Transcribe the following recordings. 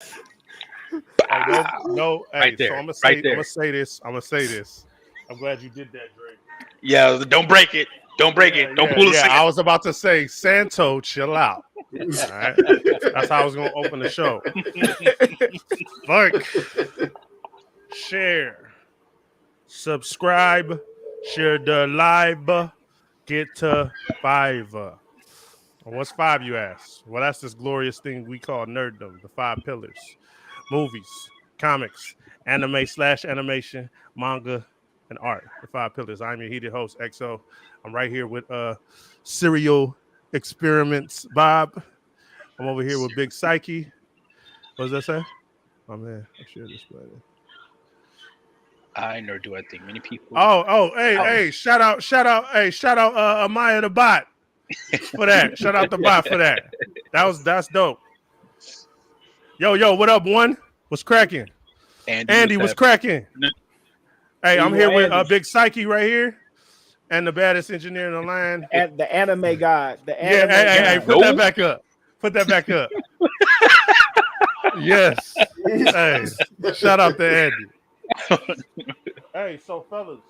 Hey, no. Right Hey, so there, right there. I'm gonna say this. I'm glad you did that, Drake. Yeah, don't break it. Don't break it. Don't pull a Yeah. I Santa. was about to say, Santo, chill out. All right. That's how I was gonna open the show. Like, share, subscribe, share the live, get to 5. What's 5, you ask? Well, that's this glorious thing we call nerddom, the 5 pillars: movies, comics, anime/animation, manga, and art. The 5 pillars. I'm your heated host, XO. I'm right here with Serial Experiments Bob. I'm over here with Big Psyche. What does that say? Oh man, I shared this button. I nor do I think many people. Hey, shout out, Amaya the bot for that. Shout out the bot for that. That's dope. Yo, what up, one? What's cracking? Andy, what's cracking? Hey, I'm here with Big Psyche right here, and the baddest engineer in the land. And the anime god. Hey, put that back up. Put that back up. Yes. Hey, shout out to Andy. Hey, so fellas,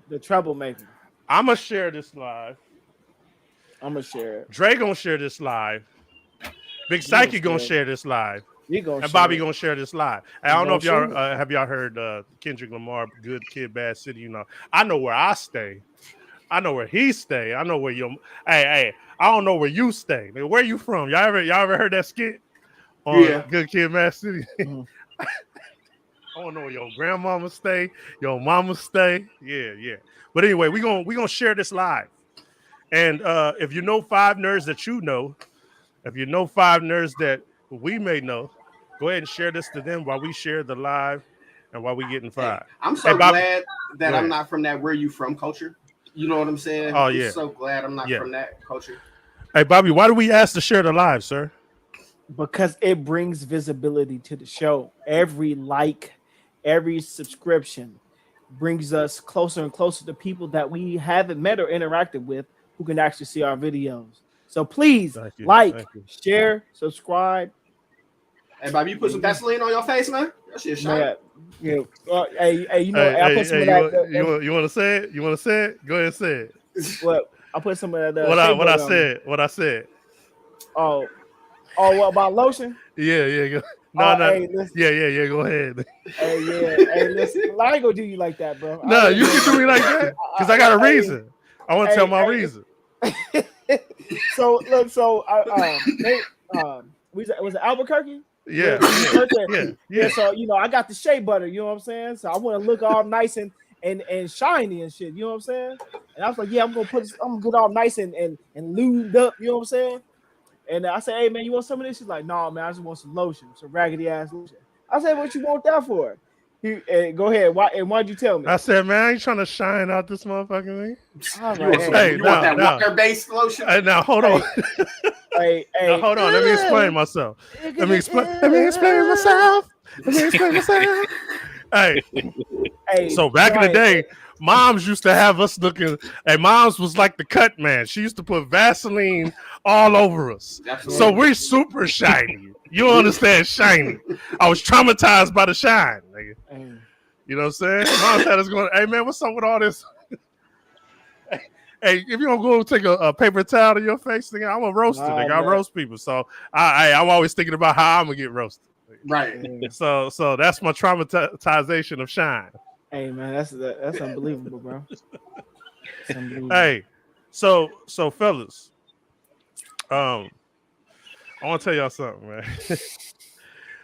the troublemaker. I'm gonna share this live. I'm gonna share it. Dre gonna share this live. Big Psyche gonna share this live. And Bobby gonna share this live. I don't know if y'all have y'all heard Kendrick Lamar, "Good Kid, Bad City." You know, I know where I stay. I know where he stay. I know where you. Hey, I don't know where you stay. Where you from? Y'all ever heard that skit on Good Kid, Bad City? Mm-hmm. I don't know where your grandmama stay, your mama stay. Yeah. But anyway, we gonna share this live. And if you know 5 nerds that you know, if you know 5 nerds that we may know, go ahead and share this to them while we share the live and while we getting 5. Hey, I'm so glad that I'm not from that where you from culture. You know what I'm saying? Oh, yeah. I'm so glad I'm not from that culture. Hey, Bobby, why do we ask to share the live, sir? Because it brings visibility to the show. Every like, every subscription brings us closer and closer to people that we haven't met or interacted with who can actually see our videos. So please share, subscribe. Hey, Bobby, you put some Vaseline on your face, man? That shit shine. Yeah. Hey, you know, I put some of that. You want to say it? You want to say it? Go ahead and say it. What? I put some of that. What I said. Oh, what about lotion? Yeah. Go. No. Hey, yeah. Go ahead. Hey, listen. I ain't gonna do you like that, bro. No, you can do me like that because I got a reason. I want to tell my reason. So look, was it Albuquerque? Yeah. So I got the shea butter. You know what I'm saying? So I want to look all nice and shiny and shit. You know what I'm saying? And I was like, yeah, I'm gonna get all nice and lubed up. You know what I'm saying? And I said, hey man, you want some of this? She's like, no man, I just want some lotion, some raggedy ass lotion. I said, what you want that for? Go ahead. Why'd you tell me? I said, man, I ain't trying to shine out this motherfucking thing. You want that water-based lotion? Hey, now hold on. Now, hold on. Let me explain myself. Let me explain myself. Hey. So back in the day, moms used to have us looking. Hey, moms was like the cut man. She used to put Vaseline all over us. Absolutely. So we're super shiny. You don't understand shiny. I was traumatized by the shine, nigga. You know what I'm saying? Mom had us going, hey man, what's up with all this? Hey, if you don't go take a paper towel to your face, nigga, I'm a roaster, nigga. I roast people. So I'm always thinking about how I'm gonna get roasted. Right. So that's my traumatization of shine. Hey man, that's unbelievable, bro. That's unbelievable. Hey, so fellas, I want to tell y'all something, man.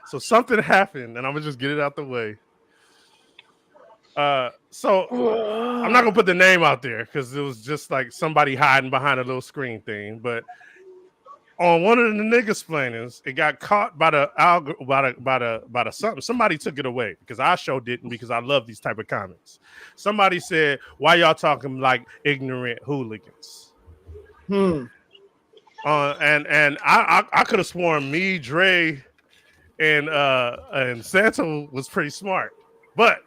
So something happened, and I'm gonna just get it out the way. So I'm not gonna put the name out there because it was just like somebody hiding behind a little screen thing. But on one of the niggas planners, it got caught by the something. Somebody took it away because I sure didn't because I love these type of comments. Somebody said, "Why y'all talking like ignorant hooligans?" And I could have sworn me, Dre, and Santo was pretty smart, but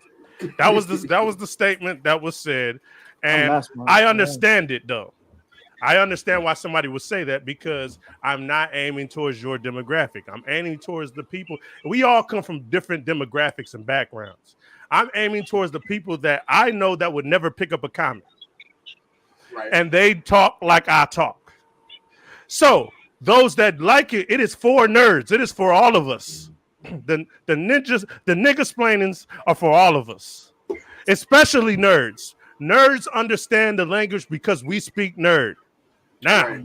that was the statement that was said, and I understand it though. I understand why somebody would say that because I'm not aiming towards your demographic. I'm aiming towards the people. We all come from different demographics and backgrounds. I'm aiming towards the people that I know that would never pick up a comic. Right. And they talk like I talk. So those that like it, it is for nerds. It is for all of us. The nigga-splainings are for all of us, especially nerds. Nerds understand the language because we speak nerd. Now,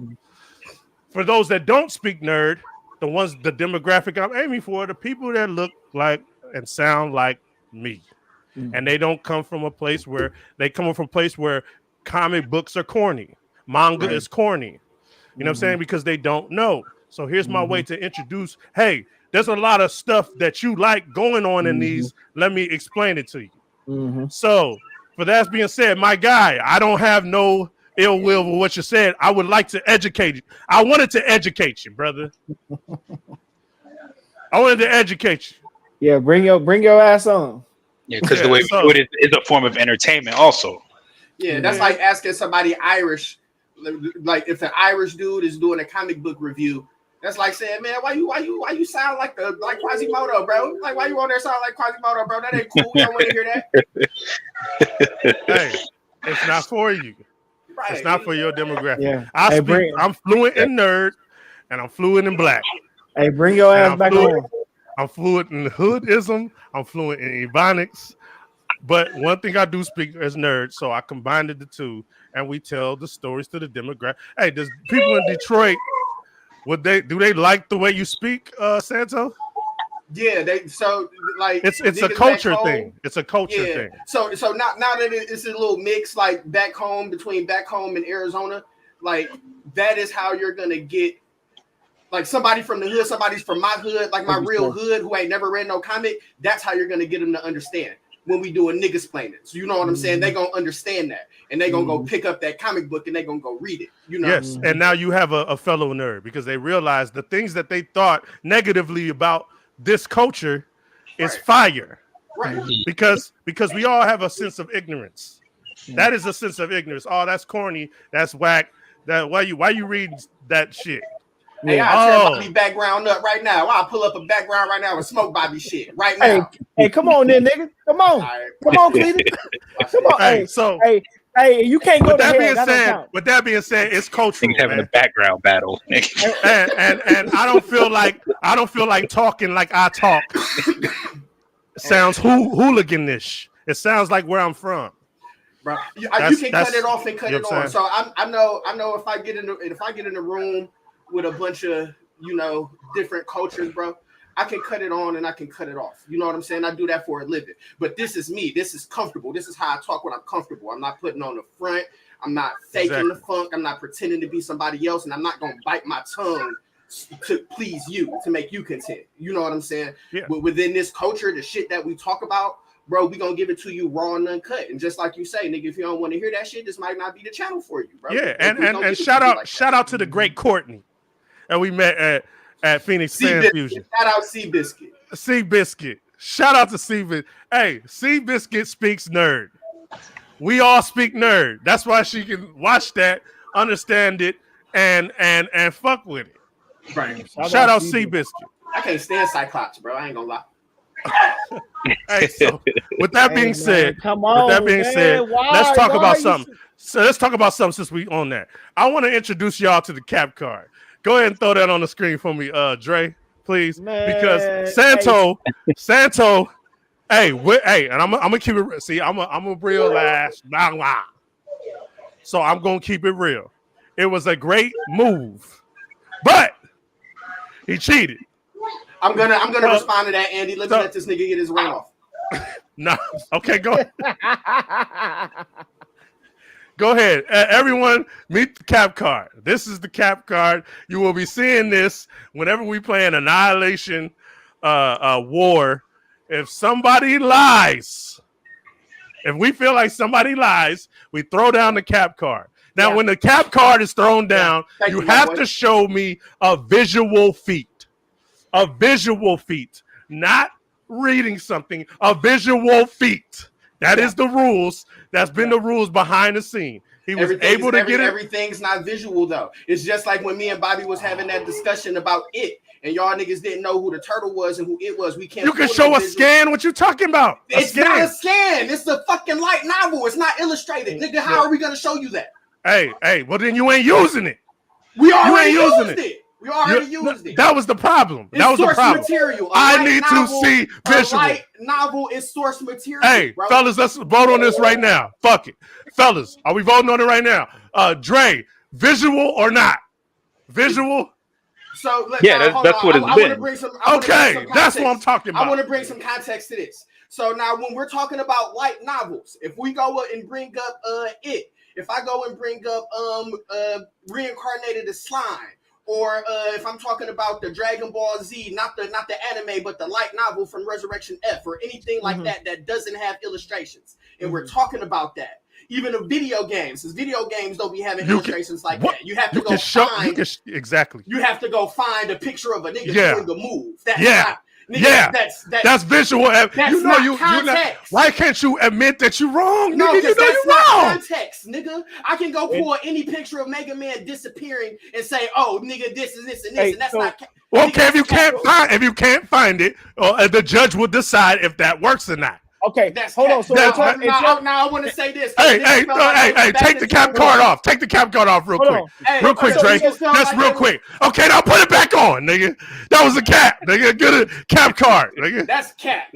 for those that don't speak nerd, the demographic I'm aiming for, the people that look like and sound like me. And they don't come from a place where comic books are corny. Manga is corny. You know what I'm saying? Because they don't know. So here's my way to introduce, hey, there's a lot of stuff that you like going on in these. Let me explain it to you. So for that being said, my guy, I don't have no ill will with what you said. I would like to educate you. I wanted to educate you, brother. I wanted to educate you. Yeah, bring your ass on. Yeah, because the way we do it is a form of entertainment also. Yeah, that's like asking somebody Irish, like if an Irish dude is doing a comic book review, that's like saying, man, why you sound like Quasimodo, bro? Like, why you on there sound like Quasimodo, bro? That ain't cool. We don't want to hear that. Hey, it's not for you. Right. It's not for your demographic. Yeah. I'm fluent in nerd, and I'm fluent in black. Hey, bring your ass back on. I'm fluent in hoodism. I'm fluent in ebonics. But one thing I do speak as nerd, so I combined the two, and we tell the stories to the demographic. Hey, does people in Detroit, do they like the way you speak, Santo? Yeah, it's a culture thing. It's a culture thing. So now that it's a little mix, like between back home and Arizona, like that is how you're gonna get like somebody from the hood, somebody's from my hood, like my real hood who ain't never read no comic. That's how you're gonna get them to understand when we do a nigga-splaining. So you know what I'm saying? They gonna understand that, and they gonna go pick up that comic book and they gonna go read it. You know? Yes, and now you have a fellow nerd because they realize the things that they thought negatively about this culture is fire. Right. Because we all have a sense of ignorance. That is a sense of ignorance. Oh, that's corny. That's whack. That why you read that shit? Hey, I'll tear Bobby background up right now. I'll pull up a background right now and smoke Bobby shit right now. Hey, come on then, nigga. Come on. Right. Come on, Cleveland. Come on. Hey, you can't go to hell. With that being said, it's cultural. Having a background battle. and I don't feel like talking like I talk. Sounds hooliganish. It sounds like where I'm from. Bro, you can cut it off and cut it on. So I know if I get in the room with a bunch of different cultures, bro, I can cut it on and I can cut it off. You know what I'm saying? I do that for a living. But this is me. This is comfortable. This is how I talk when I'm comfortable. I'm not putting on the front. I'm not faking the funk. I'm not pretending to be somebody else, and I'm not gonna bite my tongue to please you, to make you content. You know what I'm saying? Yeah. But within this culture, the shit that we talk about, bro, we gonna give it to you raw and uncut. And just like you say, nigga, if you don't want to hear that shit, this might not be the channel for you, bro. Yeah, and shout out to the great Courtney. And we met at Phoenix Sand Fusion. Shout out Seabiscuit. Seabiscuit. Shout out to Seabiscuit. Hey, Seabiscuit speaks nerd. We all speak nerd. That's why she can watch that, understand it, and fuck with it. Right. Shout out Seabiscuit. I can't stand Cyclops, bro. I ain't gonna lie. Hey, so with that being said, let's talk about something. So let's talk about something since we on that. I want to introduce y'all to the cap card. Go ahead and throw that on the screen for me, Dre, please. Man, because Santo, hey, and I'm gonna keep it. See, I'm a real ass. So I'm gonna keep it real. It was a great move, but he cheated. I'm gonna respond to that, Andy. Let me let this nigga get his ring off. No, okay, go. Go ahead. Everyone, meet the cap card. This is the cap card. You will be seeing this whenever we play an Annihilation war. If somebody lies, if we feel like somebody lies, we throw down the cap card. Now, when the cap card is thrown down, you have to show me a visual feat. A visual feat. Not reading something. A visual feat. That is the rules. That's been the rules behind the scene. He was able to get it. Everything's not visual though. It's just like when me and Bobby was having that discussion about it, and y'all niggas didn't know who the turtle was and who it was. We can't. You can show a scan. What you talking about? It's not a scan. It's the fucking light novel. It's not illustrated, nigga. How are we gonna show you that? Hey. Well, then you ain't using it. We already used it. We already used it. That was the problem. That was the problem. Material. I need to see visual. A light novel is source material. Hey, bro. fellas, let's vote on this right now. Fuck it, fellas. Are we voting on it right now? Dre, visual or not? Visual. So that's what it's been. That's what I'm talking about. I want to bring some context to this. So now, when we're talking about light novels, if we go and bring up if I go and bring up Reincarnated as Slime, or if I'm talking about the Dragon Ball Z, not the anime, but the light novel from Resurrection F, or anything like that doesn't have illustrations, and we're talking about that. Even the video games, because video games don't be having illustrations like that. You have to go find exactly. You have to go find a picture of a nigga doing the move. That's visual. Why can't you admit that you're wrong? No, because that's not context, nigga. I can go pull any picture of Mega Man disappearing and say, "Oh, nigga, this and this and this," and that's not. Okay, if you can't find it, the judge will decide if that works or not. Okay, hold on. So now I want to say this. Hey, take the cap card off. Take the cap card off real quick, Dre. Just real quick. Okay, now put it back on, nigga. That was a cap, nigga. Get a cap card, nigga. That's cap.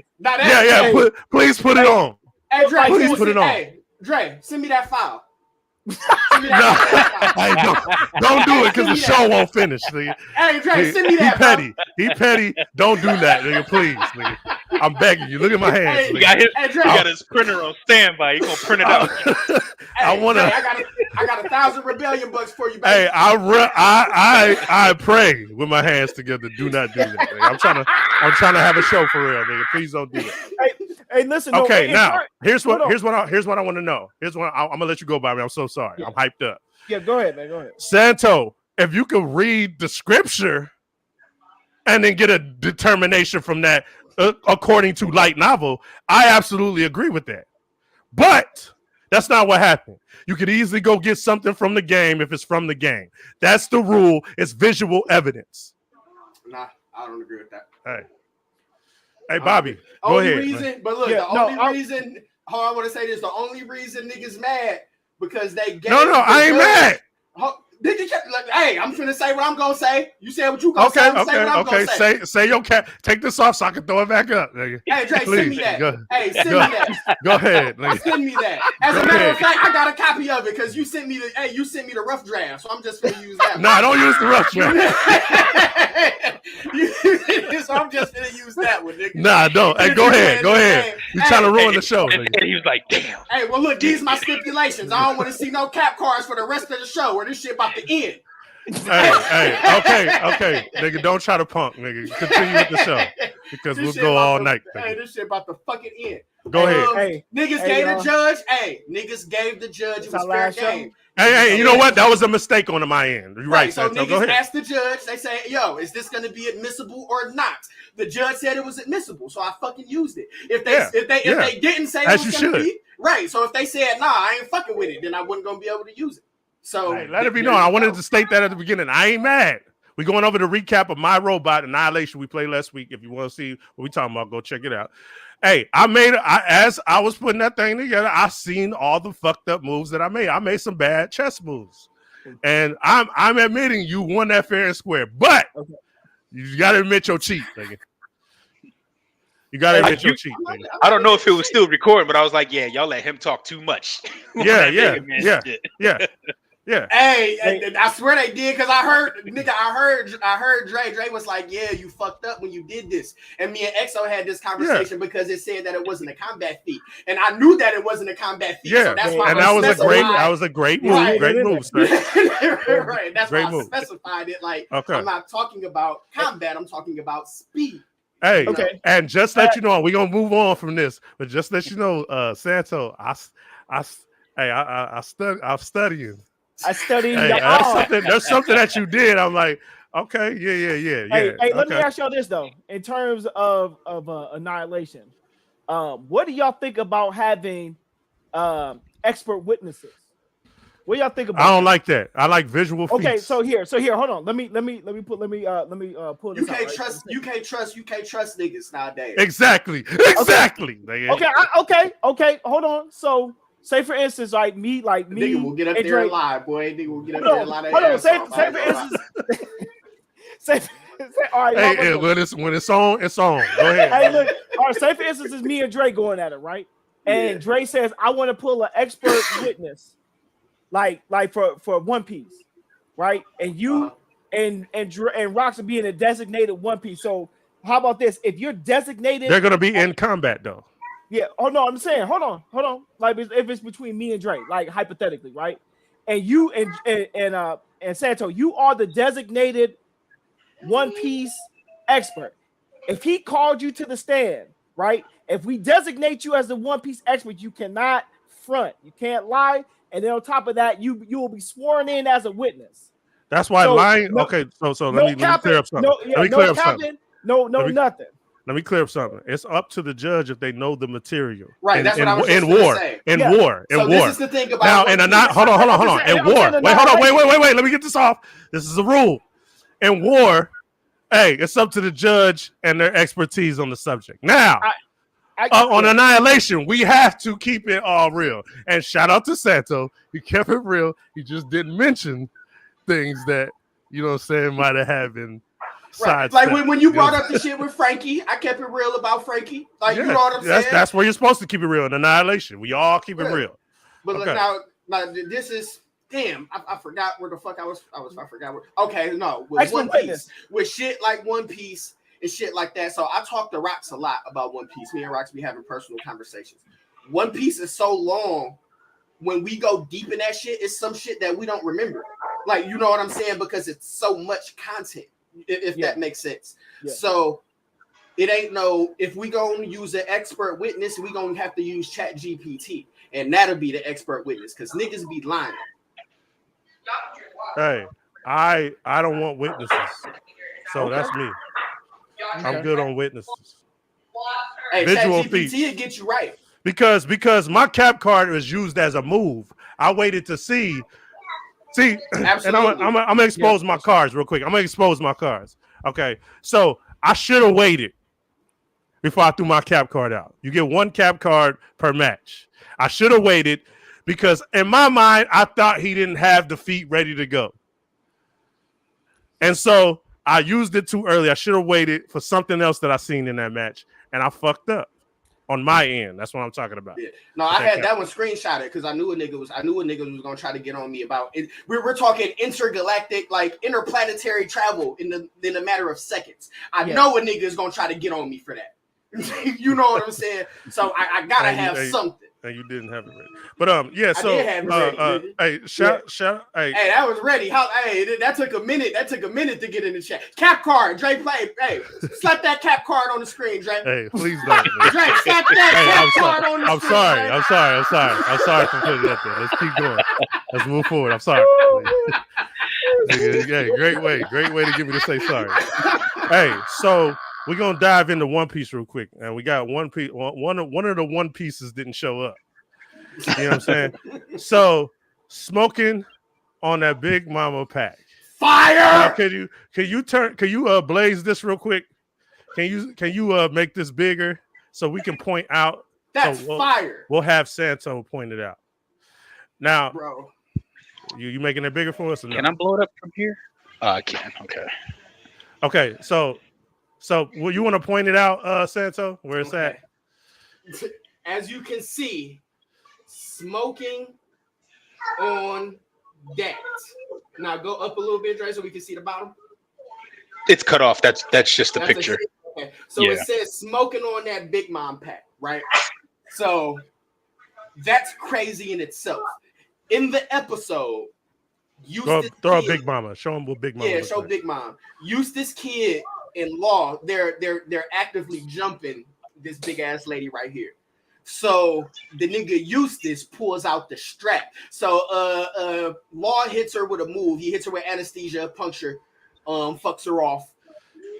Please put it on. Hey, Dre, please put it on. Hey, Dre, send me that file. Don't do it because the show won't finish, nigga. Hey, Dre, send me that. He petty. Don't do that, nigga. Please, nigga. I'm begging you. Look at my hands. He got his printer on standby. He gonna print it out. I got 1,000 rebellion bucks for you, baby. Hey, I pray with my hands together. Do not do that, nigga. I'm trying to have a show for real, nigga. Please don't do that. Hey, listen. Okay, now here's what I want to know. I'm gonna let you go, Bobby. I'm so sorry. Yeah. I'm hyped up. Yeah, go ahead, man. Go ahead. Santo, if you could read the scripture and then get a determination from that according to light novel, I absolutely agree with that. But that's not what happened. You could easily go get something from the game if it's from the game. That's the rule. It's visual evidence. Nah, I don't agree with that. Hey, Bobby, go ahead. The only reason, I want to say this, the only reason niggas mad because they gave I ain't mad. Hey, I'm finna say what I'm gonna say. You said what you gonna say. I'm say what I'm gonna say. Say your cap. Take this off so I can throw it back up, nigga. Hey, Dre, send me that. Send me that. Go ahead, nigga. Send me that. As a matter of fact, I got a copy of it because you sent me the rough draft, so I'm just gonna use that. Nah, don't use the rough draft. So I'm just gonna use that one, nigga. Nah, don't. Hey, go ahead. You trying to ruin the show, nigga. And he was like, damn. Hey, well, look, these are my stipulations. I don't want to see no cap cards for the rest of the show or this shit about to end. Okay, nigga, don't try to punk, nigga. Continue with the show because we'll go all night. Hey, this shit about to fucking end. Go ahead. Niggas gave the judge. Hey, niggas gave the judge. It was fair game. Hey, you know what? That was a mistake on my end. You're right. So niggas asked the judge. They say, "Yo, is this going to be admissible or not?" The judge said it was admissible, so I fucking used it. If they didn't say it was going to be right, so if they said, "Nah, I ain't fucking with it," then I wasn't going to be able to use it. So let it be known. I wanted to state that at the beginning. I ain't mad. We're going over the recap of My Robot Annihilation we played last week. If you want to see what we're talking about, go check it out. Hey, as I was putting that thing together, I seen all the fucked up moves that I made. I made some bad chess moves. And I'm admitting you won that fair and square. But you got to admit your cheat, nigga. You got to admit your cheat, nigga. I don't know if it was still recording, but I was like, yeah, y'all let him talk too much. Yeah. Hey, I swear they did because I heard Dre was like, yeah, you fucked up when you did this. And me and Exo had this conversation because it said that it wasn't a combat feat. And I knew that it wasn't a combat feat. Yeah, so that's why that was a great move. Right. Great move, sir. Right. That's why I specified it. Like, I'm not talking about combat, I'm talking about speed. Hey, and just let you know, we're gonna move on from this, but just let you know, Santo, I'm studying. I studied. There's something that you did. I'm like, okay, yeah. Hey, let me ask y'all this though. In terms of Annihilation, what do y'all think about having expert witnesses? What y'all think about? I don't like that. I like visual feats. Okay, so here, hold on. Let me pull this. You can't trust niggas nowadays. Exactly. Okay. Hold on. So, say for instance, like me, nigga will get up there and lie, boy. Nigga will get up there and lie. Hold on. Say for instance. All right. Hey, when it's on, it's on. Go ahead. Hey, look. All right. Say for instance, it's me and Dre going at it, right? And Dre says, "I want to pull an expert witness." Like for One Piece, right? And you and Rocks are being a designated One Piece. So how about this? If you're designated, they're gonna be in combat though. Yeah. Oh no, I'm saying, hold on. Like if it's between me and Dre, like hypothetically, right? And you and Santo, you are the designated One Piece expert. If he called you to the stand, right? If we designate you as the One Piece expert, you cannot front, you can't lie. And then on top of that, you will be sworn in as a witness. That's why lying. Okay, so let me clear up something. Nothing. Let me clear up something. It's up to the judge if they know the material. Right. That's what I was in war. In war. This is the thing about now. And not hold on. In war. Wait. Let me get this off. This is a rule. In war, hey, it's up to the judge and their expertise on the subject. Now. On Annihilation, we have to keep it all real. And shout out to Santo. He kept it real. He just didn't mention things that, you know what I'm saying, might have happened. Right. Like when you brought up the shit with Frankie, I kept it real about Frankie. Like, you know what I'm saying? That's where you're supposed to keep it real. In Annihilation, we all keep it real. But look, now this is, damn, I forgot where the fuck I forgot where. Okay, no. With One Piece. With shit like One Piece. And shit like that. So I talk to Rox a lot about One Piece. Me and Rox be having personal conversations. One Piece is so long. When we go deep in that shit, it's some shit that we don't remember. Like, you know what I'm saying? Because it's so much content, if that makes sense. Yeah. So it ain't if we gonna use an expert witness, we gonna have to use ChatGPT. And that'll be the expert witness. Because niggas be lying. Hey, I don't want witnesses. So that's me. I'm good on witnesses. Hey, visual feats. It gets you right. Because my cap card was used as a move. I waited to see. Absolutely. And I'm gonna expose my cards real quick. I'm gonna expose my cards. Okay, so I should have waited before I threw my cap card out. You get one cap card per match. I should have waited because in my mind I thought he didn't have the feet ready to go, and so I used it too early. I should have waited for something else that I seen in that match, and I fucked up on my end. That's what I'm talking about. Yeah. No, I had that one screenshotted because I knew a nigga was gonna try to get on me about it. We're talking intergalactic, like interplanetary travel in a matter of seconds. I know a nigga is gonna try to get on me for that. You know what I'm saying? So I gotta have something. And you didn't have it ready, but yeah. So hey, hey, that was ready. That took a minute. That took a minute to get in the chat. Cap card, Dre, play. Hey, slap that cap card on the screen, Dre. Hey, please don't. Dre, slap that cap card on the screen. I'm sorry for putting that there. Let's keep going. Let's move forward. I'm sorry. Hey, great way to get me to say sorry. Hey, so we're gonna dive into One Piece real quick, and we got one piece. One of the One Pieces didn't show up. You know what I'm saying? So smoking on that Big Mama pack. Fire! Now, can you blaze this real quick? Can you make this bigger so we can point out? That's fire. We'll have Santo point it out. Now, bro, you making it bigger for us? Or no? Can I blow it up from here? I can. Okay. So, will you want to point it out, Santo, where it's at? As you can see, smoking on that. Now go up a little bit, Dre, so we can see the bottom. It's cut off. That's just the picture. Okay. So it says smoking on that Big Mom pack, right? So that's crazy in itself. In the episode, throw a Big Mama. Show them what Big Mama. Yeah, show Big Mom. Eustace Kid in Law, they're actively jumping this big ass lady right here. So the nigga Eustace pulls out the strap. So Law hits her with a move. He hits her with anesthesia, puncture, fucks her off.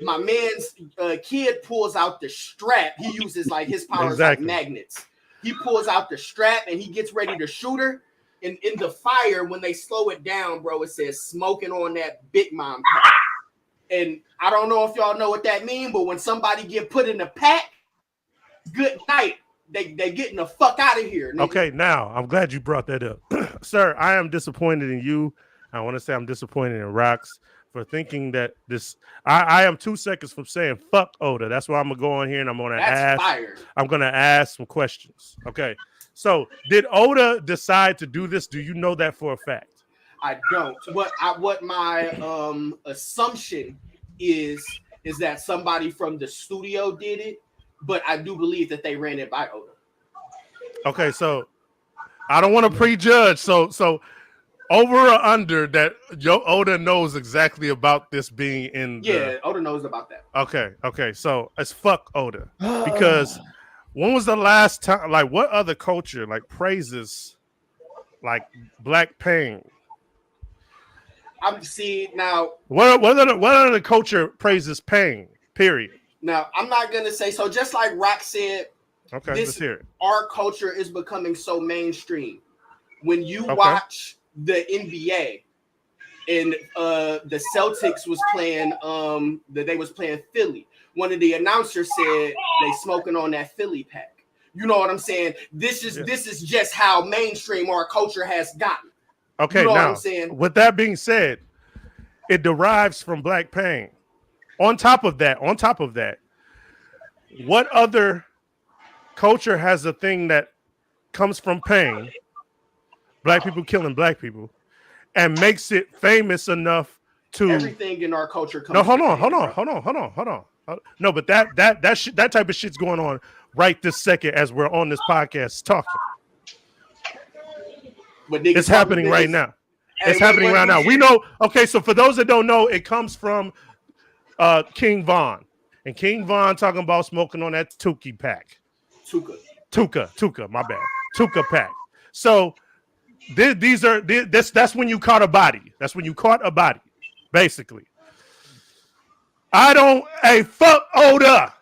My man's Kid pulls out the strap. He uses like his powers like magnets. He pulls out the strap and he gets ready to shoot her. in the fire, when they slow it down, bro, it says smoking on that Big Mom pack. And I don't know if y'all know what that means, but when somebody get put in the pack, good night. They getting the fuck out of here. Nigga. Okay, now I'm glad you brought that up. Sir, I am disappointed in you. I want to say I'm disappointed in Rox for thinking that this. I am 2 seconds from saying fuck Oda. That's why I'm gonna go on here and I'm gonna ask. Fire. I'm gonna ask some questions. Okay. So did Oda decide to do this? Do you know that for a fact? I don't. What my assumption is that somebody from the studio did it, but I do believe that they ran it by Oda. Okay, so I don't want to prejudge. So over or under that Oda knows exactly about this being in. Oda knows about that. Okay. So it's fuck Oda because when was the last time? Like, what other culture like praises like black pain? I'm seeing now. What other culture praises pain? Period. Now I'm not gonna say so. Just like Rock said, okay, let's hear it. Our culture is becoming so mainstream. When you watch the NBA and the Celtics was playing, they was playing Philly. One of the announcers said they smoking on that Philly pack. You know what I'm saying? This is just how mainstream our culture has gotten. Okay, you know now, what I'm saying? With that being said, it derives from black pain. On top of that, what other culture has a thing that comes from pain, black people killing black people, and makes it famous enough to everything in our culture comes. No, hold on. No, but that type of shit's going on right this second as we're on this podcast talking. But it's happening right now. It's happening right now. We know. Okay, so for those that don't know, it comes from King Von, and King Von talking about smoking on that Tuka pack. Tuka. My bad. Tuka pack. So that's when you caught a body. That's when you caught a body, basically. Fuck Oda.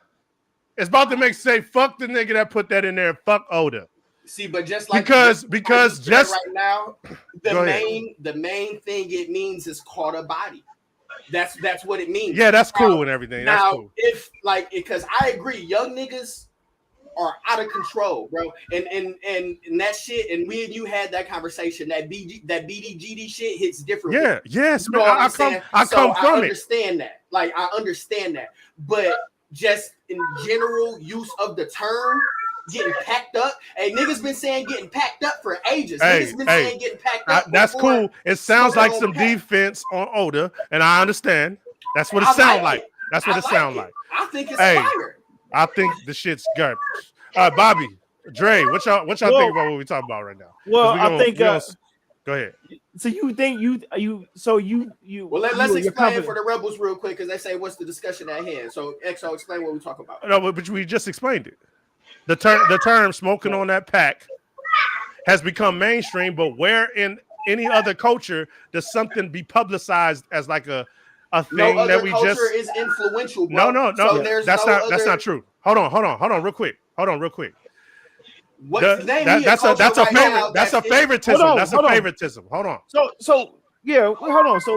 It's about to make say fuck the nigga that put that in there. Fuck Oda. See, but just like because just right now, the main thing it means is caught a body. That's what it means. Yeah, that's cool and everything. That's cool. If because I agree, young niggas are out of control, bro. And that shit, and we and you had that conversation. That BDGD shit hits different. Yeah, yes, you know man. I come from it. Understand that. Like I understand that, but just in general use of the term. Getting packed up. Hey, niggas been saying getting packed up for ages. Niggas been saying getting packed up. That's cool. It sounds like some defense on Oda, and I understand. That's what it sounds like. That's what it sounds like. I think it's fire. I think the shit's garbage. All right, Bobby, Dre, what y'all think about what we're talking about right now? Well, I think. Go ahead. So you think you? Well, let's explain for the rebels real quick because they say what's the discussion at hand. So XO, explain what we're talking about. No, but we just explained it. The term smoking on that pack has become mainstream, but where in any other culture does something be publicized as like a thing that we just is influential, bro. No. So that's not true. Hold on, real quick. That's a favoritism. That's a favoritism. Hold on. So yeah, hold on. So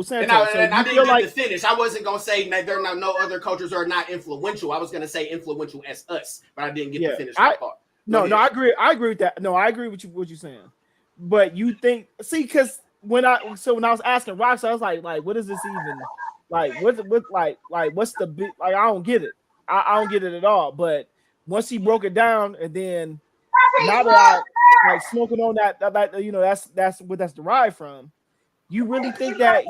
Santos. And I didn't get to finish. I wasn't gonna say that there are no other cultures are not influential. I was gonna say influential as us, but I didn't get to finish my thought. No, I agree with that. No, I agree with what you're saying. But you think because when I was asking Rox, I was like, what is this even? Like, what's the big? Like, I don't get it. I don't get it at all. But once he broke it down, and then now that I like smoking on that that's what that's derived from. You really think that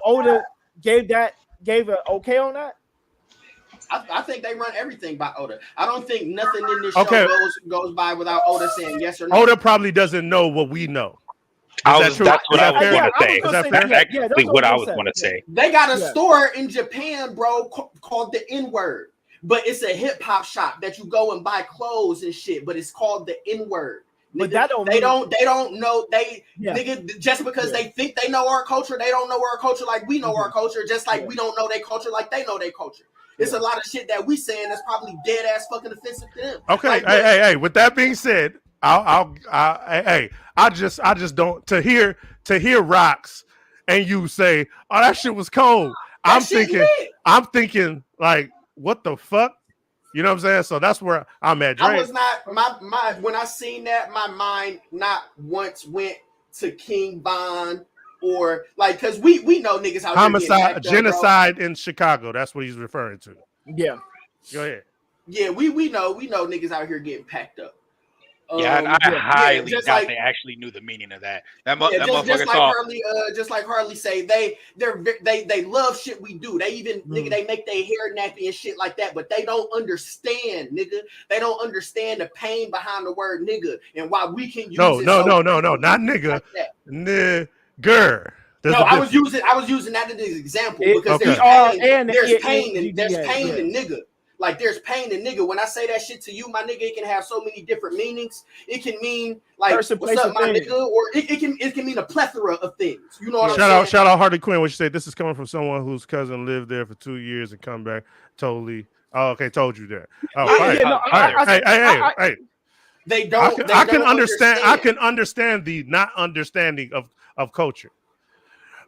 Oda gave an okay on that? I think they run everything by Oda. I don't think nothing in this show goes by without Oda saying yes or no. Oda probably doesn't know what we know. That's what I was going to say. That's exactly what I was going to say. They got a store in Japan, bro, called the N-Word. But it's a hip hop shop that you go and buy clothes and shit, but it's called the N-Word. But they don't know nigga, just because they think they know our culture, they don't know our culture like we know our culture, just like we don't know their culture like they know their culture. It's a lot of shit that we saying that's probably dead ass fucking offensive to them. Okay, hey, with that being said, I just don't to hear rocks and you say, oh, that shit was cold. I'm thinking like, what the fuck? You know what I'm saying? So that's where I'm at. Drake. I was not my when I seen that, my mind not once went to King Von or like, because we know niggas out homicide, genocide in Chicago. That's what he's referring to. Yeah. Go ahead. Yeah, we know niggas out here getting packed up. I highly doubt they actually knew the meaning of that. Just like Harley say, they love shit we do. They even nigga, they make their hair nappy and shit like that, but they don't understand, nigga. They don't understand the pain behind the word nigga and why we can use no, not nigga, like nigger. I was using that as an example because there's pain in nigga. Like there's pain in nigga. When I say that shit to you, my nigga, it can have so many different meanings. It can mean like what's up, my nigga, or it can mean a plethora of things. You know what I'm saying? Shout out Harley Quinn. What you say? This is coming from someone whose cousin lived there for 2 years and come back totally. Oh, okay, told you that. Oh, hey. They don't. I can understand. I can understand the not understanding of culture,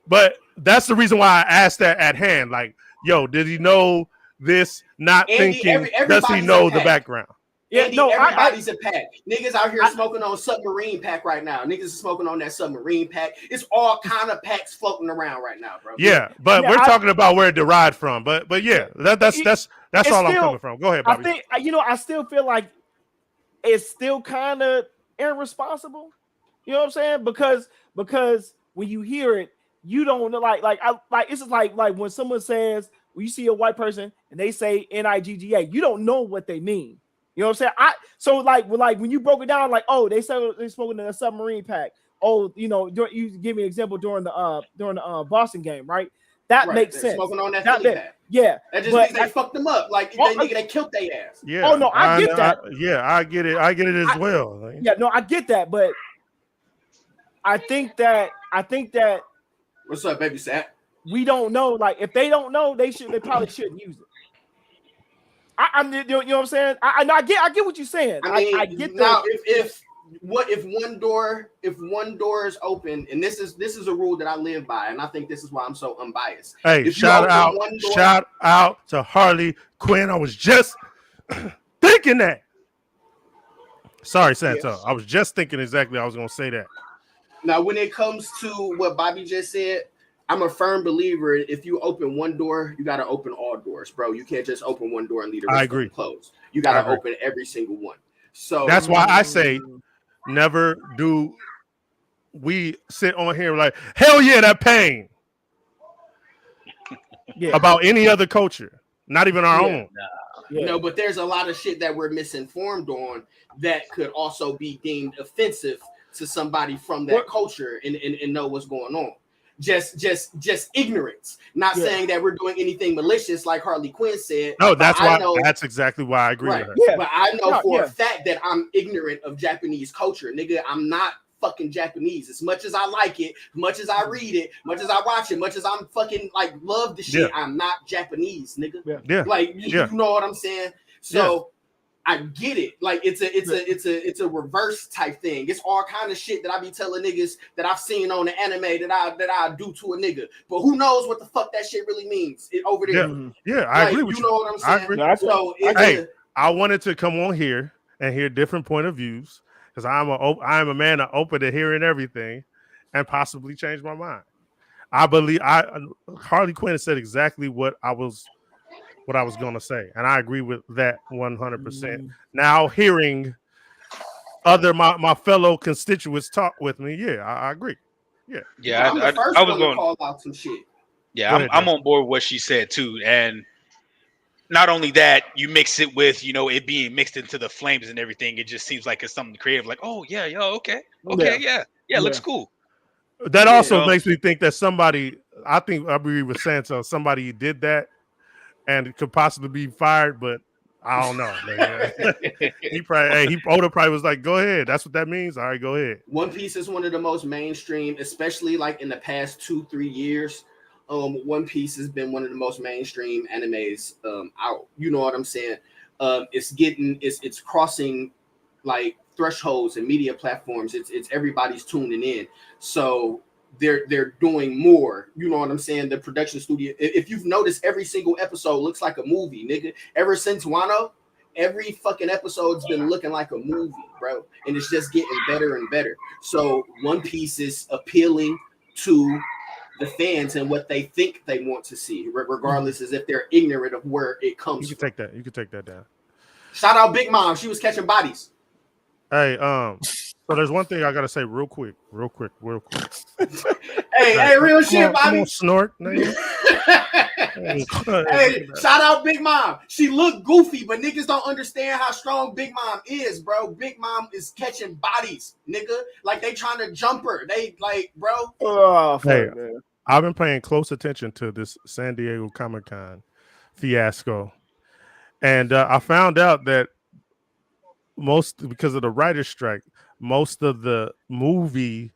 but that's the reason why I asked that at hand. Like, yo, did he know this? Not Andy, thinking, does he know the background? Yeah, Andy, everybody's a pack. Niggas out here smoking on submarine pack right now. Niggas are smoking on that submarine pack. It's all kind of packs floating around right now, bro. Yeah, but we're talking about where it derived from. But yeah, that's all I'm coming from. Go ahead, Bobby. I still feel like it's still kind of irresponsible. You know what I'm saying? Because when you hear it, you don't know. Like it's just like when someone says, when you see a white person and they say Nigga, you don't know what they mean. You know what I'm saying? Like when you broke it down, like, oh, they said they're smoking in a submarine pack. Oh, you know, you give me an example during the Boston game, right? That makes sense. Smoking on that Philly pack. Yeah, that just means they fucked them up. Like they killed their ass. Yeah. Oh no, I get that. I get it. I get it as well. Yeah, no, I get that, but I think that. What's up, baby Sat? We don't know. Like, if they don't know, they probably shouldn't use it. You know what I'm saying? I get what you're saying. I mean, I get now that. If one door is open, and this is a rule that I live by, and I think this is why I'm so unbiased. Hey, shout out to Harley Quinn. I was just thinking that. Sorry, Santo. Yes. I was just thinking exactly. I was gonna say that. Now, when it comes to what Bobby just said, I'm a firm believer. If you open one door, you got to open all doors, bro. You can't just open one door and leave the rest of them closed. You got to open every single one. So that's why I say, never do we sit on here like, hell yeah, that pain. About any other culture, not even our own. No, but there's a lot of shit that we're misinformed on that could also be deemed offensive to somebody from that culture and know what's going on. Just ignorance. Not saying that we're doing anything malicious, like Harley Quinn said. No, that's exactly why I agree with her. Yeah. But I know for a fact that I'm ignorant of Japanese culture, nigga. I'm not fucking Japanese. As much as I like it, as much as I read it, much as I watch it, much as I'm fucking like love the shit, I'm not Japanese, nigga. Yeah. Like you know what I'm saying? So I get it. Like it's a reverse type thing. It's all kind of shit that I be telling niggas that I've seen on the anime that I do to a nigga. But who knows what the fuck that shit really means over there? Yeah, I agree with you. You know what I'm saying? I agree. I wanted to come on here and hear different point of views because I'm a man open to hearing everything and possibly change my mind. I believe Harley Quinn said exactly what I was going to say. And I agree with that 100%. Now hearing my fellow constituents talk with me, I agree. Yeah. I'm the first one to call out some shit. Yeah, I'm on board with what she said too. And not only that, you mix it with, it being mixed into the flames and everything. It just seems like it's something creative. Like, oh yeah, okay, looks cool. That also makes me think that somebody, I think I agree with Santo, somebody did that and could possibly be fired, but I don't know. Oda probably was like, "Go ahead, that's what that means." All right, go ahead. One Piece is one of the most mainstream, especially like in the past 2-3 years. One Piece has been one of the most mainstream animes out. You know what I'm saying? It's crossing like thresholds and media platforms. It's everybody's tuning in. So they're doing more. You know what I'm saying? The production studio. If you've noticed, every single episode looks like a movie, nigga. Ever since Wano, every fucking episode's been looking like a movie, bro. And it's just getting better and better. So One Piece is appealing to the fans and what they think they want to see, regardless as if they're ignorant of where it comes from. You can take that down. Shout out Big Mom. She was catching bodies. Hey, so there's one thing I gotta say real quick. Hey, real shit, Bobby. Come on, snort, nigga. Hey, shout out Big Mom. She looked goofy, but niggas don't understand how strong Big Mom is, bro. Big Mom is catching bodies, nigga. Like they trying to jump her. They like, bro. Oh, hey, man. I've been paying close attention to this San Diego Comic-Con fiasco, and I found out that because of the writer's strike, most of the movie,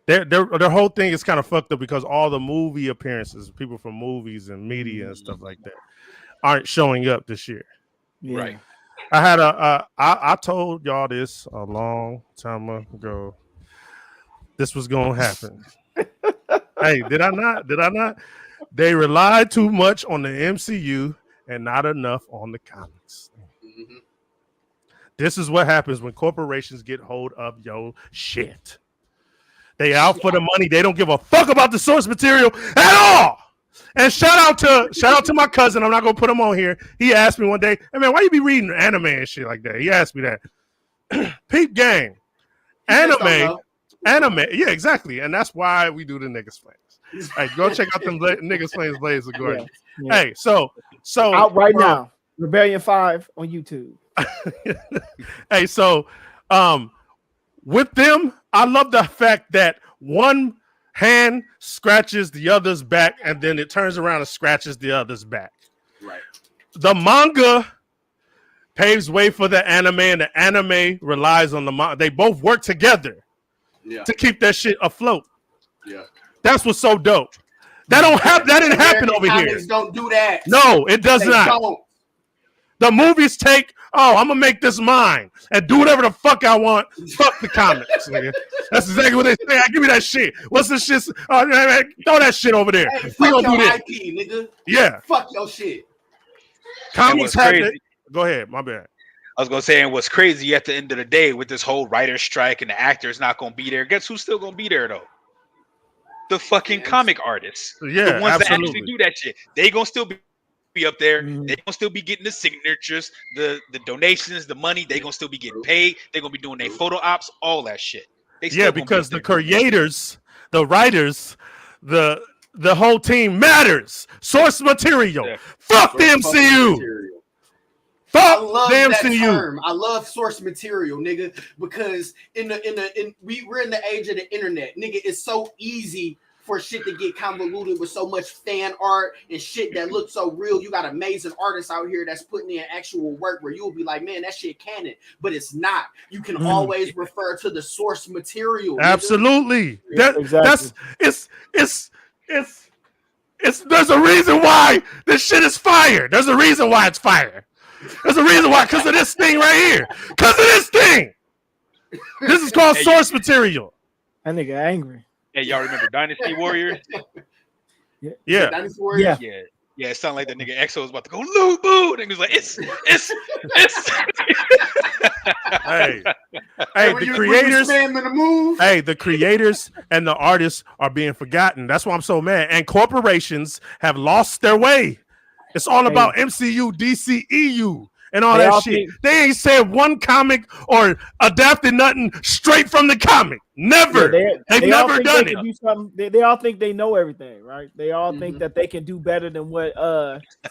their whole thing is kind of fucked up because all the movie appearances, people from movies and media and stuff like that, aren't showing up this year. Yeah. Right. I had I told y'all this a long time ago. This was gonna happen. Hey, did I not? They relied too much on the MCU and not enough on the comics. Mm-hmm. This is what happens when corporations get hold of your shit. They out for the money. They don't give a fuck about the source material at all. And shout out to my cousin. I'm not gonna put him on here. He asked me one day, "Hey man, why you be reading anime and shit like that?" He asked me that. Peep gang, anime. Yeah, exactly. And that's why we do the niggas flames. Hey, go check out them niggas flames Blades of Gordon. Yeah. Hey, so out right now. Rebellion 5 on YouTube. Hey, so with them, I love the fact that one hand scratches the other's back and then it turns around and scratches the other's back. Right. The manga paves way for the anime, and the anime relies on the manga. They both work together to keep that shit afloat. Yeah. That's what's so dope. That didn't happen over here. Don't do that. No, it does not. Don't. The movies take, I'm gonna make this mine and do whatever the fuck I want. Fuck the comics, nigga. That's exactly what they say. Give me that shit. What's the shit? Throw that shit over there. Hey, we gonna do this. IP, nigga. Yeah. Fuck your shit. Comics have it. Go ahead, my bad. I was gonna say, and what's crazy at the end of the day with this whole writer's strike and the actors not gonna be there. Guess who's still gonna be there though? The fucking comic artists. Yeah, the ones that actually do that shit. They gonna still be up there. They gonna still be getting the signatures, the donations, the money. They gonna still be getting paid. They gonna be doing their photo ops, all that shit. Because the creators, the writers, the whole team matters. Source material. Yeah. Fuck the MCU. I love that term. I love source material, nigga, because we're in the age of the internet, nigga. It's so easy for shit to get convoluted with so much fan art and shit that looks so real. You got amazing artists out here that's putting in actual work where you'll be like, man, that shit canon, but it's not. You can always refer to the source material. Nigga. Absolutely. Exactly. There's a reason why this shit is fire. There's a reason why it's fire. There's a reason why, because of this thing right here. Because of this thing. This is called source material. That nigga angry. Hey, y'all remember Dynasty Warriors? Yeah. Dynasty Warriors? Yeah, it sounded like that nigga EXO was about to go loot boo. And he was like, it's. Hey, the creators. The creators and the artists are being forgotten. That's why I'm so mad. And corporations have lost their way. It's all about MCU, DC, EU, and all that shit. They ain't said one comic or adapted nothing straight from the comic. Never. They've never done it. They all think they know everything, right? They all think that they can do better than what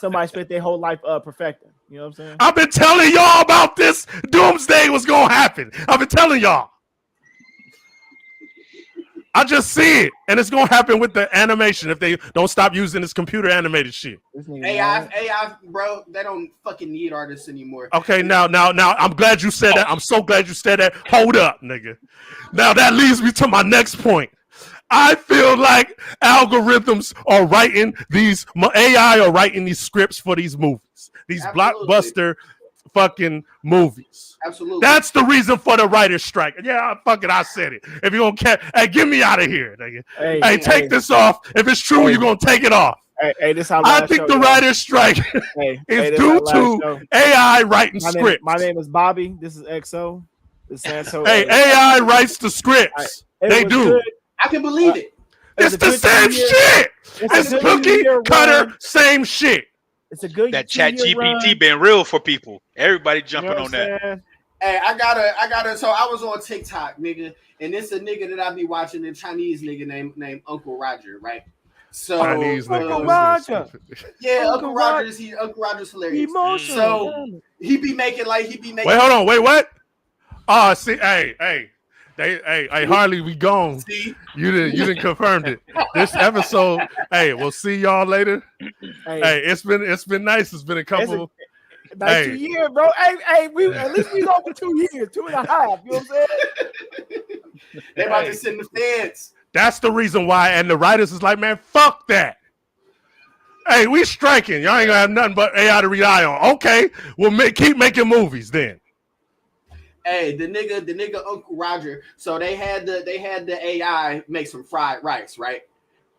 somebody spent their whole life perfecting. You know what I'm saying? I've been telling y'all about this. Doomsday was going to happen. I've been telling y'all. I just see it, and it's gonna happen with the animation if they don't stop using this computer animated shit. AI, bro, they don't fucking need artists anymore. Okay, now, I'm glad you said that. I'm so glad you said that. Hold up, nigga. Now that leads me to my next point. I feel like algorithms are writing these AI are writing these scripts for these movies, these blockbuster fucking movies. Absolutely. That's the reason for the writer's strike. Yeah, I said it. If you don't care, hey, get me out of here. Hey, take this off. If it's true, you're gonna take it off. Hey, this how I think the writer's strike is due to AI writing scripts. My name is Bobby. This is XO. This is Santo. Hey, AI writes the scripts. They do. Good. I can believe it. It's the same shit. It's cookie cutter, same shit. It's a good. That Chat GPT been real for people. Everybody jumping on that. Hey, I gotta. So I was on TikTok, nigga, and it's a nigga that I be watching, a Chinese nigga named Uncle Roger, right? So Uncle Roger. Yeah, Uncle Roger's hilarious. Emotional. So he be making. Wait, hold on. Wait, what? Oh, see, hey, Harley, we gone. See? You didn't confirm it. This episode, hey, we'll see y'all later. Hey, it's been nice. It's been a couple. 2 years, bro. Hey, we at least we over 2 years, 2.5. You know what I'm saying? They about to send the feds. That's the reason why. And the writers is like, man, fuck that. Hey, we striking. Y'all ain't gonna have nothing but AI to rely on. Okay, we'll keep making movies then. Hey, the nigga Uncle Roger. So they had the AI make some fried rice, right?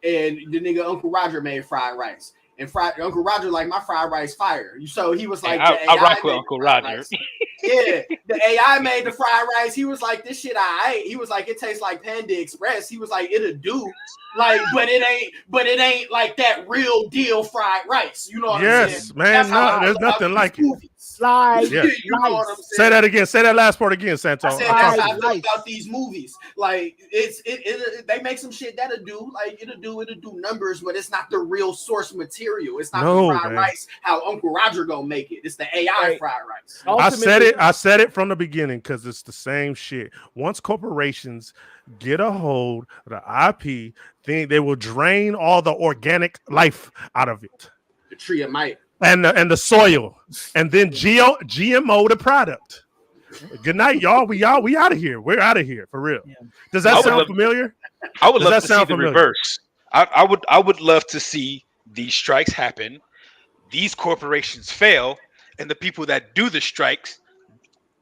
And the nigga Uncle Roger made fried rice. And Uncle Roger like, my fried rice fire. So he was like, I rock with Uncle Roger. Yeah, the AI made the fried rice. He was like, this shit I ate. He was like, it tastes like Panda Express. He was like, it'll do. Like, but it ain't like that real deal fried rice. You know what I'm saying? Yes, man. No, there's nothing like it. Slide. Yeah. You know what I'm saying? Say that again. Say that last part again, Santo. I said that's how I feel about these movies. Like they make some shit that'll do. Like it'll do numbers, but it's not the real source material. It's not the fried rice how Uncle Roger gonna make it. It's the AI fried rice. I said it from the beginning because it's the same shit. Once corporations get a hold of the IP, then they will drain all the organic life out of it. The tree of might. And the soil, and then GMO the product. Good night, y'all. We out of here. We're out of here for real. Yeah. Does that sound familiar? I would love to see the reverse. I would love to see these strikes happen. These corporations fail, and the people that do the strikes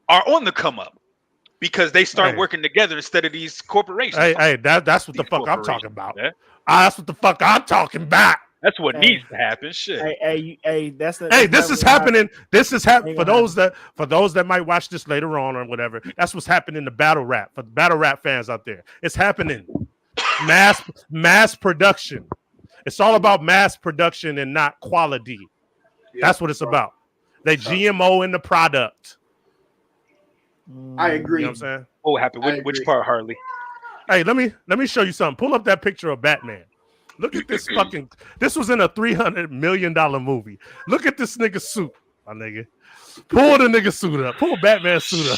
are on the come up because they start working together instead of these corporations. Hey, that's what the fuck I'm talking about. Yeah? That's what the fuck I'm talking about. That's what needs to happen. Shit. This is happening. This is happening for those that might watch this later on or whatever. That's what's happening in the battle rap for the battle rap fans out there. It's happening. Mass production. It's all about mass production and not quality. Yeah, that's what it's about. They GMO in the product. I agree. You know what I'm saying? Oh, happy. Which part, Harley? Hey, let me show you something. Pull up that picture of Batman. Look at this fucking. This was in a $300 million movie. Look at this nigga suit, my nigga. Pull the nigga suit up. Pull Batman's suit up.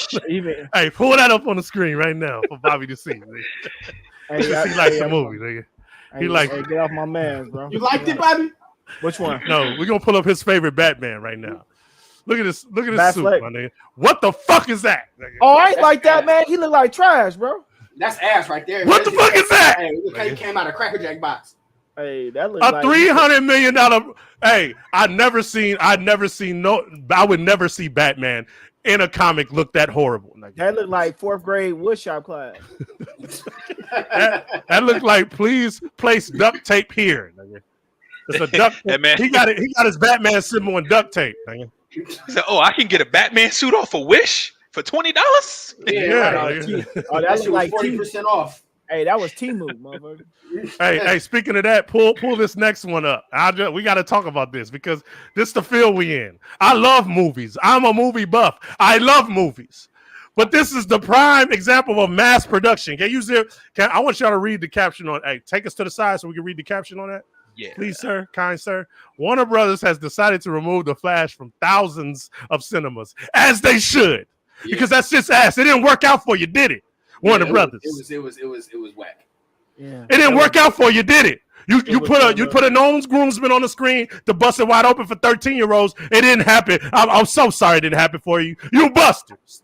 Hey, pull that up on the screen right now for Bobby to see. He likes the movie, nigga. He like. Get off my man, bro. You liked it, Bobby? Which one? No, we're gonna pull up his favorite Batman right now. Look at this. Look at this suit, my nigga. What the fuck is that? Nigga? Oh, I ain't like that, man. He look like trash, bro. That's ass right there. What the fuck is that? Hey, he came out of Cracker Jack box. Hey, that looks a $300 million. Hey, I would never see Batman in a comic look that horrible. That looked like 4th grade woodshop class. that looked like, please place duct tape here. It's a duct. Yeah, man. He got his Batman symbol in duct tape. He said, "Oh, I can get a Batman suit off of Wish for $20." That shit was 40% off. Hey, that was T-Move, motherfucker. Hey, speaking of that, pull this next one up. We got to talk about this because this is the field we in. I love movies. I'm a movie buff. I love movies. But this is the prime example of mass production. I want y'all to read the caption on. Hey, take us to the side so we can read the caption on that. Yeah. Please, sir, kind sir. Warner Brothers has decided to remove The Flash from thousands of cinemas, as they should, because that's just ass. It didn't work out for you, did it? Warner Brothers. It was whack. Yeah. It didn't work out for you, did it? You put a known groomsman on the screen to bust it wide open for 13-year-olds. It didn't happen. I'm so sorry it didn't happen for you. You busters.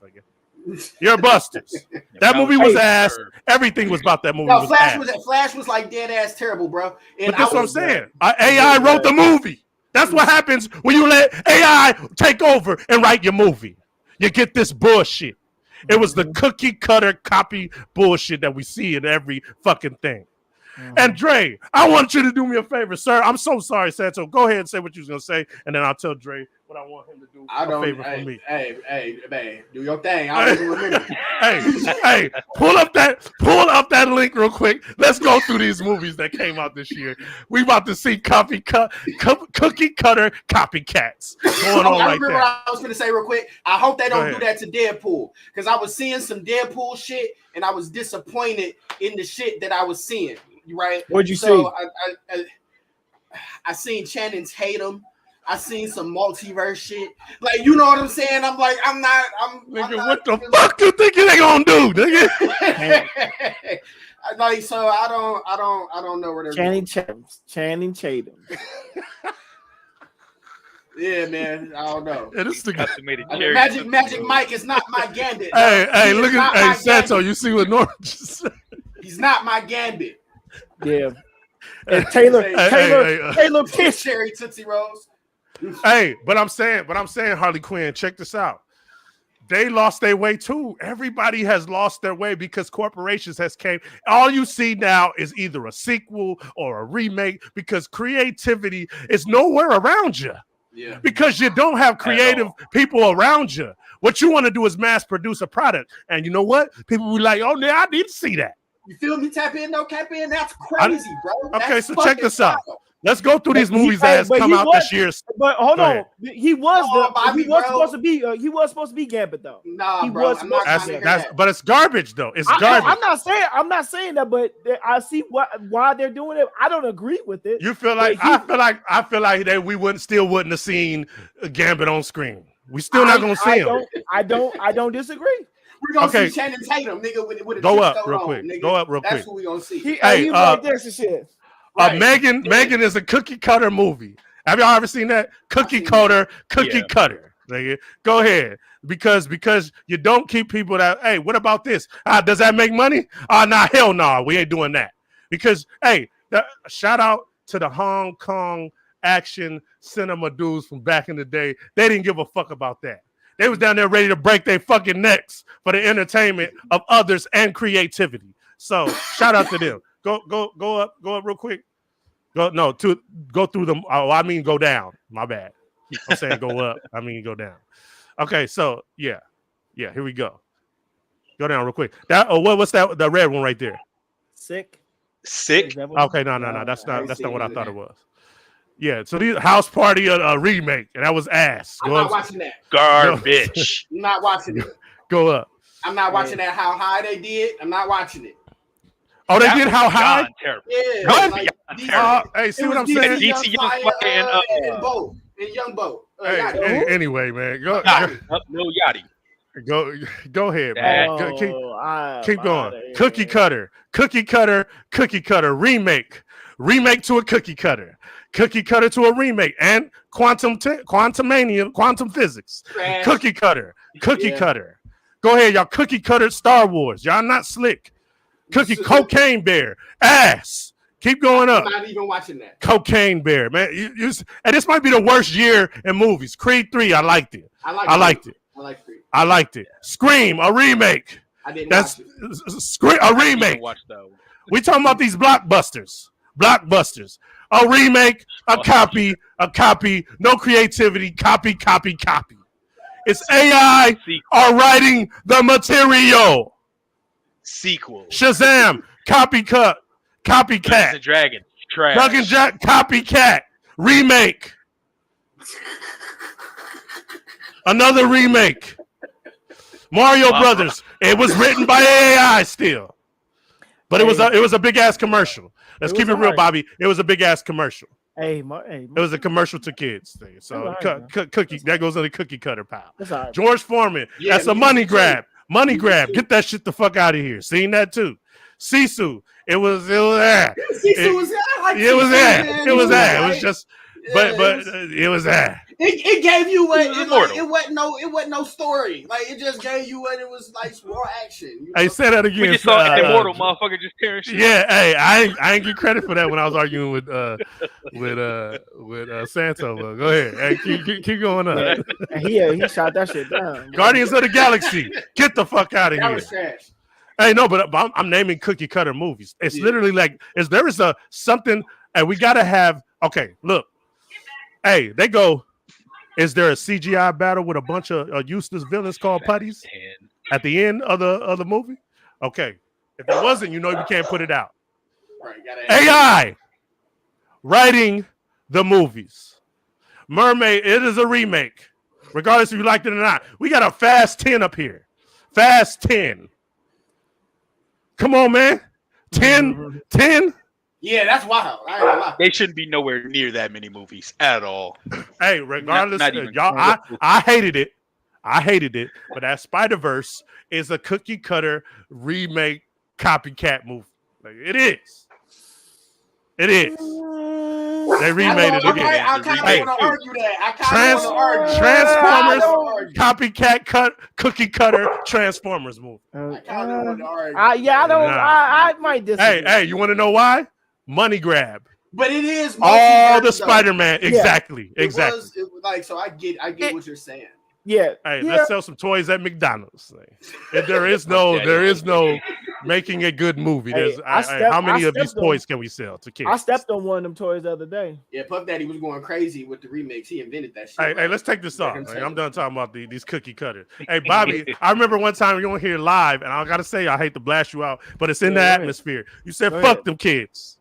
You're busters. That movie was ass. Everything was about that movie. No, Flash was like dead ass terrible, bro. And but that's what I'm saying. AI wrote the movie. That's what happens when you let AI take over and write your movie. You get this bullshit. It was the cookie cutter copy bullshit that we see in every fucking thing. And Dre, I want you to do me a favor, sir. I'm so sorry, Santo. Go ahead and say what you was gonna say, and then I'll tell Dre what I want him to do. A favor for me. Hey, man, do your thing. I don't even remember. hey, pull up that link real quick. Let's go through these movies that came out this year. We about to see cookie cutter copycats going on. I remember what I was gonna say real quick. I hope they don't do that to Deadpool, because I was seeing some Deadpool shit, and I was disappointed in the shit that I was seeing. Right? What'd you see? I seen Channing Tatum. I seen some multiverse shit. Like, you know what I'm saying? I'm like, I'm not. What the fuck you think they gonna do, nigga? Like, so I don't know where they're Channing Tatum. Yeah, man. I don't know. Yeah, this Magic Mike is not my Gambit. Hey, look at Santo. You see what Norman just said? He's not my Gambit. Yeah. And Taylor Kiss Cherry Tootsie Rolls. Hey, but I'm saying, Harley Quinn, check this out. They lost their way too. Everybody has lost their way because corporations has came. All you see now is either a sequel or a remake, because creativity is nowhere around you. Yeah. Because you don't have creative people around you. What you want to do is mass produce a product. And you know what? People be like, oh, yeah, I need to see that. You feel me? Tap in, no cap in. That's crazy, bro. Okay, so check this out. Let's go through these movies that has come out this year. But hold on, he was supposed to be Gambit though. Nah, he bro. But it's garbage though. It's garbage. I'm not saying that, but I see why they're doing it. I don't agree with it. You feel like I feel like that we wouldn't have seen Gambit on screen. We still not gonna see him. I don't disagree. We're gonna see Channing Tatum, nigga, with a go up real quick. Go up real quick. That's who we gonna see. He right there some shit. Right. Megan is a cookie cutter movie. Have y'all ever seen that? Cookie cutter. Nigga. Go ahead. Because you don't keep people that, hey, what about this? Does that make money? Nah, hell no. Nah, we ain't doing that. Because, hey, shout out to the Hong Kong action cinema dudes from back in the day. They didn't give a fuck about that. They was down there ready to break their fucking necks for the entertainment of others and creativity. So shout out to them. Go up real quick. Go through them. Oh, I mean go down. My bad. I'm saying go up. I mean go down. Okay, so yeah. Here we go. Go down real quick. What's that? The red one right there. Sick. Okay, no. That's not what I thought it was. Yeah, so these House Party a remake, and that was ass. I'm not watching that. Garbage. I'm not watching it. Go up. I'm not watching that. How high they did. I'm not watching it. Oh, they did how high? Yeah. Like, hey, see what I'm saying? DC and Young Boat. Anyway, man, go. No Yachty. Go ahead, man. Keep going. Cookie cutter, remake to a cookie cutter to a remake, and quantum physics. Trash. Cookie cutter. Go ahead, y'all. Cookie cutter Star Wars. Y'all not slick. Cocaine Bear, ass. Keep going up. I'm not even watching that. Cocaine Bear, man. And this might be the worst year in movies. Creed 3, I liked it. I liked it. Scream, a remake. I didn't watch it. A remake. We talking about these blockbusters. A remake, a copy, no creativity, copy. It's AI are writing the material. Sequel. Shazam, copycat. Dungeons and Dragons, trash. Dungeon Jack, copycat. Remake. Another remake. Mario Brothers. It was written by AI still. But it was a big ass commercial. Let's keep it real, Bobby. It was a big ass commercial. It was a commercial to kids thing. So cookie that goes in the cookie cutter pile. Right. George Foreman. That's a money grab. Money grab. Get that shit the fuck out of here. Seen that too. Sisu. It was that. Sisu was that. It was that. It was that. It was just. But it was that. It gave you what it wasn't no story. Like it just gave you what it was like raw action. You know? Hey, say that again. We just saw an immortal motherfucker just tearing shit. Yeah, hey, I ain't get credit for that when I was arguing with Santo. Go ahead. Hey, keep going up. Yeah, he shot that shit down. Guardians of the Galaxy. Get the fuck out of here. Was trash. Hey, no, but I'm naming cookie cutter movies. It's literally like there is something, and we gotta have. Okay, look. Hey, they go. Is there a CGI battle with a bunch of useless villains called putties at the end of the movie? Okay, if there wasn't, you can't put it out. Right, AI writing the movies. Mermaid. It is a remake, regardless if you liked it or not. We got a Fast 10 up here. Fast 10. Come on, man. 10. Yeah, that's wild. I ain't gonna lie. They shouldn't be nowhere near that many movies at all. Hey, regardless, y'all, I hated it. But that Spider-Verse is a cookie cutter remake copycat movie. Like, it is. They remade it again. I kind of want to argue that. Transformers copycat cookie cutter Transformers movie. I kind of want to argue. I might disagree. Hey, you want to know why? Money grab. But it is all the Spider-Man. Yeah. Exactly. So I get what you're saying. Yeah. Hey, let's sell some toys at McDonald's. There is no making a good movie. There's how many of these toys can we sell to kids? I stepped on one of them toys the other day. Yeah, Puff Daddy was going crazy with the remix. He invented that shit. Hey, let's take this off. I'm done talking about these cookie cutters. Hey, Bobby, I remember one time you were here live, and I gotta say, I hate to blast you out, but it's in the atmosphere. You said, "Fuck them kids."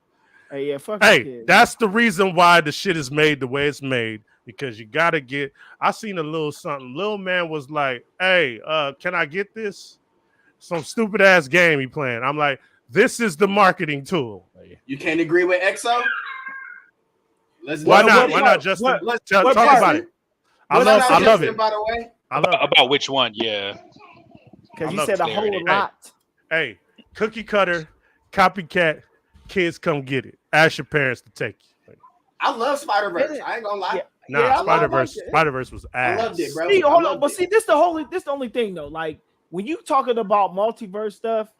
Hey, yeah, fuck. Hey, that's the reason why the shit is made the way it's made. Because you gotta get. I seen a little something. Little man was like, "Hey, can I get this?" Some stupid ass game he playing. I'm like, "This is the marketing tool." You can't agree with EXO? Why not, Justin? Talk about it. I love it. By the way, about which one? Yeah, because you said a whole lot. Hey, cookie cutter, copycat, kids come get it. Ask your parents to take you. I love Spider-Verse. I ain't gonna lie. Nah, Spider-Verse was ass. I loved it, bro. See, hold on, but see, this the only thing though. Like when you talking about multiverse stuff,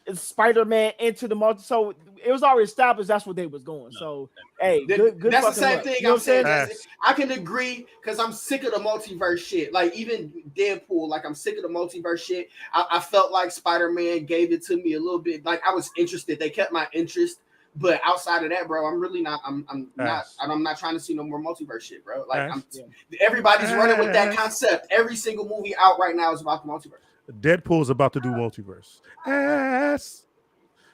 it's Spider-Man into the multi. So it was already established that's what they was going. So hey, good. That's the same thing I'm saying. Yes. I can agree because I'm sick of the multiverse shit. Like even Deadpool, like I'm sick of the multiverse shit. I felt like Spider-Man gave it to me a little bit. Like I was interested. They kept my interest. But outside of that, bro, I'm really not. I'm not trying to see no more multiverse shit, bro. Like everybody's running with that concept. Every single movie out right now is about the multiverse. Deadpool's about to do multiverse. Yes.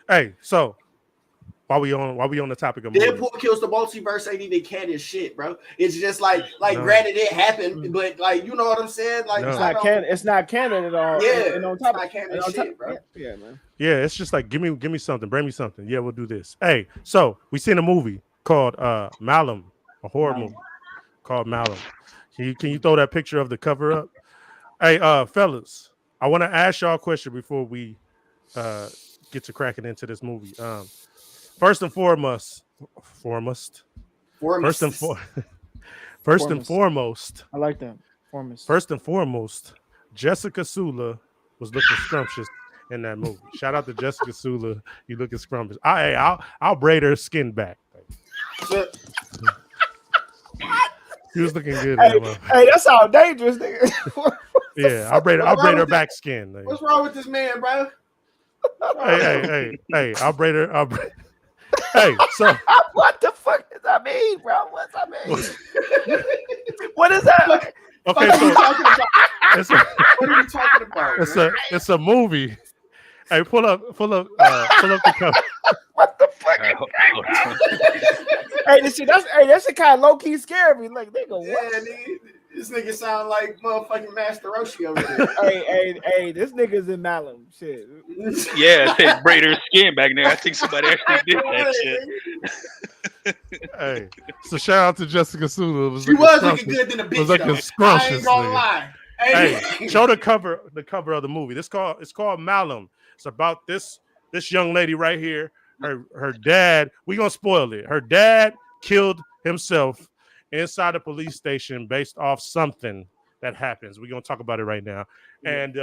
Hey, so while we on the topic of Deadpool kills the multiverse ain't even canon shit, bro. It's just granted it happened, but like you know what I'm saying? Like it's not canon at all. Yeah, and on it's top not canon shit, bro. Yeah, man. Yeah, it's just like give me something, bring me something. Yeah, we'll do this. Hey, so we seen a movie called Malum, a horror movie called Malum. Can you throw that picture of the cover up? Hey, fellas, I want to ask y'all a question before we get to cracking into this movie. First and foremost, I like that. First and foremost, Jessica Sula was looking scrumptious in that movie. Shout out to Jessica Sula. You looking scrumptious. I'll braid her skin back. He was looking good. Hey, that's how dangerous, nigga. Yeah, I'll braid her back skin. Nigga. What's wrong with this man, bro? Hey, I'll braid her. Hey, so what the fuck does that mean, bro? What's that mean? What is that? Okay, so what are you talking about? It's a movie. Hey, pull up the cover. What the fuck? Hey, that's the kind of low key scared me. Like, nigga, what? Yeah, nigga, this nigga sound like motherfucking Master Roshi over there. hey, this nigga's in Malum. Shit. Yeah, they braid her skin back there. I think somebody actually did that shit. Hey, so shout out to Jessica Sula. She was looking good than a bitch. Was looking scrumptious. I ain't gonna lie. Hey, show the cover of the movie. It's called Malum. It's about this young lady right here. Her dad. We gonna spoil it. Her dad killed himself inside the police station based off something that happens. We're gonna talk about it right now, and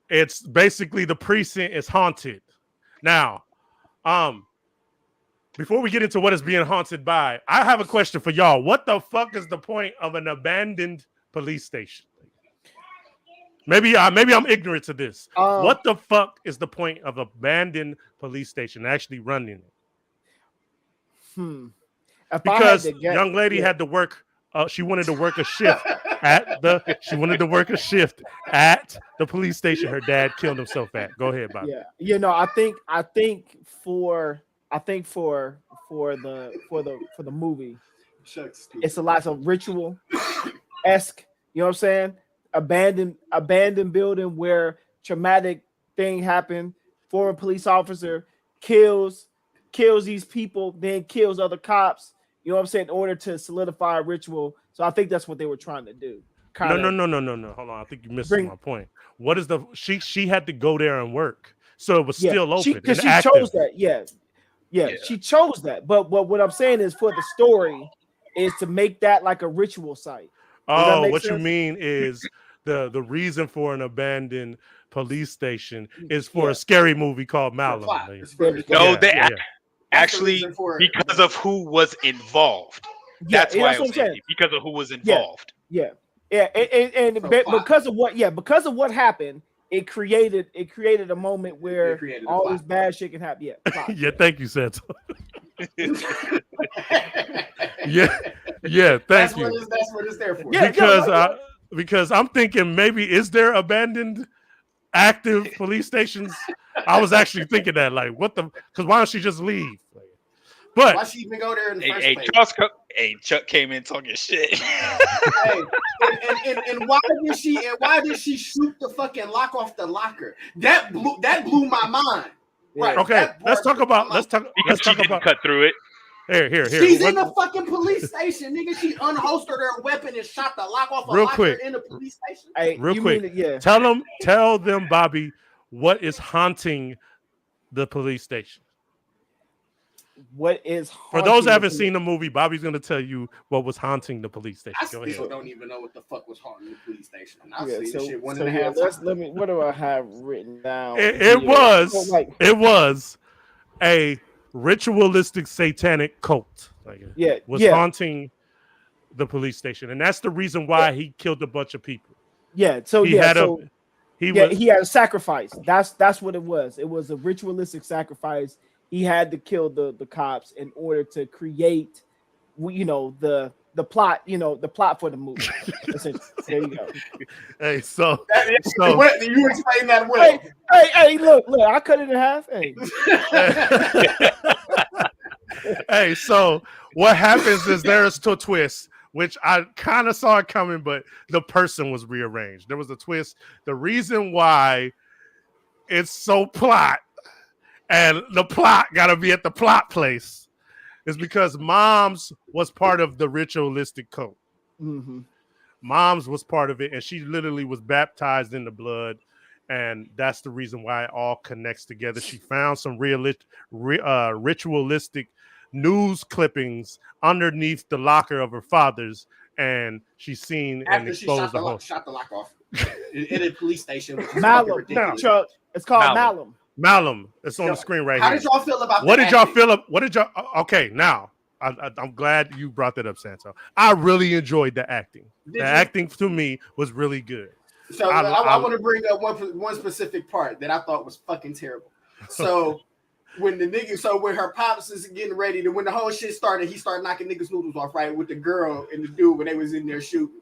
it's basically the precinct is haunted. Now, before we get into what it's being haunted by, I have a question for y'all. What the fuck is the point of an abandoned police station? Maybe I'm ignorant to this. What the fuck is the point of abandoned police station actually running it? Because young lady had to work. She wanted to work a shift at the police station her dad killed himself at. Go ahead, Bob. Yeah, you know, I think for the movie, it's a lot of ritual-esque. You know what I'm saying? Abandoned building where traumatic thing happened. Former police officer kills these people, then kills other cops. You know what I'm saying? In order to solidify a ritual. So I think that's what they were trying to do. No. Hold on. I think you missed my point. What is she had to go there and work. So it was still open. Because she chose that. Yeah, she chose that. But what I'm saying is for the story is to make that like a ritual site. Oh, what you mean is the reason for an abandoned police station is for a scary movie called Malum. No, actually because of who was involved. That's why I'm saying because of who was involved. And because of what happened, it created a moment where all this bad shit can happen. Yeah, thank you, Santo. Thank you. That's what it's there for. Because I'm thinking maybe is there abandoned active police stations? I was actually thinking that, like, what the? Because why don't she just leave? But why she even go there in the first place? Chuck came in talking shit. and why did she shoot the fucking lock off the locker? That blew my mind. Right. Okay. Let's talk about. Cut through it. Here. She's in the fucking police station, nigga. She unholstered her weapon and shot the lock off a locker in the police station. Hey, real quick. Tell them, Bobby, what is haunting the police station? What is for those that haven't seen the movie? Bobby's going to tell you what was haunting the police station. I still don't even know what the fuck was haunting the police station. I've seen this shit one and a half times. What do I have written down? It was a ritualistic satanic cult. Haunting the police station, and that's the reason why he killed a bunch of people. He had a sacrifice. That's what it was. It was a ritualistic sacrifice. He had to kill the cops in order to create, the plot, the plot for the movie. There you go. Hey, so you explain that well. Hey, look, I cut it in half. Hey. Hey, so what happens is there's a twist, which I kind of saw it coming, but the person was rearranged. There was a twist. The reason why it's so plot, and the plot got to be at the plot place, is because Moms was part of the ritualistic cult. Mm-hmm. Moms was part of it, and she literally was baptized in the blood, and that's the reason why it all connects together. She found some ritualistic news clippings underneath the locker of her father's, and she's seen after and exposed shot the lock off in a police station. Malum, Chuck. It's called Malum. Malum. It's on the screen right here. How did y'all feel about what did y'all feel up? What did y'all okay, now I'm glad you brought that up, Santo. I really enjoyed the acting. Acting to me was really good. So I want to bring up one specific part that I thought was fucking terrible. So when her pops is getting ready when the whole shit started, he started knocking niggas' noodles off, right, with the girl and the dude when they was in there shooting.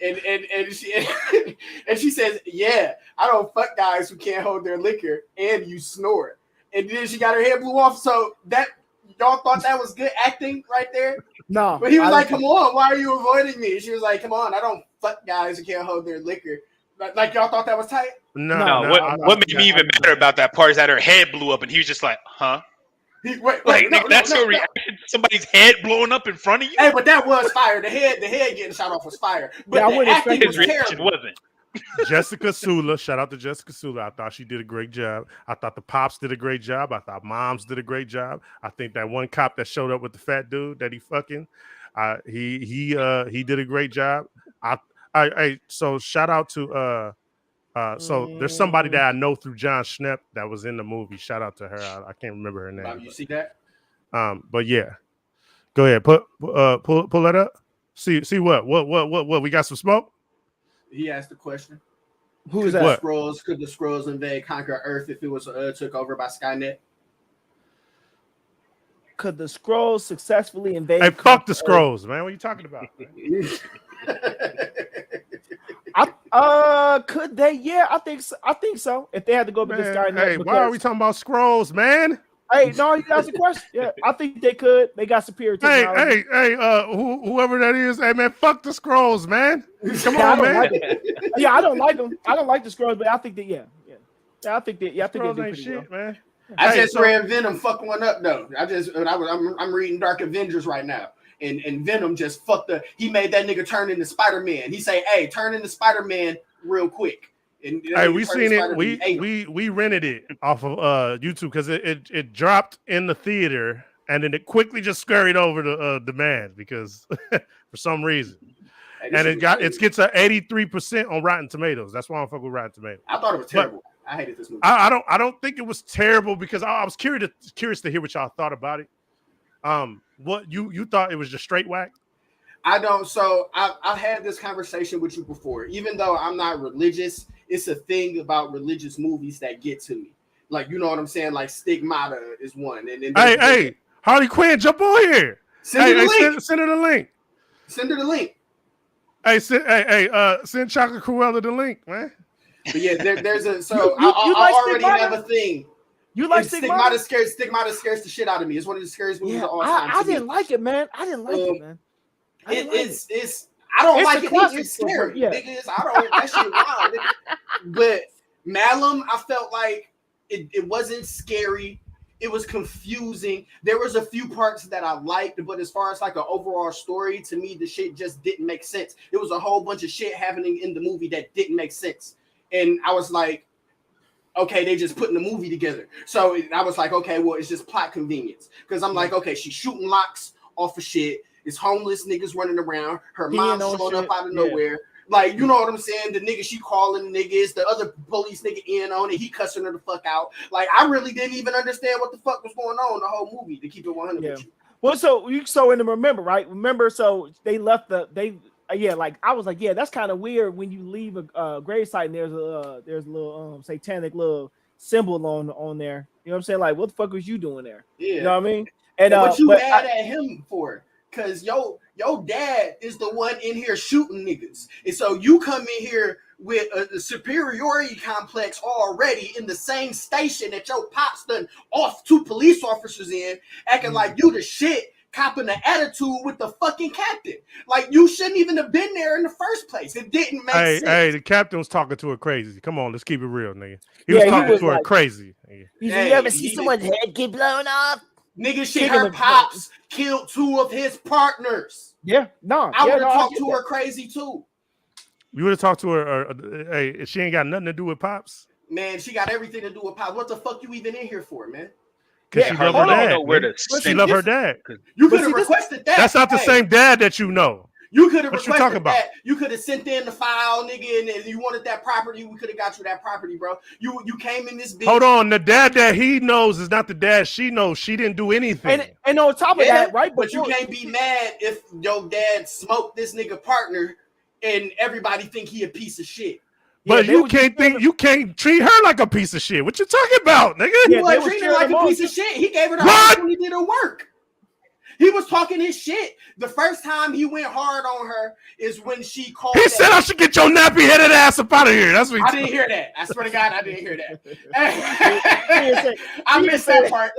And she says, yeah, I don't fuck guys who can't hold their liquor and you snore. And then she got her head blew off. So that y'all thought that was good acting right there? No. But he was like, come on, why are you avoiding me? She was like, come on, I don't fuck guys who can't hold their liquor. Like y'all thought that was tight? No. What made me even better about that part is that her head blew up and he was just like, huh? That's your reaction. Somebody's head blowing up in front of you. Hey, but that was fire. The head getting shot off was fire. But the acting his reaction wasn't. Jessica Sula, shout out to Jessica Sula. I thought she did a great job. I thought the pops did a great job. I thought moms did a great job. I think that one cop that showed up with the fat dude that he fucking, he did a great job. So shout out to so there's somebody that I know through John Schnepp that was in the movie. Shout out to her. I can't remember her name. You see that? But yeah, go ahead. Pull that up. See what we got some smoke. He asked the question. Who is that? Could the Skrulls invade, conquer Earth if it was took over by Skynet? Could the Skrulls successfully invade? Hey, fuck the Skrulls, man. What are you talking about? Could they? Yeah, I think so. If they had to go against Skynet. Hey, why are we talking about Skrulls, man? Hey, no, you asked a question. Yeah, I think they could. They got superior technology. Hey, whoever that is, hey man, fuck the Skrulls, man. Come on, man. Yeah, I don't like them. I don't like the Skrulls, but I think that yeah, I think they do pretty shit, well. Man. I just read Venom fuck one up though. I'm reading Dark Avengers right now. And Venom just fucked up. He made that nigga turn into Spider-Man. He say, hey, turn into Spider-Man real quick. And hey, we seen it. We rented it off of YouTube because it dropped in the theater and then it quickly just scurried over to demand because for some reason. Hey, and it gets a 83% on Rotten Tomatoes. That's why I don't fuck with Rotten Tomatoes. I thought it was terrible. I hated this movie. I don't think it was terrible because I was curious to hear what y'all thought about it. What you thought it was just straight whack? I don't. So I've had this conversation with you before. Even though I'm not religious, it's a thing about religious movies that get to me. Like, you know what I'm saying? Like Stigmata is one. And then hey, Harley Quinn, jump on here. Send her the link. Send her the link. Hey, send Chocolate Cruella the link, man. But yeah, there's a I already have a thing. You like Stigmata? Stigmata scares the shit out of me. It's one of the scariest movies of all time. I didn't like it, man. I didn't like it, man. I don't like it. It's scary. Yeah. Niggas, I don't. That shit wild. But Malum, I felt like it wasn't scary. It was confusing. There was a few parts that I liked, but as far as like an overall story, to me, the shit just didn't make sense. It was a whole bunch of shit happening in the movie that didn't make sense, and I was like, okay, they just putting the movie together. So I was like, okay, well, it's just plot convenience. Because I'm like, okay, she's shooting locks off of shit. It's homeless niggas running around. Her mom showing up out of nowhere. Like, you know what I'm saying? The nigga she calling niggas, the other police nigga in on it, he cussing her the fuck out. Like, I really didn't even understand what the fuck was going on the whole movie, to keep it 100 with you. Well, so in the remember, so they left like I was like, yeah, that's kind of weird when you leave a gravesite and there's a little satanic little symbol on there. You know what I'm saying? Like, what the fuck was you doing there? Yeah. You know what I mean? And what you mad at him for? Because your dad is the one in here shooting niggas. And so you come in here with a superiority complex already in the same station that your pops done off 2 police officers in, acting like you the shit, copping the attitude with the fucking captain. Like, you shouldn't even have been there in the first place. It didn't make sense. Hey, the captain was talking to her crazy. Come on, let's keep it real, nigga. He was talking to her crazy. You ever see someone's head get blown off? Nigga, her pops killed 2 of his partners. Yeah, no. I would have talked to her crazy too. You would have talked to her, hey, she ain't got nothing to do with pops. Man, she got everything to do with pops. What the fuck you even in here for, man? Because she loved her dad. She loved her dad. You could have requested that. That's not the same dad that you know. You could have requested that. You could have sent in the file, nigga, and if you wanted that property, we could have got you that property, bro. You came in this bitch. Hold on, the dad that he knows is not the dad she knows. She didn't do anything. And on top of that, right? But you can't be mad if your dad smoked this nigga partner and everybody think he a piece of shit. But you can't treat her like a piece of shit. What you talking about, nigga? He wasn't treating her like a piece of shit. He gave her the opportunity to work. He was talking his shit. The first time he went hard on her is when she called. He said, "I should get your nappy headed ass up out of here." That's what I didn't hear that. I swear to God, I didn't hear that. I missed that part.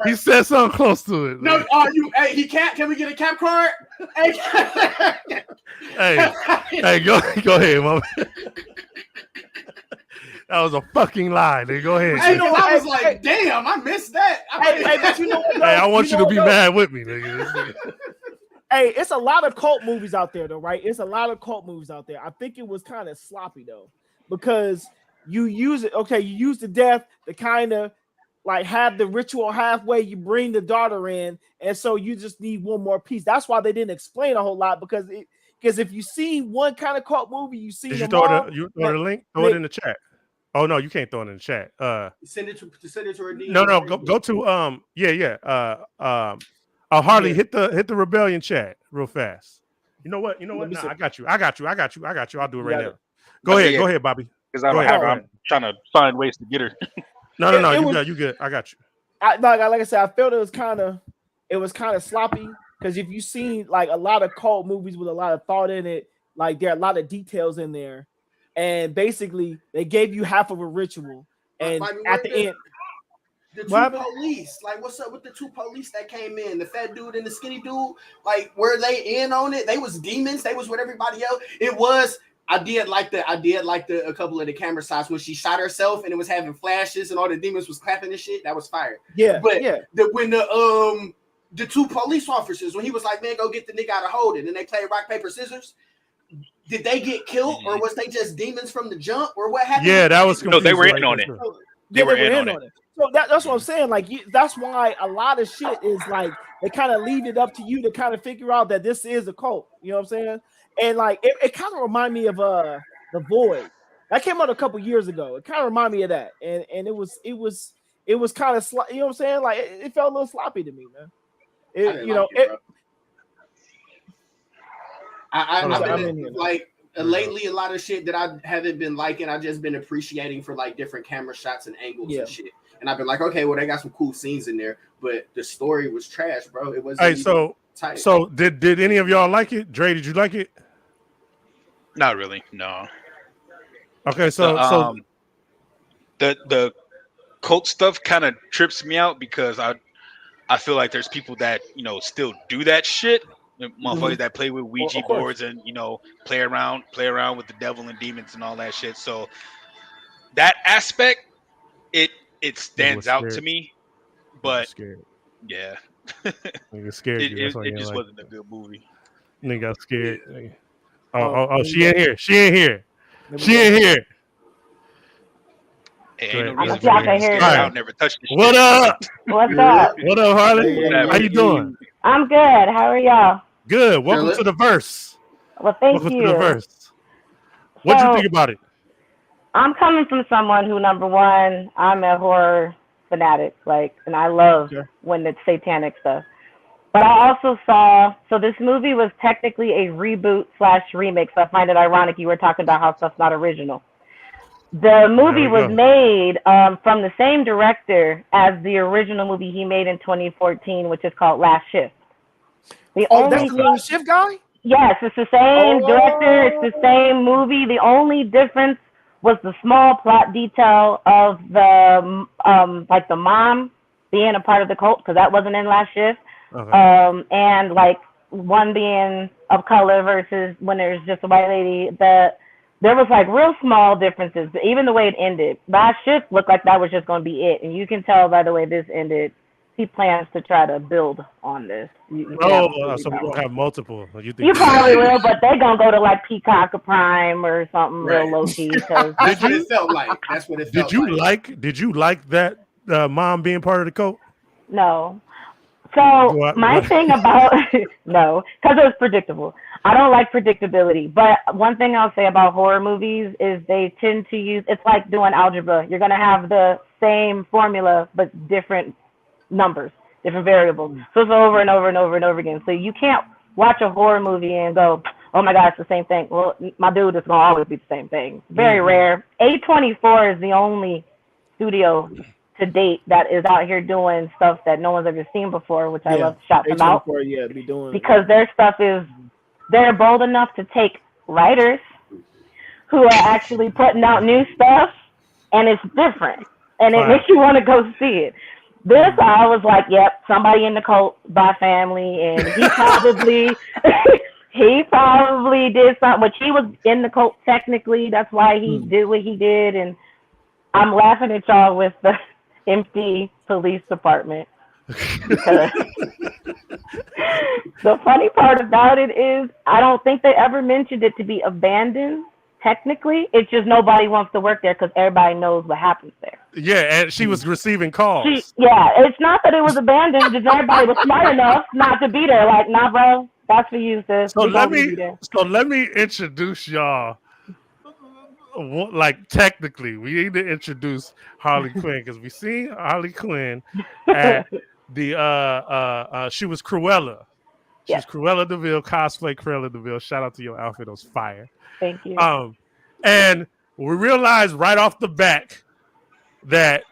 He said something close to it. No, he can't. Can we get a cap card? Hey, go ahead, mama. That was a fucking lie. Nigga. Go ahead. I was like, damn, I missed that. But you know what? I want you to be mad with me, nigga. Hey, it's a lot of cult movies out there, though, right? It's a lot of cult movies out there. I think it was kind of sloppy though, because you use it. Okay, you use the death to kind of like have the ritual halfway. You bring the daughter in, and so you just need one more piece. That's why they didn't explain a whole lot, because if you see one kind of cult movie, you see. Did you throw the link? Throw it in the chat. Oh no, you can't throw it in the chat. Send it to her. No, go to Harley, hit the rebellion chat real fast. You know what? Nah, I got you. I'll do it right now. Go ahead, Bobby. Because I don't have. I'm trying to find ways to get her. No, you good. I got you. Like I said, I felt it was kind of sloppy, because if you seen like a lot of cult movies with a lot of thought in it, like there are a lot of details in there, and basically they gave you half of a ritual, and at the end. The two police, like, what's up with the two police that came in? The fat dude and the skinny dude, like, were they in on it? They was demons. They was with everybody else. It was. I did like a couple of the camera shots when she shot herself and it was having flashes and all the demons was clapping and shit. That was fire. Yeah, but when the two police officers, when he was like, man, go get the nigga out of holding, and they played rock paper scissors. Did they get killed, or was they just demons from the jump, or what happened? Yeah, that was confusing. No, they were in on it. They were in on it. So that's what I'm saying. Like, that's why a lot of shit is like they kind of leave it up to you to kind of figure out that this is a cult. You know what I'm saying? And like it kind of remind me of The Void. That came out a couple years ago. It kind of reminded me of that, and it was kind of you know what I'm saying? Like it felt a little sloppy to me, man. Lately, a lot of shit that I haven't been liking, I've just been appreciating for like different camera shots and angles and shit. And I've been like, okay, well, they got some cool scenes in there, but the story was trash, bro. It wasn't. Hey, so did any of y'all like it? Dre, did you like it? Not really, no. Okay, the cult stuff kind of trips me out, because I feel like there's people that still do that shit. Motherfuckers that play with Ouija boards and play around with the devil and demons and all that shit. So that aspect, it stands out to me. But yeah, nigga scared you. It just wasn't a good movie. Nigga got scared. Yeah. Oh, she ain't here. She ain't here. Hey, I'm y'all can hear I'll never touch this. What up? What's up? What up, Harley? How you doing? I'm good. How are y'all? Good. Welcome to the verse. Well, thank Welcome you. to the verse. What'd you think about it? I'm coming from someone who, number one, I'm a horror fanatic, and I love when it's satanic stuff. But I also saw, so this movie was technically a reboot/remake, so I find it ironic you were talking about how stuff's not original. The movie was made from the same director as the original movie he made in 2014, which is called Last Shift. That's the Last Shift guy? Yes, it's the same director, it's the same movie. The only difference was the small plot detail of the the mom being a part of the cult, because that wasn't in Last Shift. Okay. And like one being of color versus when there's just a white lady. There was like real small differences. Even the way it ended, Last Shift looked like that was just going to be it, and you can tell by the way this ended. He plans to try to build on this. So we're gonna have multiple. You probably will, but they're gonna go to like Peacock or Prime or something real low key. That's what it felt like. That's what it felt like. Did you like that mom being part of the cult? No. So my thing about no, because it was predictable. I don't like predictability. But one thing I'll say about horror movies is they tend to use. It's like doing algebra. You're gonna have the same formula but different numbers, different variables. So it's over and over and over and over again. So you can't watch a horror movie and go, oh my God, it's the same thing. Well, my dude, it's gonna always be the same thing. Very rare. A24 is the only studio to date that is out here doing stuff that no one's ever seen before, which I love to shout them out. Because their stuff is, they're bold enough to take writers who are actually putting out new stuff, and it's different. And it makes you want to go see it. This, I was like, yep, somebody in the cult by family, and he probably did something, which he was in the cult technically. That's why he did what he did. And I'm laughing at y'all with the empty police department. Because The funny part about it is I don't think they ever mentioned it to be abandoned. Technically, it's just nobody wants to work there because everybody knows what happens there. Yeah, and she was receiving calls. It's not that it was abandoned, just everybody was smart enough not to be there. Like, nah, bro, that's for you, sis. So let me introduce y'all. Like technically, we need to introduce Harley Quinn because we seen Harley Quinn at the she was Cruella. She was Cruella DeVille, cosplay Cruella DeVille. Shout out to your outfit, it was fire. Thank you. And we realized right off the back that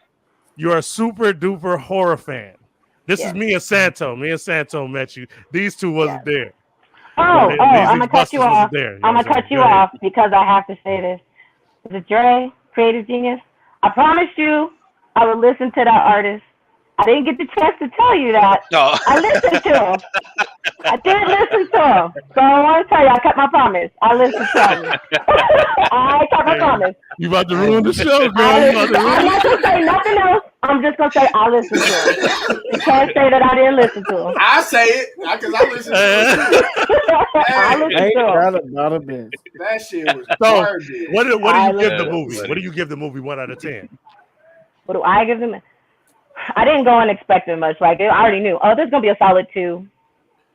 you're a super duper horror fan. This is me and Santo. Me and Santo met you. These two wasn't there. I'm gonna cut you off. I'm gonna cut you off because I have to say this. Is it Dre, creative genius? I promised you I would listen to that artist. I didn't get the chance to tell you that. No. I listened to him. I did listen to him. So I want to tell you, I kept my promise. I listened to him. I kept my promise. You about to ruin the show, girl. I'm not going to say nothing else. I'm just going to say I listened to him. You can't say that I didn't listen to him. I say it because I listened to it. I listened to him. Not a bit. That shit was garbage. What do you give the movie? What do you give the movie 1 out of 10? What do I give them? I didn't go in expecting much. Like, I already knew, there's going to be a solid 2.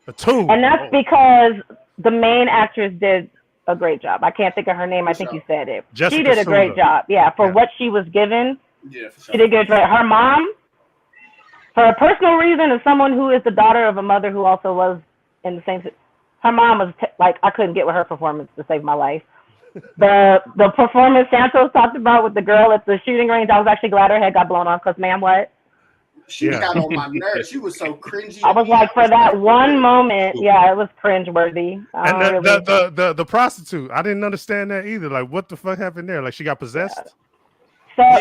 A 2? And that's because the main actress did a great job. I can't think of her name. I think you said it. Jessica she did a great job. Yeah, for what she was given. Yeah, for sure. She did good. Her mom, for a personal reason, as someone who is the daughter of a mother who also was in the same, her mom was like, I couldn't get with her performance to save my life. The performance Santos talked about with the girl at the shooting range, I was actually glad her head got blown off because, ma'am, what? She got on my nerves. She was so cringy. I was like, for that one moment, it was cringeworthy. And the prostitute, I didn't understand that either. Like, what the fuck happened there? Like, she got possessed? So so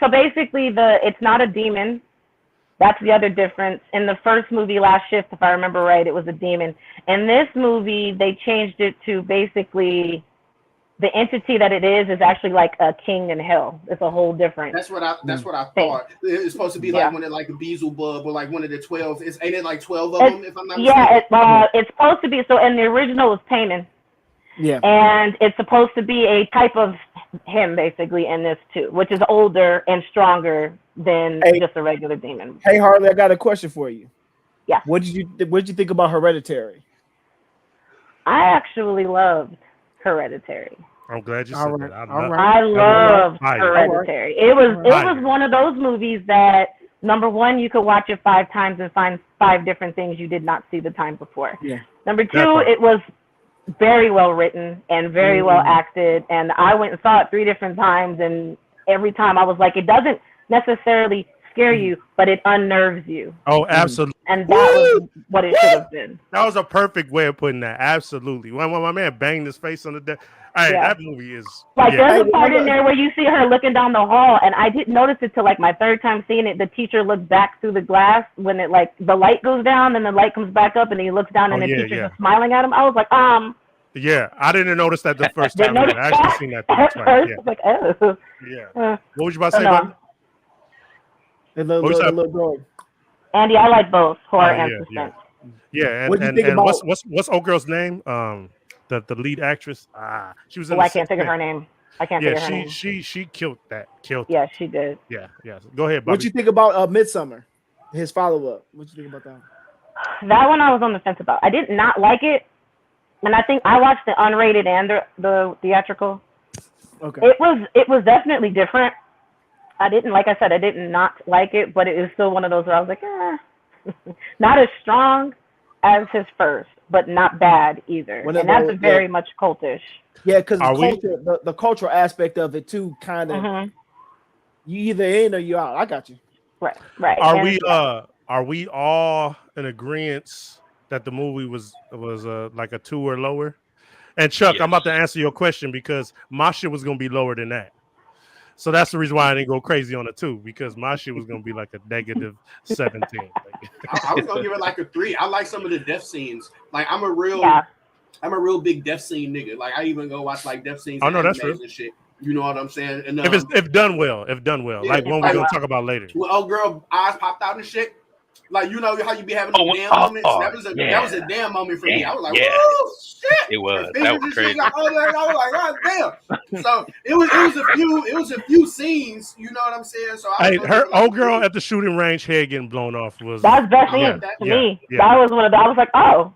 basically it's not a demon. That's the other difference. In the first movie, Last Shift, if I remember right, it was a demon. In this movie, they changed it to basically the entity that it is actually like a king in hell. It's a whole different. That's what I thought. It's supposed to be like one of like a Beelzebub or like one of the 12. Ain't it like 12 of them? If I'm not mistaken? It's supposed to be. So in the original, it's Paimon. Yeah. And it's supposed to be a type of him basically in this too, which is older and stronger than just a regular demon. Hey Harley, I got a question for you. Yeah. What did you think about Hereditary? I actually loved Hereditary. I'm glad you said that. I loved Hereditary. It was one of those movies that, number one, you could watch it 5 times and find 5 different things you did not see the time before. Yeah. Number 2, it was very well written and very well acted, and I went and saw it 3 different times, and every time I was like, it doesn't necessarily scare you, but it unnerves you. Oh, absolutely. And that was what it should have been. That was a perfect way of putting that. Absolutely. When my man banged his face on the desk. Hey, that movie is like there's a part in there where you see her looking down the hall, and I didn't notice it till like my 3rd time seeing it. The teacher looked back through the glass when it like the light goes down and the light comes back up, and he looks down and the teacher's just smiling at him. I was like, Yeah, I didn't notice that the first time. I actually seen that twice. Yeah. Like, oh. Yeah. What was you about to say about the little dog? Andy, I like both horror and suspense. Yeah, and what's old girl's name? The lead actress. She was in I can't think of her name. I can't think of her name. She killed that. Yeah, she did. Yeah. Go ahead, Bobby. What you think about Midsummer? His follow-up. What you think about that? That one I was on the fence about. I did not like it. And I think I watched the unrated and the theatrical. Okay. It was definitely different. I did not like it, but it is still one of those where I was like, not as strong as his first, but not bad either. And that's very much cultish. Yeah, because the cultural aspect of it too, kind of. You either in or you out. I got you. Right. Are we all in agreement that the movie was like a 2 or lower? And Chuck, I'm about to answer your question because my shit was gonna be lower than that. So that's the reason why I didn't go crazy on a 2, because my shit was gonna be like a negative 17. I was gonna give it like a 3. I like some of the death scenes. Like I'm a real big death scene nigga. Like I even go watch like death scenes. Oh no, that's true. And shit. You know what I'm saying? And if done well, like one we're gonna talk about later. When old girl eyes popped out and shit, Like, you know how you be having those damn moments? That was a damn moment for me. I was like, oh shit. It was. That was crazy. I was like, God damn. So it was a few scenes, you know what I'm saying? So her old girl at the shooting range head getting blown off was that's best scene to me. That was one of the, I was like, oh.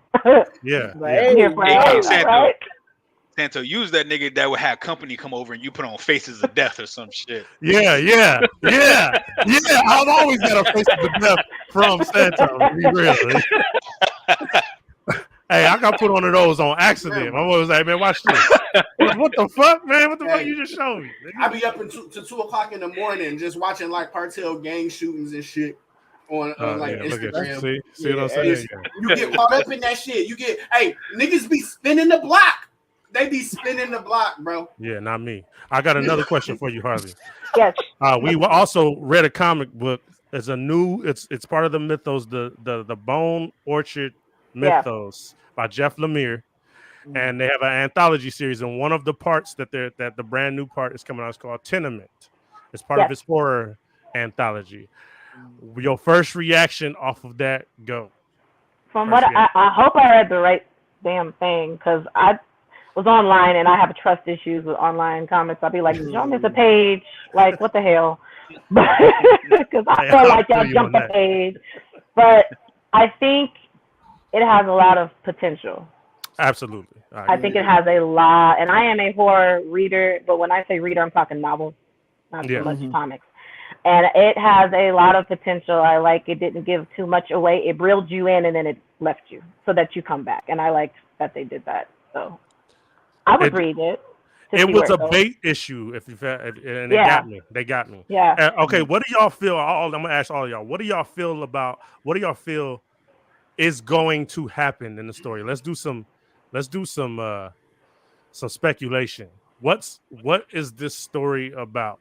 Santo, use that nigga that would have company come over and you put on faces of death or some shit. Yeah. I've always got a face of death from Santo. To be real. Hey, I got put one of those on accident. My mom was like, man, watch this. What the fuck, man? What the fuck you just showed me? I be up until 2:00 in the morning just watching like cartel gang shootings and shit. On like Instagram. See what I'm saying? You get caught up in that shit. Niggas be spinning the block. They be spinning the block, bro. Yeah, not me. I got another question for you, Harley. Yes. We also read a comic book. It's a new. It's part of the mythos, the Bone Orchard mythos by Jeff Lemire, and they have an anthology series. And one of the parts that the brand new part is coming out is called Tenement. It's part of his horror anthology. Your first reaction off of that? Go. From what I hope I read the right damn thing, because I was online and I have trust issues with online comments. I'll be like, did y'all miss a page? Like, what the hell? Because I feel like y'all jumped a page. But I think it has a lot of potential. Absolutely. I think it has a lot. And I am a horror reader, but when I say reader, I'm talking novels, not so much comics. And it has a lot of potential. I like it didn't give too much away. It reeled you in and then it left you so that you come back. And I liked that they did that. So I would read it. It was a bait issue, and they got me. They got me. Yeah. Okay, what do y'all feel? I'm gonna ask all of y'all. What do y'all feel is going to happen in the story? Let's do some speculation. What is this story about?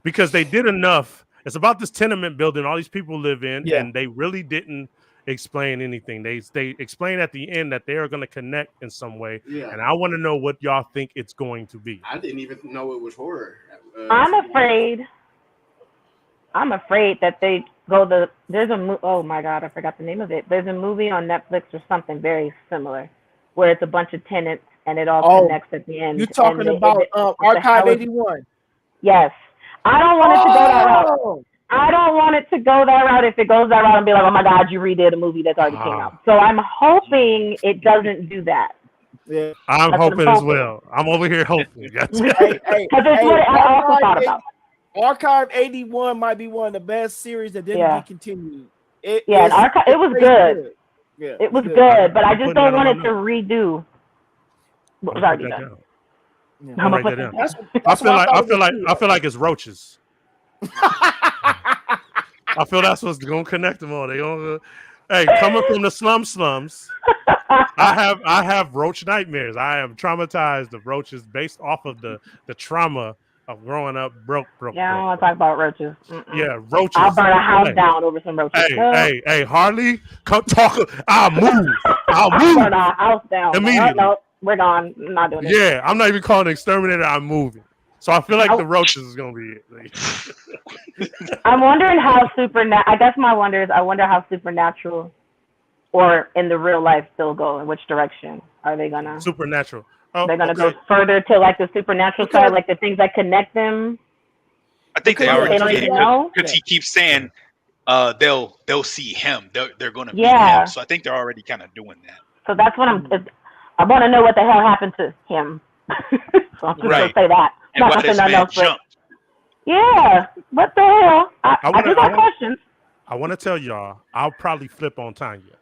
Because they did enough. It's about this tenement building all these people live in, and they really didn't explain anything. They explain at the end that they are going to connect in some way, and I want to know what y'all think it's going to be. I didn't even know it was horror. I'm afraid that they go oh my god, I forgot the name of it. There's a movie on Netflix or something very similar where it's a bunch of tenants and it all connects at the end. You're talking about Archive 81. Yes. I don't want it to go that route. I don't want it to go that route. If it goes that route and be like, oh my god, you redid a movie that's already came out. So I'm hoping it doesn't do that. Yeah. I'm hoping as well. I'm over here hoping. Because it's what I also thought about. Archive 81 might be one of the best series that didn't get continued. It was good. Yeah, it was good, but I just don't want it to redo what was already done. I feel like it's roaches. I feel that's what's gonna connect them all. They gonna, hey, coming from the slums. I have roach nightmares. I am traumatized of roaches based off of the trauma of growing up broke. Yeah, I don't want to talk about roaches. Yeah, roaches. I'll burn a house down over some roaches. Hey, Harley, come talk. I'll move. I'll burn a house down immediately. No, we're gone. I'm not doing it. Yeah, I'm not even calling an exterminator. I'm moving. So I feel like the roaches is gonna be it. I'm wondering how I guess my wonder is I wonder how supernatural or in the real life they'll go. In which direction are they gonna? Supernatural. Oh, they're gonna go further to like the supernatural side, like the things that connect them. I think they already did because he keeps saying they'll see him. They're gonna be him. So I think they're already kind of doing that. So that's what I want to know what the hell happened to him. So I'm just gonna say that. And why this man jumped. Yeah, what the hell? I do got questions. I want to tell y'all, I'll probably flip on Tanya.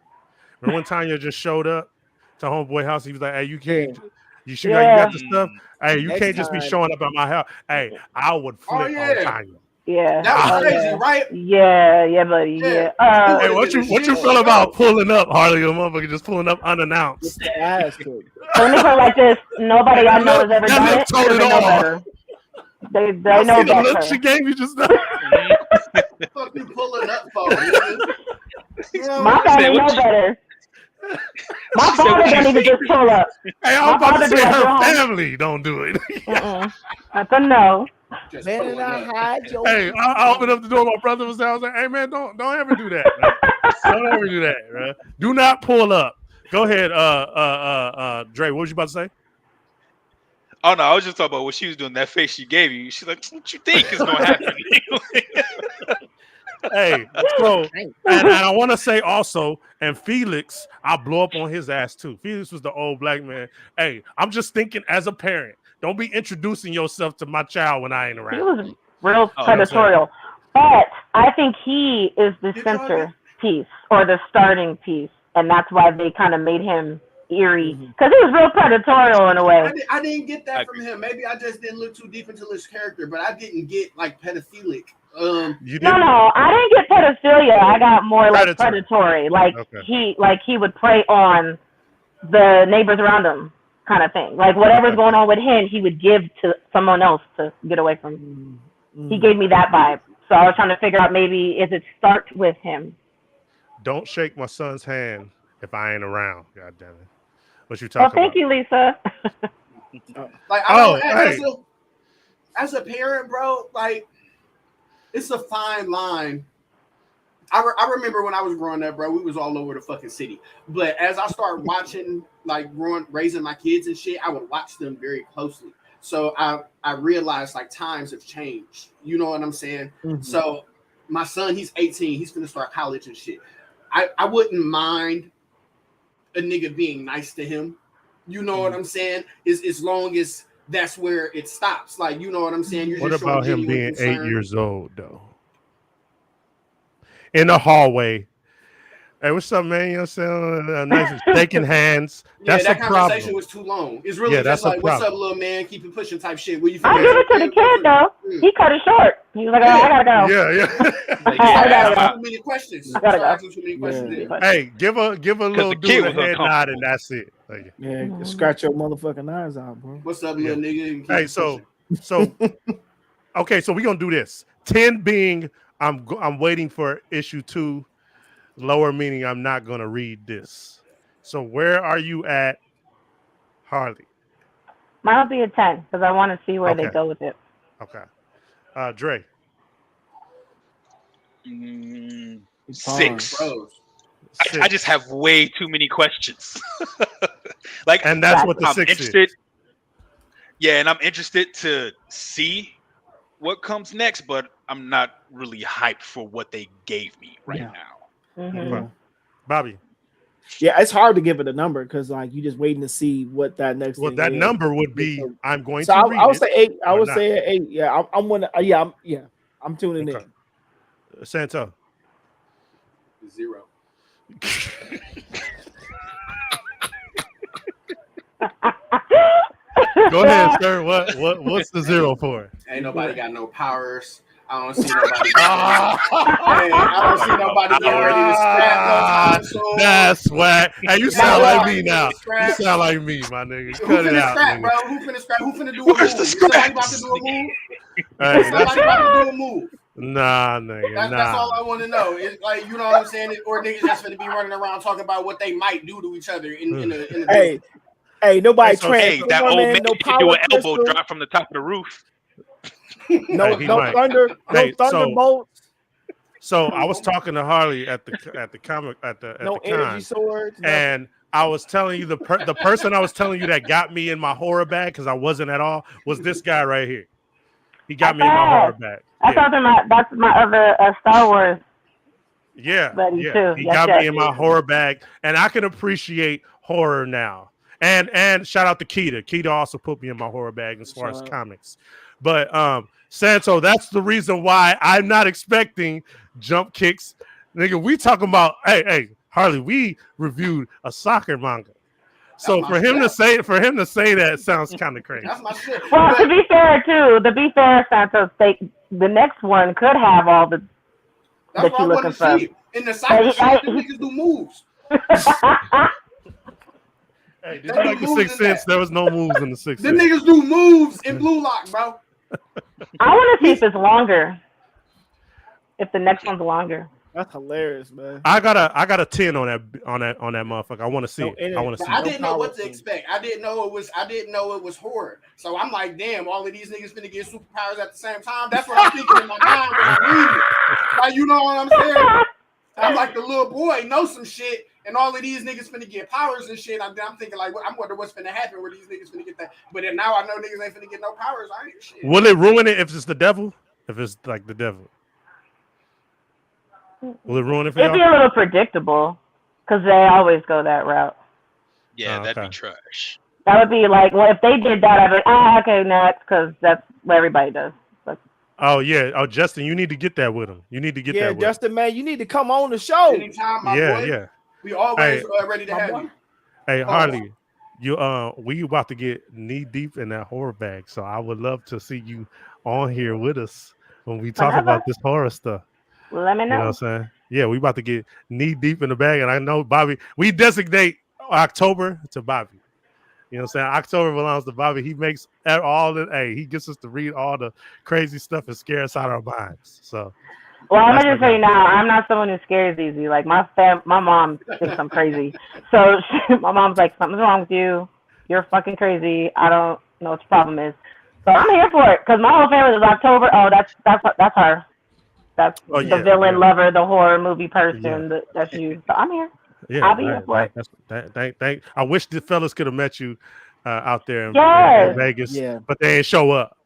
Remember when Tanya just showed up to Homeboy house? He was like, hey, you can't. You sure you got the stuff? Hey, you can't just be showing up at my house. Hey, I would flip on Tanya. Yeah, that was crazy, right? Yeah, buddy. Yeah. Hey, what you feel about pulling up, Harley? A motherfucker just pulling up unannounced. Let me put it like this: nobody I know has ever done it. They know better. They know better. The look she gave you just now. Fuck you pulling up for? My family know better. My father don't even just pull up. Hey, I'm about to say her family don't do it. That's a no. Better not hide your. Hey, I opened up the door. My brother was there. I was like, "Hey, man, don't ever do that. Man. Don't ever do that. Man. Do not pull up." Go ahead, Dre. What was you about to say? Oh no, I was just talking about what she was doing. That face she gave you. She's like, "What you think is gonna happen?" Hey, so and I want to say also, and Felix, I'll blow up on his ass too. Felix was the old black man. Hey, I'm just thinking as a parent, don't be introducing yourself to my child when I ain't around. He was real predatorial, but I think he is the center piece or the starting piece, and that's why they kind of made him eerie because he was real predatorial in a way. I didn't get that from him. Maybe I just didn't look too deep into his character, but I didn't get like pedophilic. No, I didn't get pedophilia. I got more like predatory. Like he would prey on the neighbors around him, kind of thing. Like whatever's going on with him, he would give to someone else to get away from. He gave me that vibe. So I was trying to figure out maybe is it start with him? Don't shake my son's hand if I ain't around. God damn it! What you talking about? Thank you, Lisa. Like as a parent, bro, like. It's a fine line. I remember when I was growing up, bro, we was all over the fucking city. But as I started watching, like raising my kids and shit, I would watch them very closely. So I realized like times have changed. You know what I'm saying? Mm-hmm. So my son, he's 18. He's gonna start college and shit. I wouldn't mind a nigga being nice to him. You know what I'm saying? As long as that's where it stops. Like, you know what I'm saying? You're what just about him being 8 years old, though? In the hallway. Hey, what's up, man? You know what I'm saying? Nice shaking hands. That's that a conversation problem. was too long. It's really just like, what's up, little man? Keep it pushing type shit. Where you I'll give it to the kid, though. He cut it short. He's like, I gotta go. Yeah. Too many questions. I gotta go. Too many questions. Hey, give a little dude a head nod, and that's it. Like, scratch your motherfucking eyes out, bro. What's up, little nigga? Hey, so okay, so we're gonna do this. 10 being I'm waiting for issue 2. Lower meaning I'm not gonna read this. So where are you at, Harley? Mine will be a 10 because I want to see where they go with it. Okay. Dre. 6. I just have way too many questions. Like, and that's what the I'm 6 interested. is. Yeah, and I'm interested to see what comes next, but I'm not really hyped for what they gave me right now. Mm-hmm. Bobby. Yeah, it's hard to give it a number because like you just waiting to see what that next. Well, thing that is. number would be I'm going so to. I would say 8. I would say 8. Yeah, I'm gonna. I'm tuning in. Santo. 0. Go ahead, sir. What's the 0 for? Ain't nobody got no powers. I don't see nobody. I don't see nobody getting ready to scrap no time soon. That's whack. Hey, you sound like me now. You sound like me, my nigga. Cut it out. Scrap, bro? Who finna scrap? Who finna do a move? Somebody about to do a move? Somebody about to do a move? Nah, nigga. That's all I want to know. It's like, you know what I'm saying? Or niggas just finna be running around talking about what they might do to each other in the Hey, nobody that old man can do an elbow drop from the top of the roof. No thunderbolts. So I was talking to Harley at the comic at the energy swords, and I was telling you the person I was telling you that got me in my horror bag because I wasn't at all was this guy right here. He got me in my horror bag. That's my other Star Wars. Yeah, buddy too. He got me in my horror bag, and I can appreciate horror now. And shout out to Keita. Keita also put me in my horror bag as far as comics. But Santo, that's the reason why I'm not expecting jump kicks. Nigga, we talking about hey, Harley, we reviewed a soccer manga. So for him to say that sounds kind of crazy. That's my shit. Well, to be fair, Santo, the next one could have all the that you're looking for. In the soccer shit, the niggas do moves. Hey, did you like the Sixth Sense? There was no moves in the Sixth Sense. The niggas do moves in Blue Lock, bro. I want to see if it's longer. If the next one's longer. That's hilarious, man. I got a 10 on that motherfucker. I want to see it. I want to see. I didn't know what to expect. I didn't know it was horror. So I'm like, damn, all of these niggas finna get superpowers at the same time. That's what I'm thinking in my mind when I'm reading it. Like, you know what I'm saying? I'm like the little boy knows some shit, and all of these niggas finna get powers and shit. I'm thinking like, I'm wondering what's finna happen where these niggas finna get that. But then now I know niggas ain't finna get no powers. I ain't shit. Will it ruin it if it's the devil? If it's like the devil? Will it ruin it for y'all? It'd be a little predictable because they always go that route. Yeah, that'd be trash. That would be like, well, if they did that, I'd be like, okay, next, because that's what everybody does. Oh yeah. Oh, Justin, you need to get that with him. You need to get that with Justin, man, you need to come on the show. Anytime, my boy. Yeah. We always ready to have you. Hey, Harley, we about to get knee deep in that horror bag, so I would love to see you on here with us when we talk about this horror stuff. Let me know. You know what I'm saying? Yeah, we about to get knee deep in the bag, and I know Bobby. We designate October to Bobby. You know what I'm saying? October belongs to Bobby. He makes all the. Hey, he gets us to read all the crazy stuff and scare us out of our minds. So. Well, I'm gonna just say now, I'm not someone who scares easy. Like my mom thinks I'm crazy. So my mom's like, something's wrong with you. You're fucking crazy. I don't know what the problem is. So I'm here for it because my whole family is October. Oh, that's her. That's the villain lover, the horror movie person. That's you. So I'm here. Yeah, I'll be here for it. I wish the fellas could have met you out there in Vegas, but they ain't show up.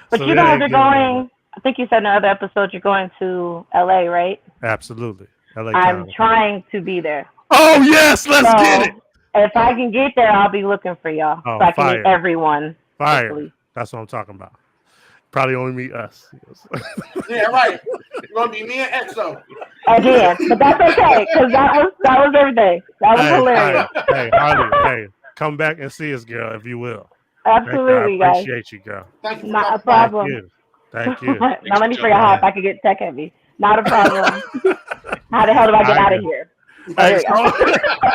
But so you guys are going. I think you said in the other episode you're going to LA, right? Absolutely. LA. I'm trying to be there. Oh yes, let's get it. If I can get there, I'll be looking for y'all. So I can meet everyone. Fire. Hopefully. That's what I'm talking about. Probably only meet us. Yeah, right. It's gonna be me and Exo. Again, but that's okay, because that was everything. That was hilarious. Hey, Harley, come back and see us, girl, if you will. Absolutely, guys. Appreciate you, girl. Thank you. Not a problem. Thank you. Now let me figure out how if I could get tech heavy. Not a problem. How the hell do I get out of here? Hey,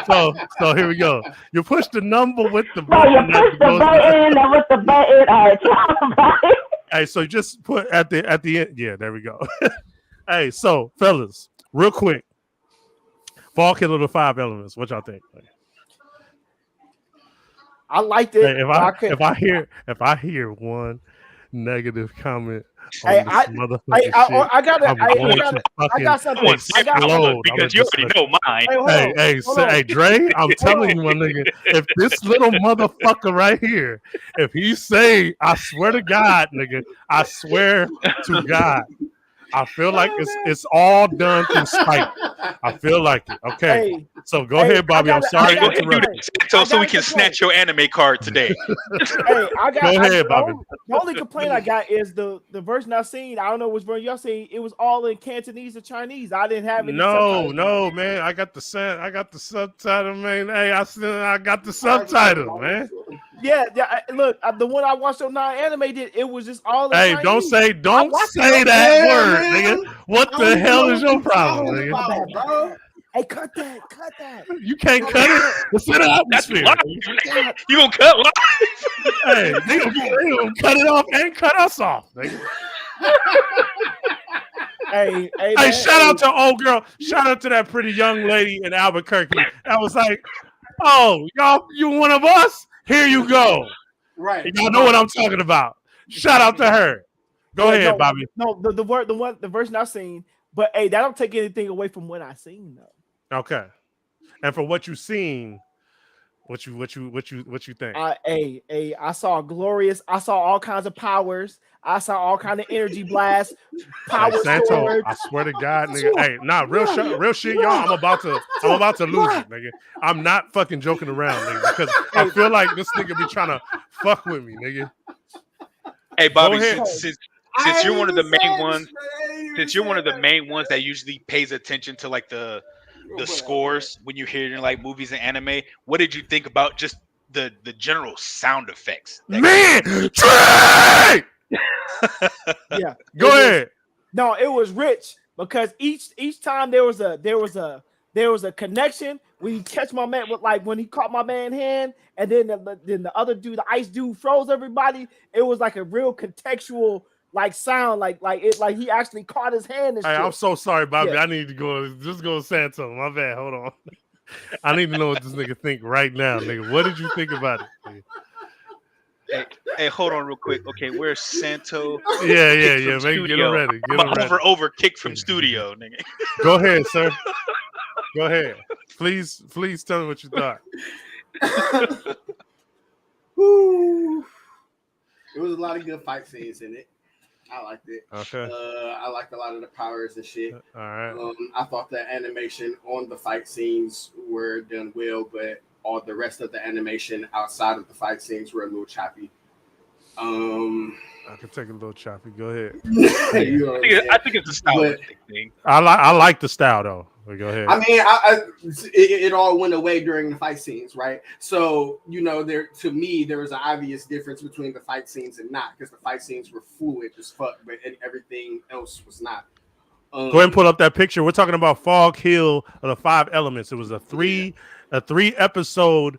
so here we go. You push the number with the button. No, you push the button and with the button. All right, hey, so just put at the end. Yeah, there we go. Hey, so fellas, real quick. Fall Killer the 5 Elements. What y'all think? I liked it. Hey, if I hear one negative comment on this motherfucking shit, I got something. Because you already know mine. Hey, Dre, I'm telling you, my nigga, if this little motherfucker right here, if he say, I swear to God, nigga, I swear to God, I feel like it's all done through spite. I feel like it. Okay. So go ahead, Bobby. I'm sorry to interrupt. So we can snatch your anime card today. Go ahead, Bobby. The only complaint I got is the version I've seen. I don't know which version y'all seen. It was all in Cantonese or Chinese. I didn't have any. No, man. I got the subtitle, man. Hey, I got the subtitle, man. Yeah. Look, the one I watched on non-animated, it was just all in Chinese. Don't say that word, nigga. What the hell is your problem, nigga? Hey, cut that. You can't cut it. It's in the atmosphere. You gonna cut live? Hey, nigga, you gonna cut it off and cut us off, nigga. Hey, shout out to old girl. Shout out to that pretty young lady in Albuquerque. I was like, oh, y'all, you one of us? Here you go. Right. Y'all know what I'm talking about. Shout out to her. Go ahead, Bobby. No, the version I've seen, but hey, that don't take anything away from what I've seen though. Okay. And for what you've seen, what you think? I saw glorious. I saw all kinds of powers. I saw all kinds of energy blasts. Power Santo, I swear to God, nigga. Hey, real shit, y'all. I'm about to lose it, nigga. I'm not fucking joking around, nigga, because I feel like this nigga be trying to fuck with me, nigga. Hey, Bobby, since you're one of the main ones, that usually pays attention to like the scores when you're hearing like movies and anime, what did you think about just the general sound effects? Man, Trey! Yeah, go ahead. No, it was rich because each time there was a connection when he catch my man with when he caught my man hand, and then the other dude, the ice dude, froze everybody. It was like a real contextual like sound, like he actually caught his hand and shit. I'm so sorry, Bobby. I need to go. Just go Santo. My bad. Hold on. I need to know what this nigga think right now, nigga. What did you think about it? Hey, hold on real quick. Okay, where's Santo? Yeah. Make get him ready. Get him ready. Over kick from studio, nigga. Go ahead, sir. Go ahead. Please tell me what you thought. Woo. It was a lot of good fight scenes in it. I liked it. Okay. I liked a lot of the powers and shit. All right. I thought the animation on the fight scenes were done well, but all the rest of the animation outside of the fight scenes were a little choppy. I could take a little choppy. Go ahead. I think it's a style thing. I like the style though. But go ahead. I mean, it all went away during the fight scenes, right? So to me, there was an obvious difference between the fight scenes and not, because the fight scenes were fluid as fuck, but everything else was not. Go ahead and pull up that picture. We're talking about Fog Hill of the 5 Elements. It was a three episode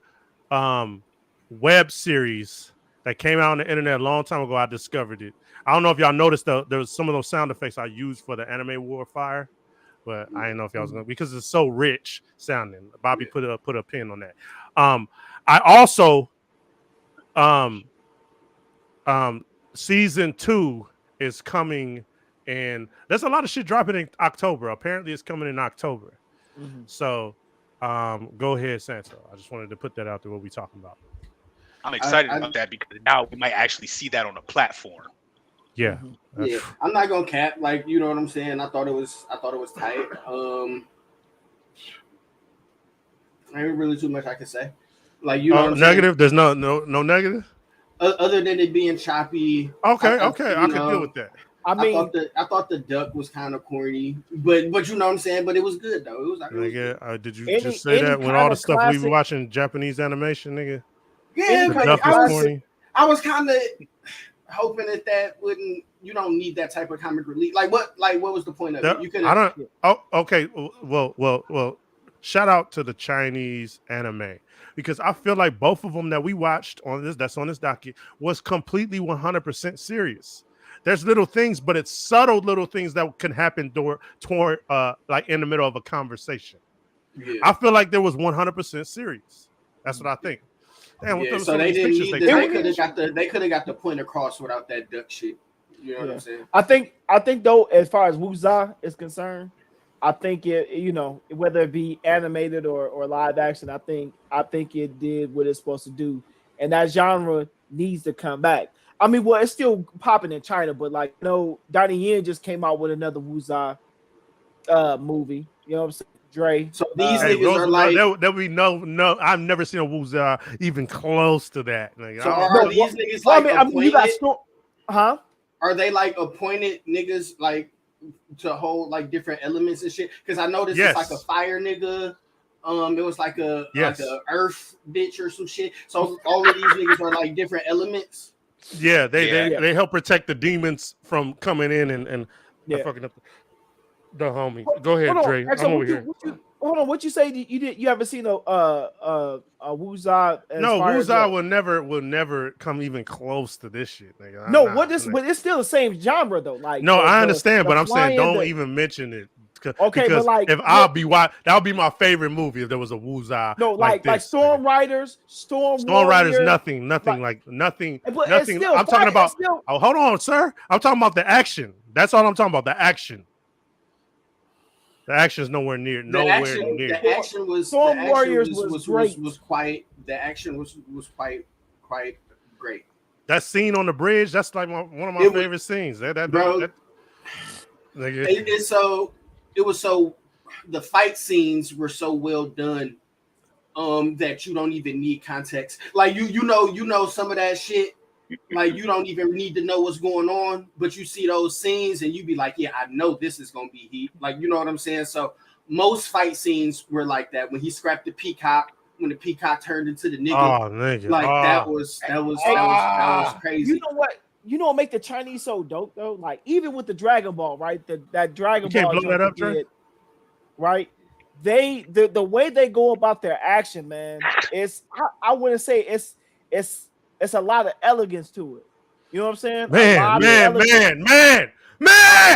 web series that came out on the internet a long time ago. I discovered it. I don't know if y'all noticed there was some of those sound effects I used for the anime Warfire, but I didn't know if y'all was gonna, because it's so rich sounding. Bobby put a pin on that. I also season 2 is coming, and there's a lot of shit dropping in October. Apparently, it's coming in October. Mm-hmm. So go ahead, Santo. I just wanted to put that out there. What we talking about? I'm excited about that because now we might actually see that on a platform. Yeah. Yeah. I'm not gonna cap, like, you know what I'm saying. I thought it was tight. Ain't really too much I can say. Like, you know what I'm negative. Saying? There's no negative. Other than it being choppy. Okay. I can deal with that. I mean, I thought the duck was kind of corny, but you know what I'm saying. But it was good though. It was like, nigga, did you just say that when all the stuff we were watching Japanese animation, nigga? Yeah, but I was kind of hoping that wouldn't. You don't need that type of comic relief. What was the point of it? You could. I don't. Oh, okay. Well. Shout out to the Chinese anime, because I feel like both of them that we watched on this docket was completely 100% serious. There's little things, but it's subtle little things that can happen toward like in the middle of a conversation. Yeah. I feel like there was 100% serious. That's what I think. Damn, yeah, so they didn't need they could have got the point across without that duck shit. You know what I'm saying? I think though, as far as Wuxia is concerned, I think it, whether it be animated or live action, I think it did what it's supposed to do, and that genre needs to come back. I mean, well, it's still popping in China, but Donnie Yen just came out with another Wuxia movie. You know what I'm saying, Dre? So these niggas are like, there we no. I've never seen a Wuxia even close to that. Like, so are these niggas like? I mean, you got huh? Are they like appointed niggas like to hold like different elements and shit? Because I noticed it's like a fire nigga. It was like a earth bitch or some shit. So all of these niggas are like different elements. Yeah, they help protect the demons from coming in and fucking up the homie. Go ahead, Dre. Actually, I'm over here. Hold on, what you say? You haven't seen a Wuxia? No, Wuxia will never come even close to this shit, nigga. But it's still the same genre though. Like, I understand, but I'm saying don't even mention it. Okay, because but like, if that would be my favorite movie if there was a Wuxia. No, like Storm Riders, Storm Riders, nothing. Nothing. Still, I'm talking about. Oh, hold on, sir. I'm talking about the action. That's all I'm talking about. The action. The action is nowhere near. The action was Storm Warriors was great. The action was quite great. That scene on the bridge, that's like one of my favorite scenes. The fight scenes were so well done that you don't even need context. Like you know some of that shit. Like you don't even need to know what's going on, but you see those scenes and you be like, yeah, I know this is gonna be heat. Like, you know what I'm saying? So most fight scenes were like that. When he scrapped the peacock, when the peacock turned into the nigga, that was crazy. You know what make the Chinese so dope though? Like even with the Dragon Ball, right? That Dragon Ball. You can't blow that up, Trey? Right? The way they go about their action, man, is I wouldn't say it's a lot of elegance to it. You know what I'm saying? Man.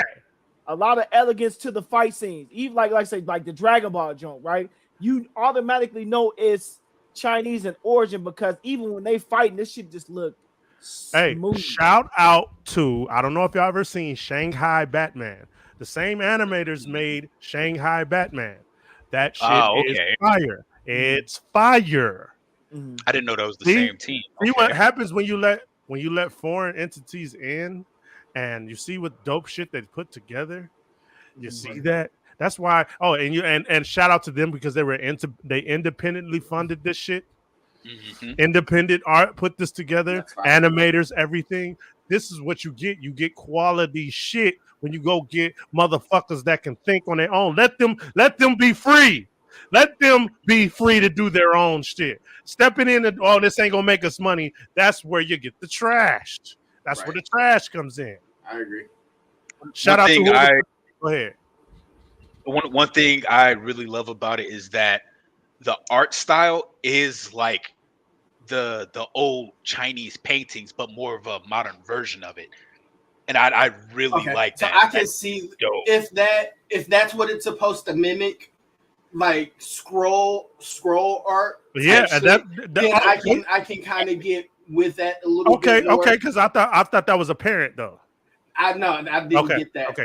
A lot of elegance to the fight scenes. Even like I say, like the Dragon Ball joint, right? You automatically know it's Chinese in origin because even when they fighting, this shit just look smooth. Hey, shout out to, I don't know if y'all ever seen Shanghai Batman. The same animators made Shanghai Batman. That shit is fire. It's fire. I didn't know that was the same team. See what happens when you let foreign entities in, and you see what dope shit they put together. You see that? That's why. Oh, and shout out to them because they independently funded this shit. Independent art put this together. Animators, everything. This is what you get. You get quality shit when you go get motherfuckers that can think on their own. Let them be free. Let them be free to do their own shit. Stepping in and this ain't gonna make us money. That's where you get the trash. That's where the trash comes in. I agree. Shout out to go ahead. One thing I really love about it is that the art style is like the old Chinese paintings, but more of a modern version of it. And I really like that. So I can see if that's what it's supposed to mimic, like scroll art. Yeah, then I can kind of get with that a little bit more. Okay, because I thought that was apparent though. I didn't get that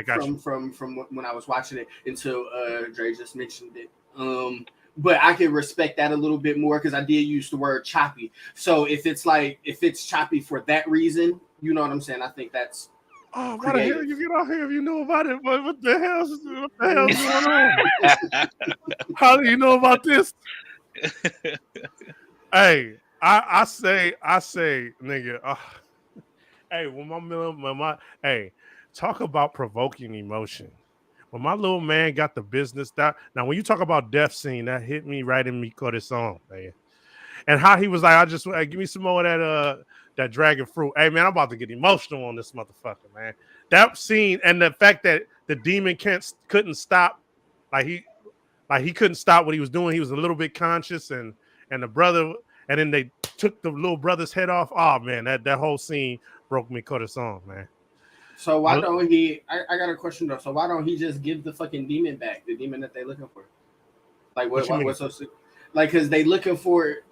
from when I was watching it until Dre just mentioned it. But I can respect that a little bit more because I did use the word choppy. So if it's choppy for that reason, you know what I'm saying? I think that's why the hell you get out here if you know about it? What the hell's going on? How do you know about this? Hey, I say, nigga. Hey, talk about provoking emotion. When my little man got the business now when you talk about death scene, that hit me right in me corazón, man. And how he was like, give me some more of that dragon fruit. Hey man, I'm about to get emotional on this motherfucker, man. That scene and the fact that the demon couldn't stop, he couldn't stop what he was doing. He was a little bit conscious, and the brother, and then they took the little brother's head off. Oh man, that whole scene broke me corazón, man. So why don't he? I got a question though. So why don't he just give the fucking demon back? The demon that they looking for. Like what's so like? Because they looking for it.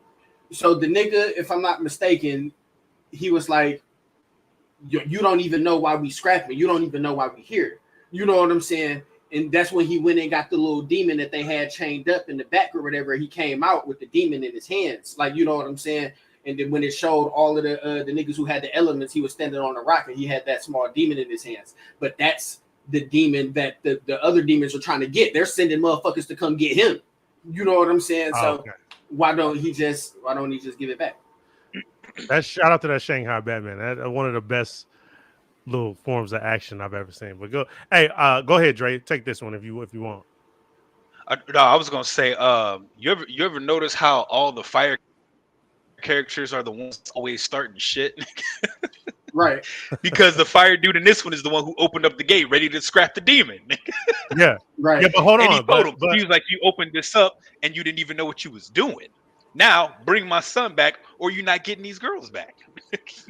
So the nigga, if I'm not mistaken, he was like, "You don't even know why we scrapping. You don't even know why we here." You know what I'm saying? And that's when he went and got the little demon that they had chained up in the back or whatever. He came out with the demon in his hands, like you know what I'm saying. And then when it showed all of the niggas who had the elements, he was standing on a rock and he had that small demon in his hands. But that's the demon that the other demons are trying to get. They're sending motherfuckers to come get him. You know what I'm saying? So why don't he just give it back? That shout out to that Shanghai Batman. That's one of the best little forms of action I've ever seen. But go ahead, Dre. Take this one if you want. I was gonna say, you ever notice how all the fire characters are the ones always starting shit? Right. Because the fire dude in this one is the one who opened up the gate ready to scrap the demon. Yeah. Right. Yeah, but hold on. He told him, he was like, you opened this up and you didn't even know what you was doing. Now bring my son back or you're not getting these girls back.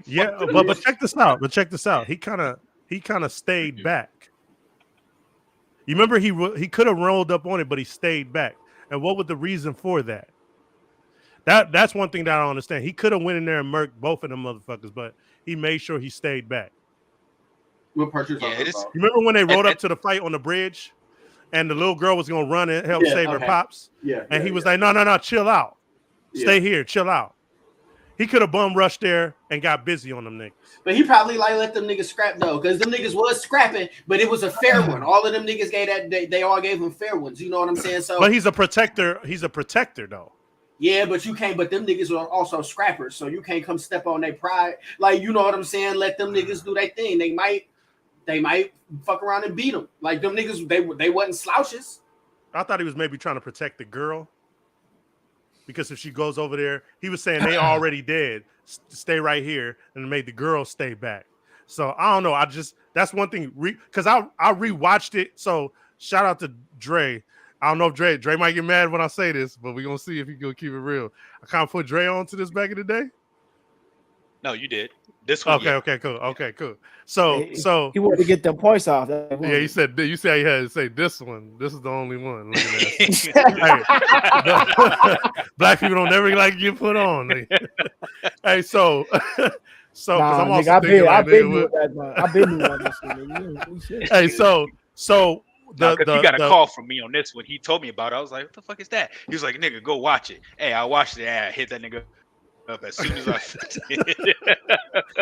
Yeah, but check this out. He kind of stayed back. You remember he could have rolled up on it, but he stayed back. And what was the reason for that? That's one thing that I don't understand. He could have went in there and murked both of them motherfuckers, but he made sure he stayed back. What part you talking about? You remember when they rode up to the fight on the bridge, and the little girl was gonna run and help save her pops? Yeah. And he was like, no, chill out, stay here, chill out. He could have bum rushed there and got busy on them niggas. But he probably let them niggas scrap though, because them niggas was scrapping, but it was a fair one. All of them niggas gave they all gave him fair ones. You know what I'm saying? So, but he's a protector. He's a protector though. Yeah, but you can't. But them niggas are also scrappers, so you can't come step on their pride. Like you know what I'm saying? Let them niggas do their thing. They might fuck around and beat them. Like them niggas, they wasn't slouches. I thought he was maybe trying to protect the girl. Because if she goes over there, he was saying they already dead. Stay right here, and made the girl stay back. So I don't know. That's one thing. Because I rewatched it. So shout out to Dre. I don't know if Dre might get mad when I say this, but we're gonna see if he gonna keep it real. I kind of put Dre onto this back in the day. No, you did. This one. Okay, cool. So he wanted to get them points off. Yeah, you said you had to say this one. This is the only one. Hey, black people don't never like get put on. Hey, so because I'm also thinking I've been doing that shit. Hey, so he got a call from me on this when he told me about it. I was like, what the fuck is that? He was like, nigga, go watch it. Hey, I watched it and I hit that nigga up as soon as I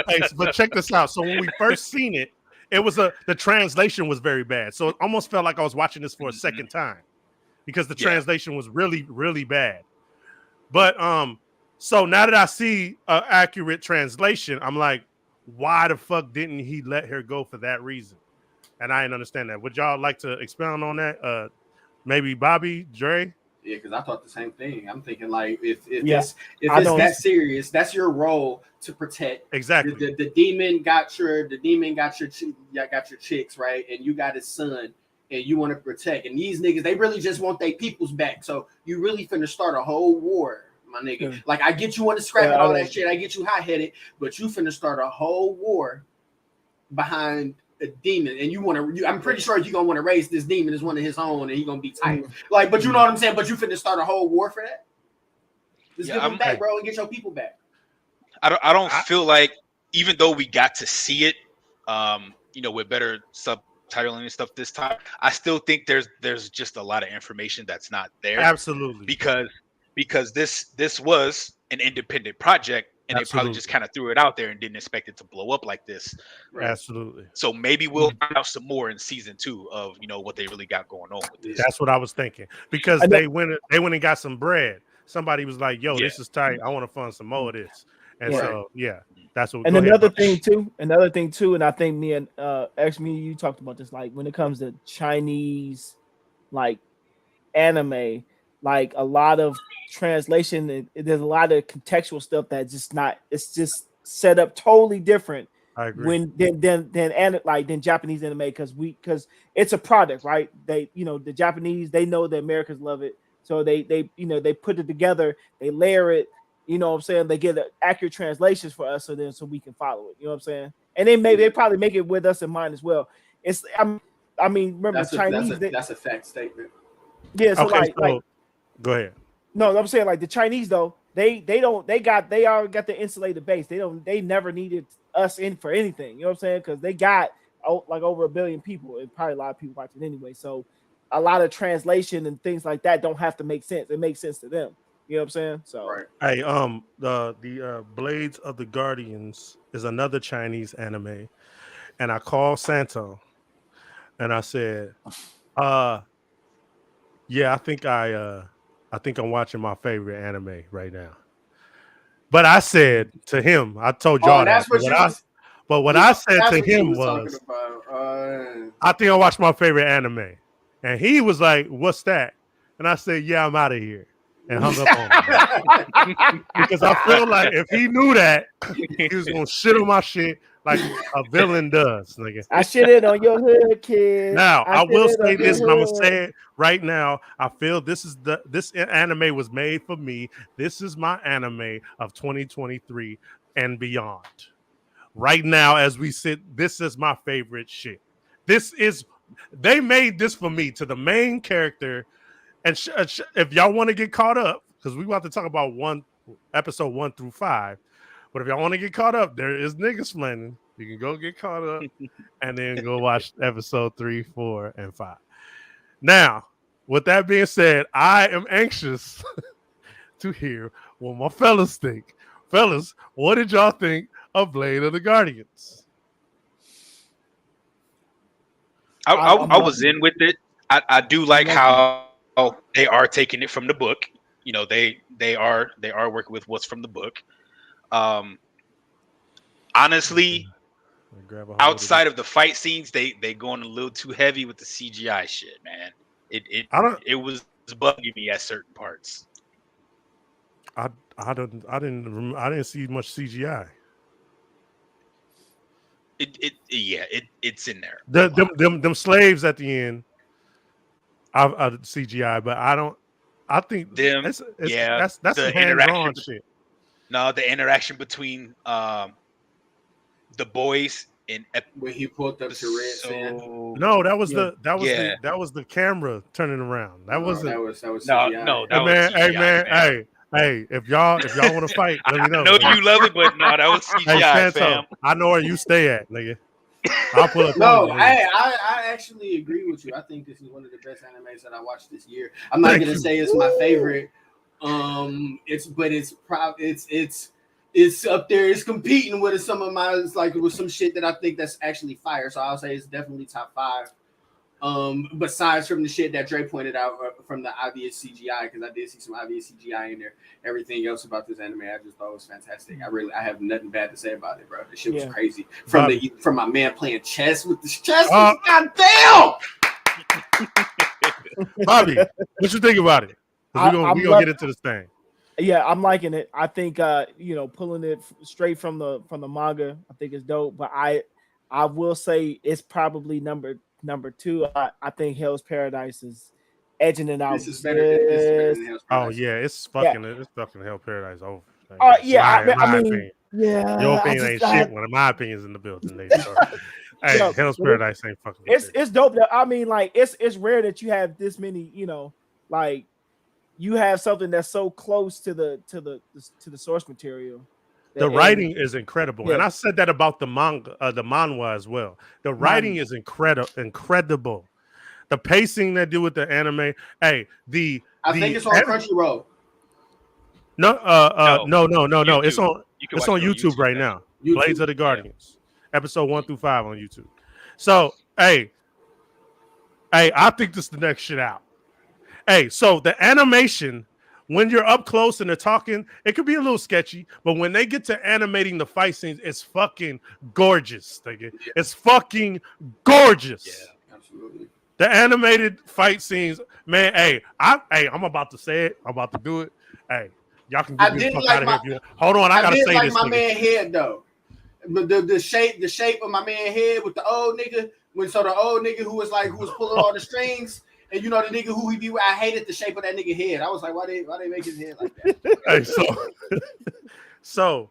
Hey, but check this out. So when we first seen it, it was the translation was very bad. So it almost felt like I was watching this for a second time because the translation was really, really bad. But so now that I see an accurate translation, I'm like, why the fuck didn't he let her go for that reason? And I didn't understand that. Would y'all like to expound on that? Maybe Bobby, Dre? Yeah, because I thought the same thing. I'm thinking like if it's that serious, that's your role to protect. Exactly. The demon got your chicks, right? And you got his son, and you want to protect. And these niggas, they really just want their peoples back. So you really finna start a whole war, my nigga. Yeah. Like I get you on the scrap and all that shit. I get you hot headed, but you finna start a whole war behind a demon, and I'm pretty sure you're gonna want to raise this demon as one of his own, and he's gonna be tight. Like, but you know what I'm saying? But you finna start a whole war for that? Just give him back, bro, and get your people back. I don't feel like, even though we got to see it, with better subtitling and stuff this time, I still think there's just a lot of information that's not there. Absolutely. Because this was an independent project. And Absolutely. They probably just kind of threw it out there and didn't expect it to blow up like this. Right? Absolutely. So maybe we'll find out some more in season 2 of what they really got going on with this. That's what I was thinking, because they went and got some bread. Somebody was like, "Yo, this is tight. I want to fund some more of this." And so that's what. And another thing too, and I think me and you talked about this. Like when it comes to Chinese, like anime, like a lot of translation, there's a lot of contextual stuff that it's just set up totally different. I agree. Than Japanese anime, because it's a product, right? They the Japanese, they know the Americans love it, so they put it together, they layer it, you know what I'm saying, they get accurate translations for us so we can follow it, you know what I'm saying, and they probably make it with us in mind as well. I mean remember Chinese, that's a fact statement. Yeah, so okay, like go ahead. No, I'm saying like the Chinese though, they already got the insulated base. They never needed us in for anything. You know what I'm saying? Because they got like over 1 billion people, and probably a lot of people watching anyway. So a lot of translation and things like that don't have to make sense. It makes sense to them. You know what I'm saying? So hey, the Blades of the Guardians is another Chinese anime, and I called Santo, and I said, yeah, I think I'm watching my favorite anime right now. But I said to him, I told y'all that. What I said to him was, I think I watched my favorite anime. And he was like, what's that? And I said, yeah, I'm out of here. And hung up on him. Because I feel like if he knew that, he was going to shit on my shit like a villain does. Nigga. I shitted on your hood, kid. Now, I will say this, and I'm going to say it right now. I feel this anime was made for me. This is my anime of 2023 and beyond. Right now, as we sit, this is my favorite shit. They made this for me, to the main character. And if y'all want to get caught up, because we about to talk about episode 1 through 5, but if y'all want to get caught up, there is niggas planning. You can go get caught up and then go watch episode 3, 4, and 5. Now, with that being said, I am anxious to hear what my fellas think. Fellas, what did y'all think of Blade of the Guardians? I was in with it. I do like how they are taking it from the book. They are working with what's from the book. Honestly, outside of the fight scenes, they going a little too heavy with the CGI shit, man. It was bugging me at certain parts. I didn't see much CGI. It's in there. Them slaves at the end, I CGI, but I think them. that's the some hand-drawn shit. No, the interaction between the boys in when he pulled up to Red Sand. No, that was the camera turning around. That wasn't. That was CGI. No, that was CGI, hey, if y'all want to fight, let me know. I know you love it, but no, that was CGI, fam. I know where you stay at, nigga. I'll pull up. No, I actually agree with you. I think this is one of the best animes that I watched this year. I'm not gonna say it's my favorite. It's up there. It's competing with some of my with some shit that I think that's actually fire. So I'll say it's definitely top 5. Besides from the shit that Dre pointed out from the obvious CGI, because I did see some obvious CGI in there. Everything else about this anime, I just thought was fantastic. I have nothing bad to say about it, bro. The shit was crazy. From my man playing chess with the chess. Goddamn! Bobby, what you think about it? We're gonna get into this thing. Yeah, I'm liking it. I think pulling it straight from the manga, I think it's dope. But I will say it's probably number 2. I think Hell's Paradise is edging it out. This is better than Hell's Paradise. Oh yeah, it's fucking Hell's Paradise over. I mean, your opinion ain't shit. One of my opinions in the building. Hey, Hell's Paradise ain't fucking. It's dope. I mean, like it's rare that you have this many. You have something that's so close to the source material. The writing is incredible, and I said that about the manga, the manhwa as well. The writing is incredible. The pacing they do with the anime. Hey, I think it's on Crunchyroll. No. It's on YouTube right now. Blades of the Guardians, episode 1 through 5 on YouTube. So, hey, I think this is the next shit out. Hey, so the animation, when you're up close and they're talking, it could be a little sketchy, but when they get to animating the fight scenes, it's fucking gorgeous. It's fucking gorgeous. Yeah, absolutely. The animated fight scenes, man. Hey, I'm about to say it. I'm about to do it. Hey, y'all can get the fuck out of here if you want. Hold on, I gotta say this. My man head though, the shape of my man head with the old nigga. The old nigga who was pulling all the strings. And the nigga who he be with, I hated the shape of that nigga head. I was like, why they make his head like that? Hey, so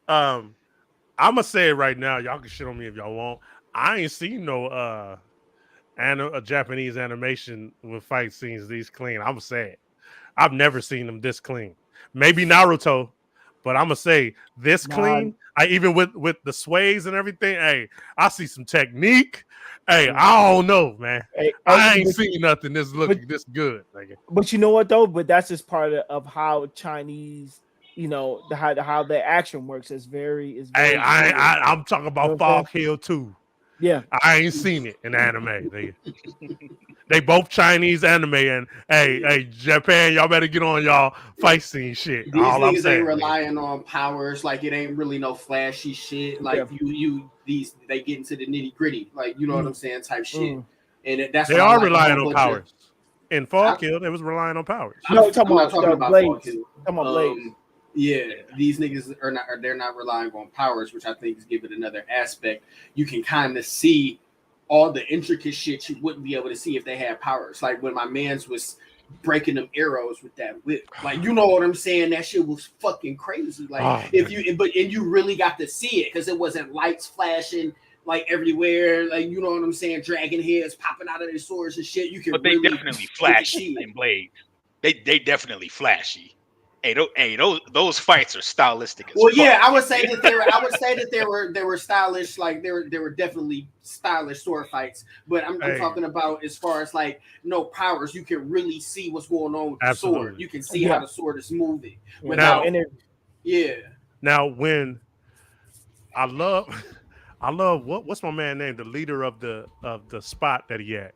I'm gonna say it right now. Y'all can shit on me if y'all want. I ain't seen no a Japanese animation with fight scenes these clean. I'm gonna say it. I've never seen them this clean. Maybe Naruto, but I'm gonna say this clean. Even with the sways and everything. Hey, I see some technique. Hey, I don't know, man. Hey, I ain't seen nothing this looking this good. But you know what though? But that's just part of how Chinese, how the action works. It's very. Hey, I'm talking about Fog Hill too. Yeah, I ain't seen it in anime. They both Chinese anime, and hey, Japan, y'all better get on y'all fight scene shit. These niggas ain't relying on powers. It ain't really no flashy shit. They get into the nitty gritty. You know what I'm saying? Type shit. And that's they are relying on powers. In Fog Hill, they was relying on powers. No, I'm talking about Blades. Come on, Blades. Yeah, these niggas they're not relying on powers, which I think is give it another aspect. You can kind of see all the intricate shit you wouldn't be able to see if they had powers. Like when my man's was breaking them arrows with that whip. You know what I'm saying? That shit was fucking crazy. You really got to see it because it wasn't lights flashing everywhere. You know what I'm saying? Dragon heads popping out of their swords and shit. But they definitely flashy in Blade. They definitely flashy. Hey, those fights are stylistic. I would say that they were stylish. They were definitely stylish sword fights. But I'm talking about as far as no powers. You can really see what's going on with the sword. You can see how the sword is moving. Now when I love what's my man name? The leader of the spot that he had.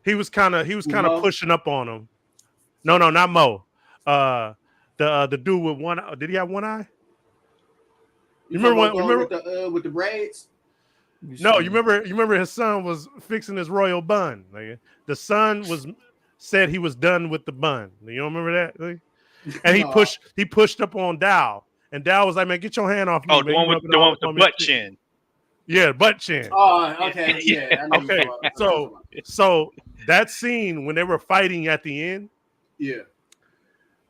He was kind of pushing up on him. No, not Mo. The dude with one eye. Did he have one eye? You remember with the braids? No, you remember his son was fixing his royal bun. The son said he was done with the bun. You don't remember that? And he pushed up on Dao, and Dao was like, "Man, get your hand off me." Oh, the one with the butt chin. Yeah, butt chin. Oh, okay, yeah. Okay, so that scene when they were fighting at the end. Yeah.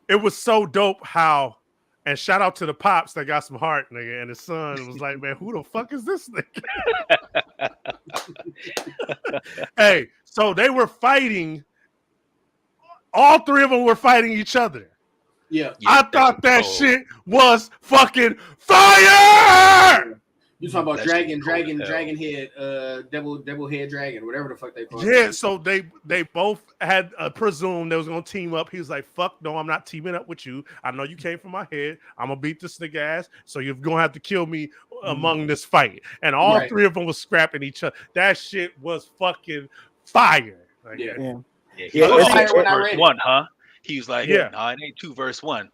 It was so dope how, And shout out to the pops that got some heart, nigga. And his son was like, man, who the fuck is this nigga? Hey, so they were fighting. All three of them were fighting each other. Yeah. I thought that shit was fucking fire. You talking about dragon head, devil head dragon, whatever the fuck they call it. Yeah, so they both had presumed they was gonna team up. He was like, fuck no, I'm not teaming up with you. I know you came from my head. I'm gonna beat this nigga ass, so you're gonna have to kill me among this fight. And all three of them was scrapping each other. That shit was fucking fire. Like, yeah. He was like verse 1, huh? He was like, no, it ain't 2 verse 1.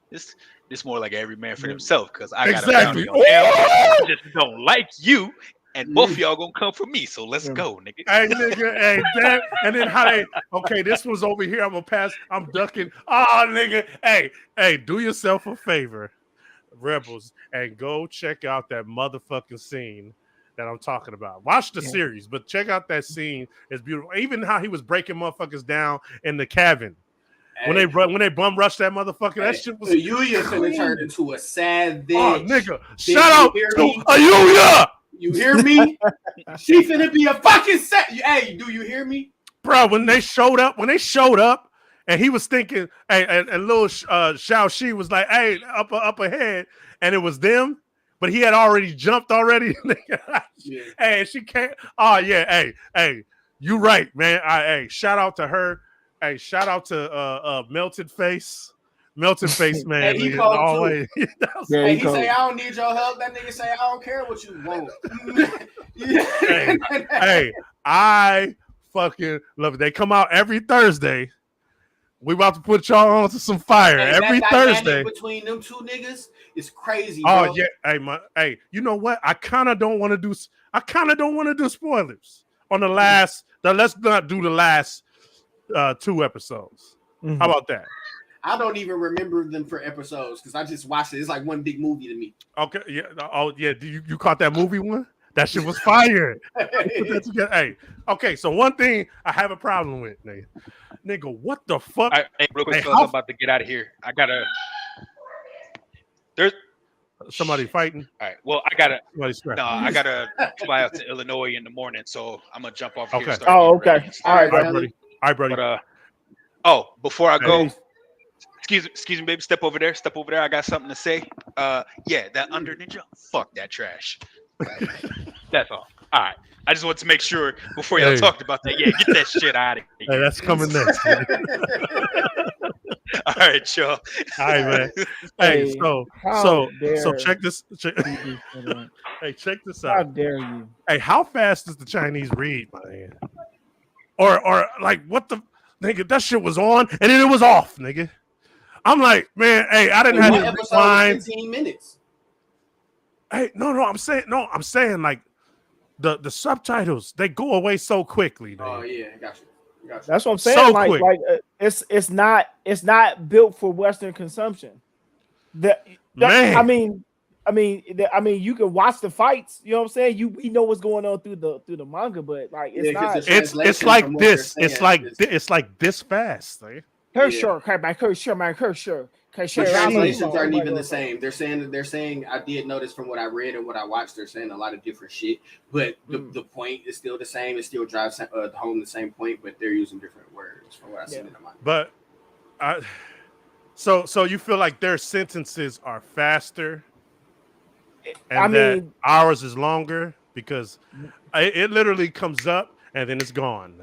This more like every man for himself, because I got a bounty on him. I just don't like you, and both of y'all gonna come for me. So let's go, nigga. Hey, nigga, hey, and then how they this one's over here. I'm gonna pass. I'm ducking. Oh, nigga, hey, do yourself a favor, Rebels, and go check out that motherfucking scene that I'm talking about. Watch the series, but check out that scene. It's beautiful. Even how he was breaking motherfuckers down in the cabin. When they bum rushed that motherfucker, that shit was. Ayuya finna turn into a savage. Oh, nigga! Shout out to Ayuya. You hear me? She finna be a fucking set. Hey, do you hear me, bro? When they showed up, and he was thinking, hey, and little Xiao Shi was like, hey, up ahead, and it was them, but he had already jumped already. Hey, she can't. Oh yeah, hey, you right, man. Hey, shout out to her. Hey, shout out to Melted Face, man. Hey, he called too. Hey, he say, I don't need your help. That nigga say, I don't care what you want. hey, I fucking love it. They come out every Thursday. We about to put y'all on to some fire every Thursday. Between them two niggas is crazy, bro. Oh yeah, hey, you know what? I kind of don't want to do spoilers on the last. Let's not do the last 2 episodes. How about that? I don't even remember them for episodes because I just watched it. It's like one big movie to me. Okay, yeah. Oh yeah. You caught that movie one? That shit was fire. Hey, okay. So one thing I have a problem with, nigga. What the fuck? Hey, real quick, I'm about to get out of here. There's somebody fighting. All right. Well, I gotta fly out to Illinois in the morning, so I'm gonna jump off here. Okay. All right, buddy. But before I go, excuse me, baby. Step over there. I got something to say. That under ninja. Fuck that trash. That's all. All right. I just want to make sure before y'all talked about that. Yeah, get that shit out of here. Hey, that's coming next. All right, y'all. All right, man. Hey, so check this. Hey, check this out. How dare you? Hey, how fast does the Chinese read, man? Or like what the nigga? That shit was on and then it was off, nigga. I'm like, man, hey, I didn't have to rewind. 15 minutes. Hey, no, I'm saying like the subtitles, they go away so quickly. Oh yeah, I got you. That's what I'm saying. So it's not built for Western consumption. I mean, you can watch the fights. You know what I'm saying? We know what's going on through the manga, but like it's not. It's like this. It's like this fast. Like. Sure. Translations aren't even the same. They're saying. I did notice from what I read and what I watched, they're saying a lot of different shit. But the point is still the same. It still drives home the same point, but they're using different words from what I've seen in the manga. But so you feel like their sentences are faster, and that ours is longer because it literally comes up and then it's gone.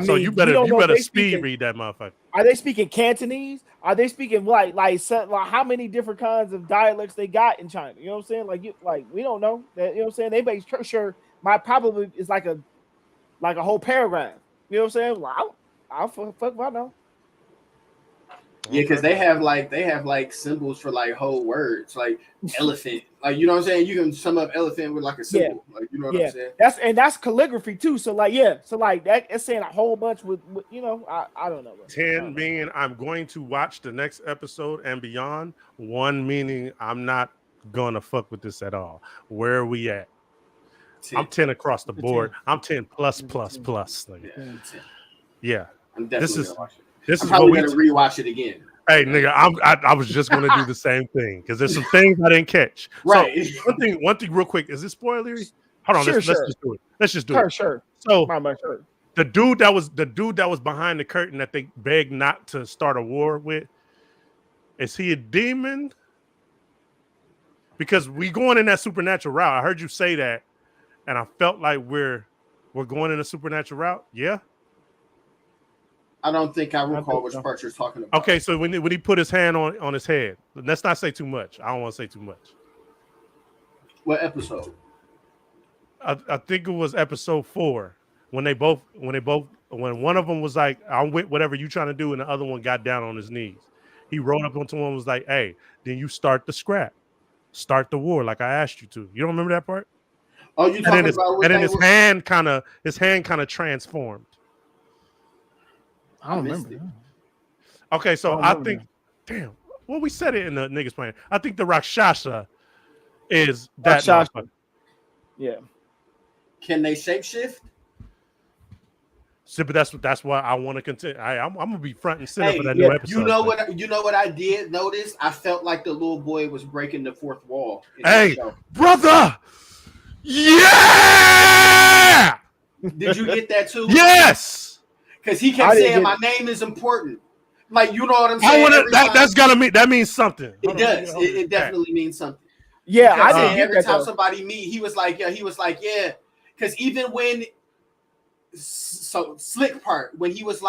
So you better speed read that motherfucker. Are they speaking Cantonese? Are they speaking like how many different kinds of dialects they got in China? You know what I'm saying? Like we don't know that. You know what I'm saying? They make sure my probably is like a whole paragraph. You know what I'm saying? Well, I'll fuck if I know. Yeah, because they have like symbols for like whole words, like elephant. Like you know what I'm saying? You can sum up elephant with like a symbol. Like you know what I'm saying? That's calligraphy too. So that it's saying a whole bunch with I don't know. 10 meaning I'm going to watch the next episode and beyond. 1 meaning I'm not gonna fuck with this at all. Where are we at? 10. I'm 10 across the board. 10. I'm 10 plus. Yeah. I'm definitely gonna watch it. I'm probably gonna rewatch it again. Hey, nigga, I was just gonna do the same thing because there's some things I didn't catch. Right. So one thing, real quick. Is this spoilery? Hold on. Let's just do it. Let's just do it. Sure. So Sure. the dude that was behind the curtain that they begged not to start a war with, is he a demon? Because we going in that supernatural route. I heard you say that, and I felt like we're going in a supernatural route. Yeah. I don't think I recall which part you're talking about. Okay, so when he put his hand on his head, let's not say too much. I don't want to say too much. What episode? I think it was episode 4 when one of them was like, "I'm with whatever you trying to do," and the other one got down on his knees. He rolled up onto him and was like, "Hey, then you start the scrap, start the war like I asked you to." You don't remember that part? Oh, you talking about? And then his hand kind of transformed. I don't remember. Okay, so I think, damn, well, we said it in the niggas plan. I think the Rakshasa is that. Rakshasa. Yeah. Can they shapeshift? So, but that's why I want to continue. I'm gonna be front and center for that new episode. You know what I did notice? I felt like the little boy was breaking the fourth wall. Hey, brother! Yeah! Did you get that too? Yes! Because he kept saying my name is important. Like, you know what I'm saying? That means something. It does. It definitely means something. Yeah, I did. Every time somebody meet, he was like, yeah. Because even when slick part, when he was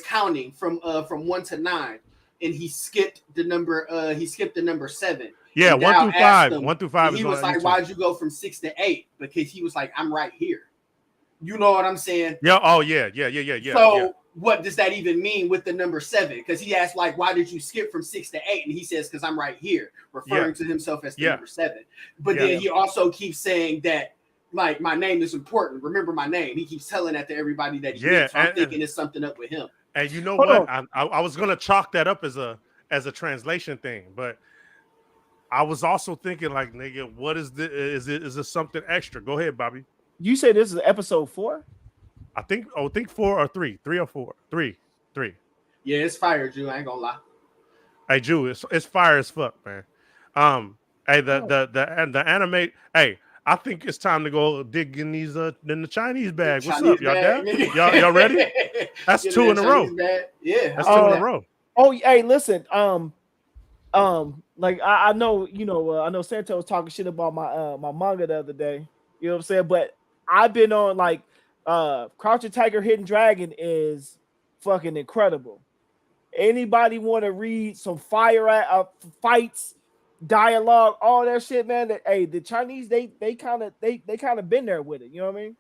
counting from 1 to 9, and he skipped the number 7. Yeah, 1 through 5. 1 through 5. He was like, "Why'd you go from 6 to 8?" Because he was like, "I'm right here." You know what I'm saying? Yeah. Oh, yeah. So what does that even mean with the number 7? Because he asked, like, why did you skip from 6 to 8? And he says, because I'm right here, referring to himself as the number 7. But then he also keeps saying that, like, my name is important. Remember my name. He keeps telling that to everybody that he meets. So I'm thinking it's something up with him. And you know what? I was gonna chalk that up as a translation thing, but I was also thinking, like, nigga, what is this? Is this something extra? Go ahead, Bobby. You say this is episode 4? I think 4 or 3. 3 or 4. 3. Yeah, it's fire, Jew. I ain't gonna lie. Hey, Jew, it's fire as fuck, man. Hey, the anime. Hey, I think it's time to go dig in these in the Chinese bag. What's up, y'all? Down? Y'all ready? That's 2 in a row. Yeah, that's 2 in a row. Oh, hey, listen. Like I know, I know Santo was talking shit about my manga the other day. You know what I'm saying? But I've been on like Crouching Tiger, Hidden Dragon is fucking incredible. Anybody want to read some fire fights, dialogue, all that shit, man? The Chinese they kind of been there with it. You know what I mean?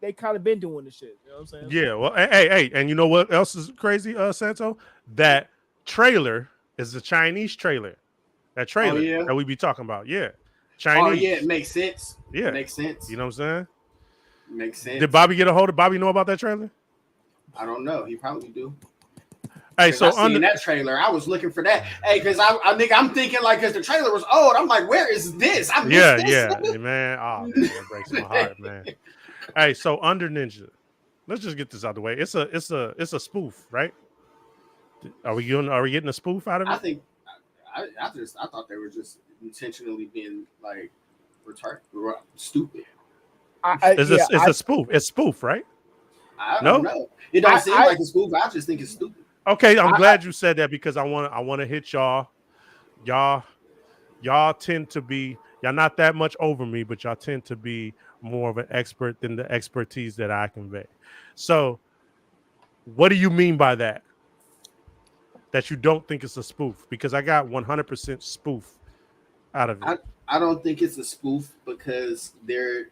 They kind of been doing the shit. You know what I'm saying? Yeah. Well, hey, and you know what else is crazy, Santo? That trailer is the Chinese trailer. That trailer that we be talking about. Yeah. Chinese. Oh yeah, it makes sense. Yeah, it makes sense. You know what I'm saying? Makes sense. Did Bobby get a hold of? Bobby know about that trailer? I don't know. He probably do. Hey, so under that trailer, I was looking for that. Hey, because I'm thinking like, because the trailer was old. I'm like, where is this? I missed this. Man. Oh, man, that breaks my heart, man. Hey, so Under Ninja. Let's just get this out of the way. It's a spoof, right? Are we getting a spoof out of it? I think I thought they were just intentionally being like retarded, stupid. It's a spoof. It's spoof, right? I don't know. It don't seem like a spoof. I just think it's stupid. Okay, I'm glad you said that because I want to hit y'all. Y'all tend to be, y'all not that much over me, but y'all tend to be more of an expert than the expertise that I convey. So, what do you mean by that? That you don't think it's a spoof? Because I got 100% spoof out of it. I don't think it's a spoof because they're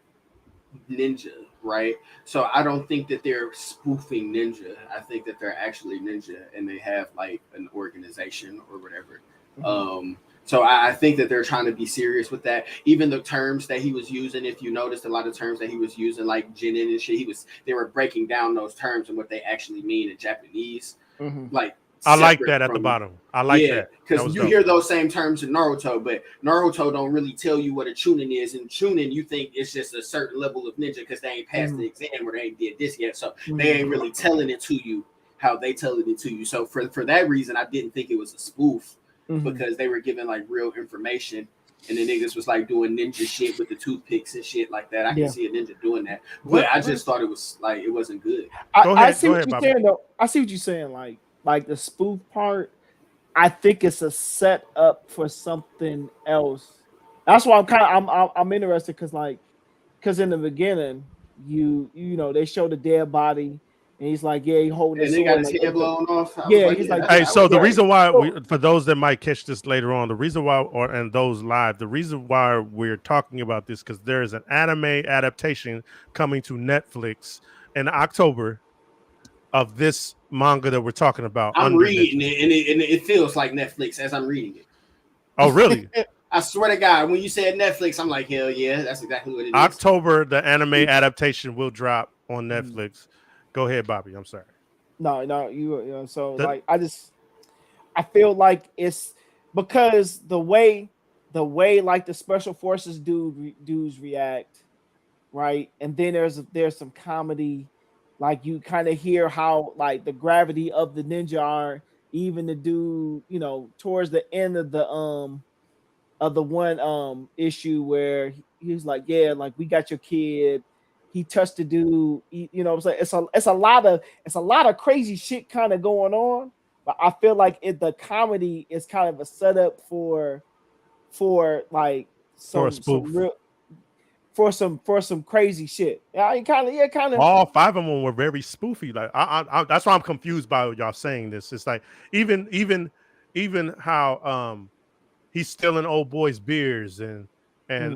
ninja, right? So I don't think that they're spoofing ninja. I think that they're actually ninja and they have like an organization or whatever. Mm-hmm. So I think that they're trying to be serious with that. Even the terms that he was using, if you noticed a lot of terms that he was using, like jinin and shit, they were breaking down those terms and what they actually mean in Japanese. Mm-hmm. Like I like that at the bottom. I like that. Because you hear those same terms in Naruto, but Naruto don't really tell you what a chunin is. And chunin, you think it's just a certain level of ninja because they ain't passed the exam or they ain't did this yet. So they ain't really telling it to you how they telling it to you. So for that reason, I didn't think it was a spoof because they were giving like real information. And the niggas was like doing ninja shit with the toothpicks and shit like that. I can see a ninja doing that, but I just thought it was like it wasn't good. I see what you're saying though. I see what you're saying. Like the spoof part, I think it's a setup for something else. That's why I'm interested because in the beginning you know they show the dead body. And he's like, yeah, he holding his sword. And he got his head blown off. Yeah, he's like, hey, so the reason why, for those that might catch this later on, the reason why, and those live, the reason why we're talking about this, because there is an anime adaptation coming to Netflix in October of this manga that we're talking about. I'm reading it, and it feels like Netflix as I'm reading it. Oh, really? I swear to God, when you said Netflix, I'm like, hell yeah, that's exactly what it is. October, the anime adaptation will drop on Netflix. Go ahead, Bobby. I'm sorry. No, you know, so like I feel like it's because the way like the special forces dudes react, right? And then there's some comedy, like you kind of hear how like the gravity of the ninja are, even the dude, you know, towards the end of the one issue where he's like, yeah, like we got your kid. He touched the dude, you know what I'm saying? It's a lot of crazy shit kind of going on, but I feel like the comedy is kind of a setup for like some crazy shit. Yeah, kind of. All 5 of them were very spoofy. Like I that's why I'm confused by y'all saying this. It's like even how he's stealing old boys' beers and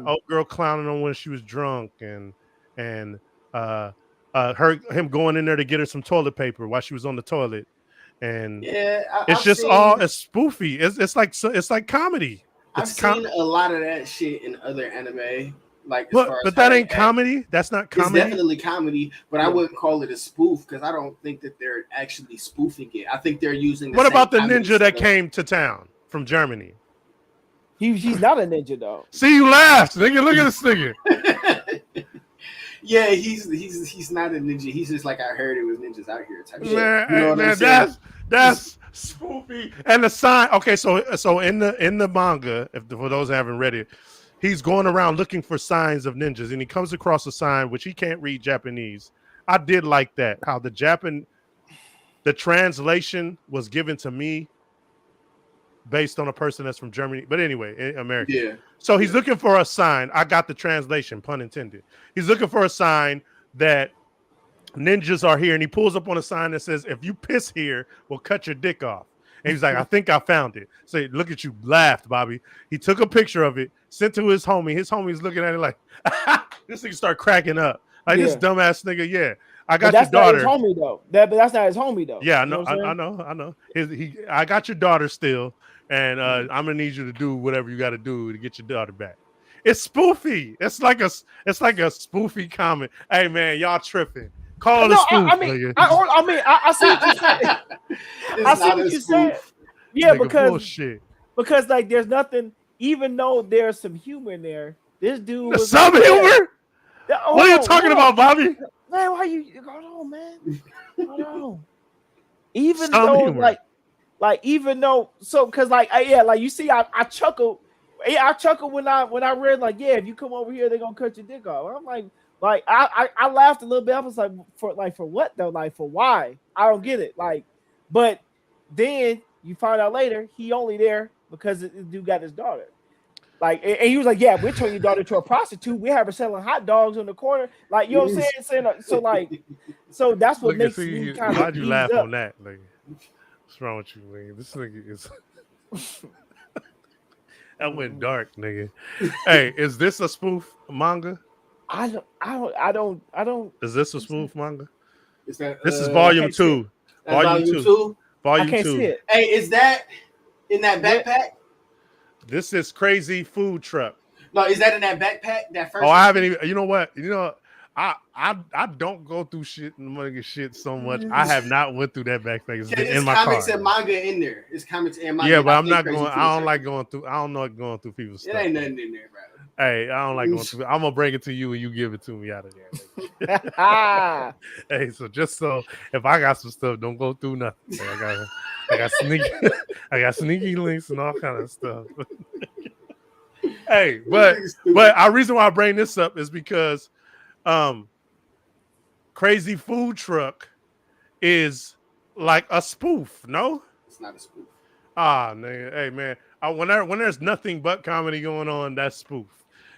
old girl clowning on when she was drunk and him going in there to get her some toilet paper while she was on the toilet, and it's spoofy. It's like comedy. I've seen a lot of that shit in other anime. Like, but that ain't comedy. That's not comedy. It's definitely comedy, but I wouldn't call it a spoof because I don't think that they're actually spoofing it. I think they're using. What about the ninja that came to town from Germany? He's not a ninja though. See, you laughed, nigga. Look at this nigga. Yeah, he's not a ninja. He's just like, I heard it was ninjas out here type shit. Man, that's spoofy. And the sign. Okay, so in the manga, for those who haven't read it, he's going around looking for signs of ninjas, and he comes across a sign which he can't read Japanese. I did like that, how the translation was given to me based on a person that's from Germany, but anyway, American. Yeah. So he's looking for a sign. I got the translation, pun intended. He's looking for a sign that ninjas are here, and he pulls up on a sign that says, "If you piss here, we'll cut your dick off." And he's like, "I think I found it." So look at you, laughed, Bobby. He took a picture of it, sent to his homie. His homie's looking at it like, this nigga start cracking up. Like this dumbass nigga, yeah. I got your daughter. That's not his homie though. But that's not his homie though. Yeah, I know. I know. I got your daughter still, and I'm gonna need you to do whatever you got to do to get your daughter back. It's spoofy. It's like a spoofy comment. Hey man, y'all tripping. Call it a spoof. I see what you're saying. I see what you're saying. Yeah, because like there's nothing. Even though there's some humor in there, this dude was some humor. What are you talking about, Bobby? Man, why you hold on, man? Hold on. Even though, because you see, I chuckle. Yeah, I chuckle when I read like, yeah, if you come over here, they're gonna cut your dick off. I'm like I laughed a little bit. I was like, for what though? Like for why? I don't get it. Like, but then you find out later he only there because the dude got his daughter. Like, and he was like, yeah, we're turning your daughter to a prostitute. We have her selling hot dogs on the corner. Like, you know what I'm saying? So that's what makes me kind of. Why'd you laugh on that? Like, what's wrong with you, nigga? This nigga is. That went dark, nigga. Hey, is this a spoof manga? I don't. Is this a spoof manga? Is that, this is volume 2. Volume 2. Volume 2. See it. Hey, is that in that backpack? This is Crazy Food Truck. No, is that in that backpack? That first. Oh, I haven't even. You know what? I don't go through shit so much. I have not went through that backpack. It's in my comics car. And manga in there. It's comics and manga. Yeah, but I'm not going. I don't like going through. I don't know going through people's stuff. It ain't nothing in there, bro. Hey, I don't like going through. I'm gonna bring it to you and you give it to me out of there. Hey, so just so if I got some stuff, don't go through nothing. I got sneaky links and all kind of stuff. Hey, but our reason why I bring this up is because Crazy Food Truck is like a spoof. No, it's not a spoof. Nigga, hey man, when there's nothing but comedy going on, that's spoof.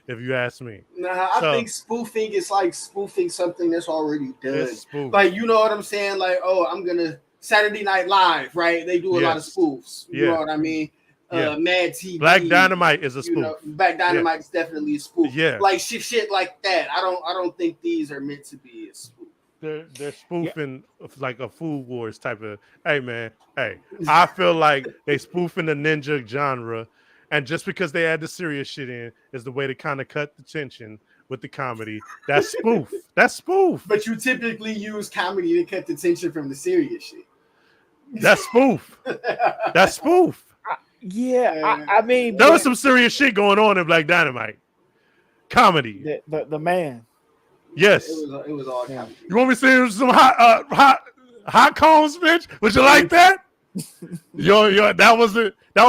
If you ask me. Nah, I think spoofing is like spoofing something that's already done. Like, you know what I'm saying? Like, oh, I'm gonna Saturday Night Live, right? They do a lot of spoofs. You know what I mean? Mad TV. Black Dynamite is a spoof. You know, Black Dynamite is definitely a spoof. Yeah, like shit like that. I don't think these are meant to be a spoof. They're spoofing like a Food Wars type of. Hey man, hey, I feel like they spoofing the ninja genre. And just because they add the serious shit in is the way to kind of cut the tension with the comedy. That's spoof. That's spoof. But you typically use comedy to cut the tension from the serious shit. That's spoof. That's spoof. I mean, there was some serious shit going on in Black Dynamite. Comedy. The man. Yes. It was all comedy. You want me to see some hot combs, bitch? Would you like that? Yo, that was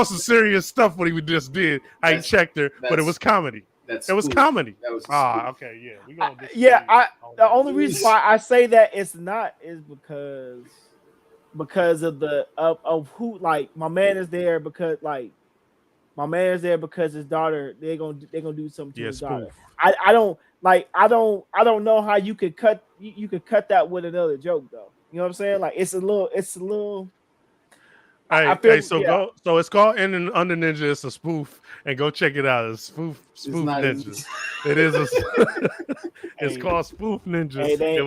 some serious stuff what he just did. I checked her, but it was comedy. It was comedy. Okay, yeah. The only reason why I say that it's not is because of the of who, like, my man is there because his daughter, they're gonna do something to his daughter. I don't know how you could cut that with another joke though. You know what I'm saying? Like it's a little. So it's called Under Ninja. It's a spoof, and go check it out. It's spoof ninja. It is it's called Spoof Ninja. Hey, they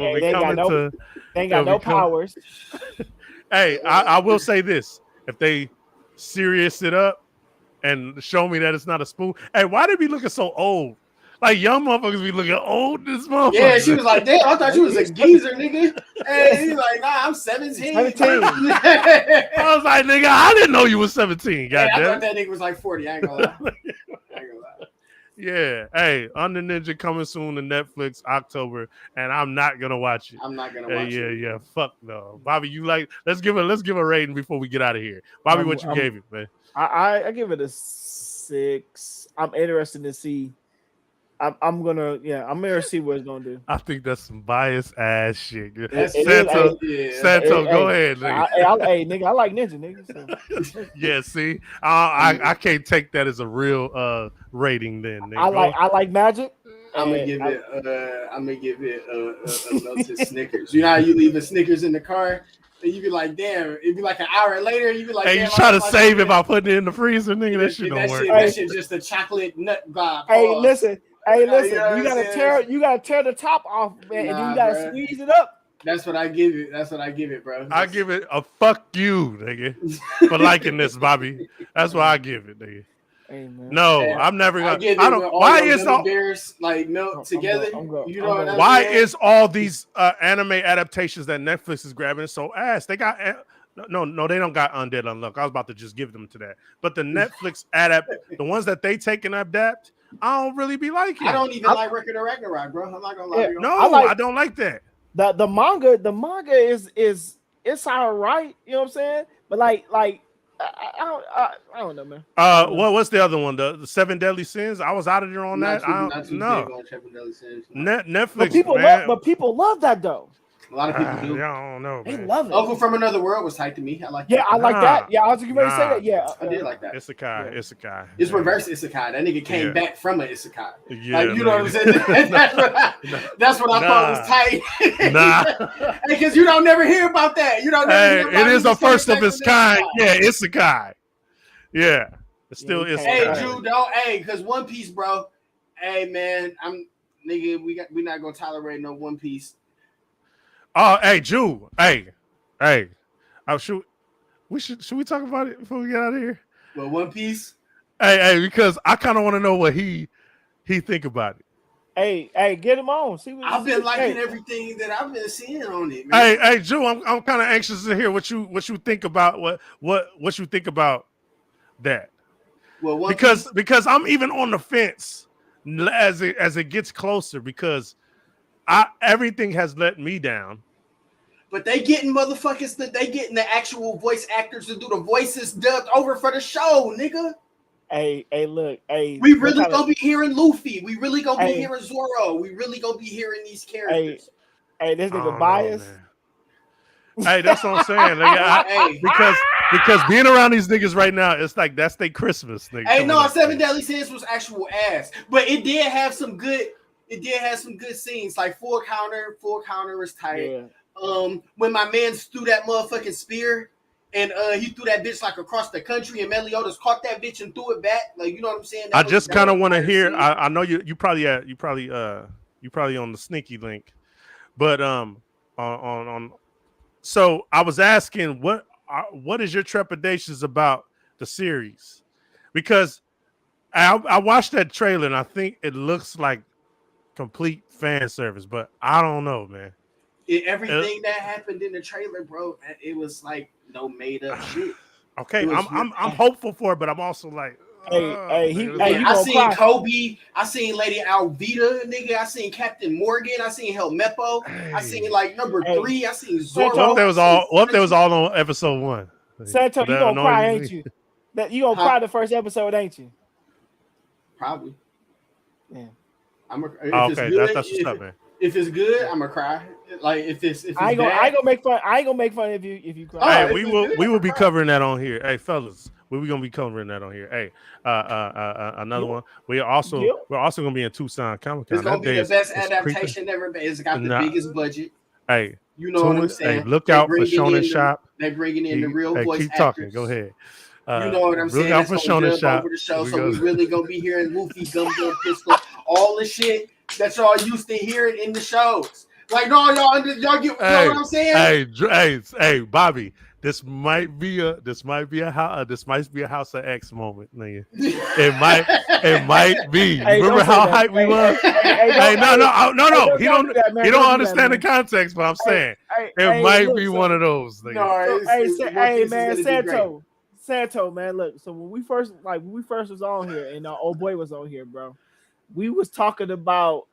ain't got no powers. Hey, I will say this: if they serious it up and show me that it's not a spoof, hey, why they be looking so old? Like young motherfuckers be looking old. This motherfucker. Yeah, she was like, "Damn, I thought you was a geezer, nigga." And he's like, "Nah, I'm 17." I was like, "Nigga, I didn't know you was 17." Goddamn. I thought that nigga was like 40. I ain't gonna lie. Yeah. Hey, Under Ninja coming soon to Netflix October, and I'm not gonna watch it. I'm not gonna watch it. Yeah. Fuck no, Bobby. You like? Let's give a rating before we get out of here. Bobby, what you gave it, man? I give it a 6. I'm interested to see. I'm gonna see what it's gonna do. I think that's some biased ass shit. Santo, go ahead, nigga. Hey, nigga, I like Ninja, nigga. So. Yeah, see, I can't take that as a real rating. Then nigga. I like Magic. I'm gonna give it a melted Snickers. You know how you leave a Snickers in the car? And you be like, damn, it'd be like an hour later, you be like, hey, you try to save it by putting it in the freezer, nigga. That shit don't work. That shit just a chocolate nut vibe. Hey, listen, you gotta tear the top off, man, and then you gotta squeeze it up. That's what I give it, bro. I give it a fuck you, nigga, for liking this, Bobby. That's why I give it, nigga. Amen. No, I'm never gonna. I don't. Why is all bears like melt together? You know what I'm why saying? is all these anime adaptations that Netflix is grabbing so ass? They got no, they don't got Undead Unluck. I was about to just give them to that, but the Netflix the ones that they take and adapt, I don't really be liking. I don't even like Record of Ragnarok, bro. I'm not gonna lie. No, I don't like that. The manga is it's all right. You know what I'm saying? But like. I don't know, man. What's the other one? The 7 Deadly Sins. I was out of there on that. Netflix. But people love that though. A lot of people do. I don't know. They love it. Uncle from Another World was tight to me. I like. Yeah, I like that. Yeah, I was getting ready to say that. Yeah, I did like that. Isekai. It's reverse isekai. That nigga came back from an isekai. Yeah, like, you know what I'm saying? That's what I thought was tight. Nah, because you don't never hear about that. You don't never hear about it. Is a first of its kind. Yeah, isekai. Yeah, it's still isekai. Hey, Jude, don't. Hey, because One Piece, bro. Hey, man, we not gonna tolerate no One Piece. Oh, hey, Jew. Hey. Should we talk about it before we get out of here? Well, One Piece. Hey, because I kind of want to know what he think about it. Hey, get him on. See what I've been liking everything that I've been seeing on it. Man. Hey, Jew. I'm kind of anxious to hear what you think about what you think about that. Well, because I'm even on the fence as it gets closer, because everything has let me down. But they getting motherfuckers they getting the actual voice actors to do the voices dubbed over for the show, nigga. Hey, look, we really gonna be hearing Luffy. We really gonna be hearing Zoro. We really gonna be hearing these characters. Hey, this nigga biased. Hey, that's what I'm saying. Like, because being around these niggas right now, it's like that's their Christmas. Nigga, hey, no, 7 Deadly Sins was actual ass, but it did have some good. It did have some good scenes, like Full Counter. Full Counter was tight. Yeah. When my man threw that motherfucking spear, and he threw that bitch like across the country, and Meliodas caught that bitch and threw it back. Like, you know what I'm saying? I just kind of want to hear. I know you probably on the sneaky link, but on. So I was asking, what is your trepidations about the series? Because I watched that trailer and I think it looks like complete fan service, but I don't know, man. Everything that happened in the trailer, bro, it was like no made up shit. Okay, I'm hopeful for it, but I'm also like, I seen Kobe, I seen Lady Alvita, nigga, I seen Captain Morgan, I seen Helmeppo, I seen like number 3, I seen Zoro. What if they was all on episode 1? Santo, you gonna cry, ain't you? You gonna cry the first episode, ain't you? Probably. Yeah. Okay, that's what's up, man. If it's good, I'm gonna cry. Like if it's I ain't gonna make fun. I ain't gonna make fun if you cry. Hey, we will be covering that on here. Hey, fellas, we gonna be covering that on here. Hey, another one. We're also gonna be in Tucson Comic-Con. It's gonna be the best adaptation ever. It's got the biggest budget. Hey, you know what I'm saying? Hey, look out for Shonen Shop. They bringing in the real voice keep actors. Talking. Go ahead. You know what I'm saying? Look out for Shonen Shop. Over the show, so we really gonna be hearing Luffy, Gum Pistol, all the shit that y'all used to hearing in the shows. Like, no, y'all get know what I'm saying? Hey, Bobby, this might be a House of X moment, nigga. It might be. Remember how hyped we was? No. He don't understand the context, but I'm saying it might be one of those. Nigga. Santo, man, look. So when we first was on here, and old boy was on here, bro. We was talking about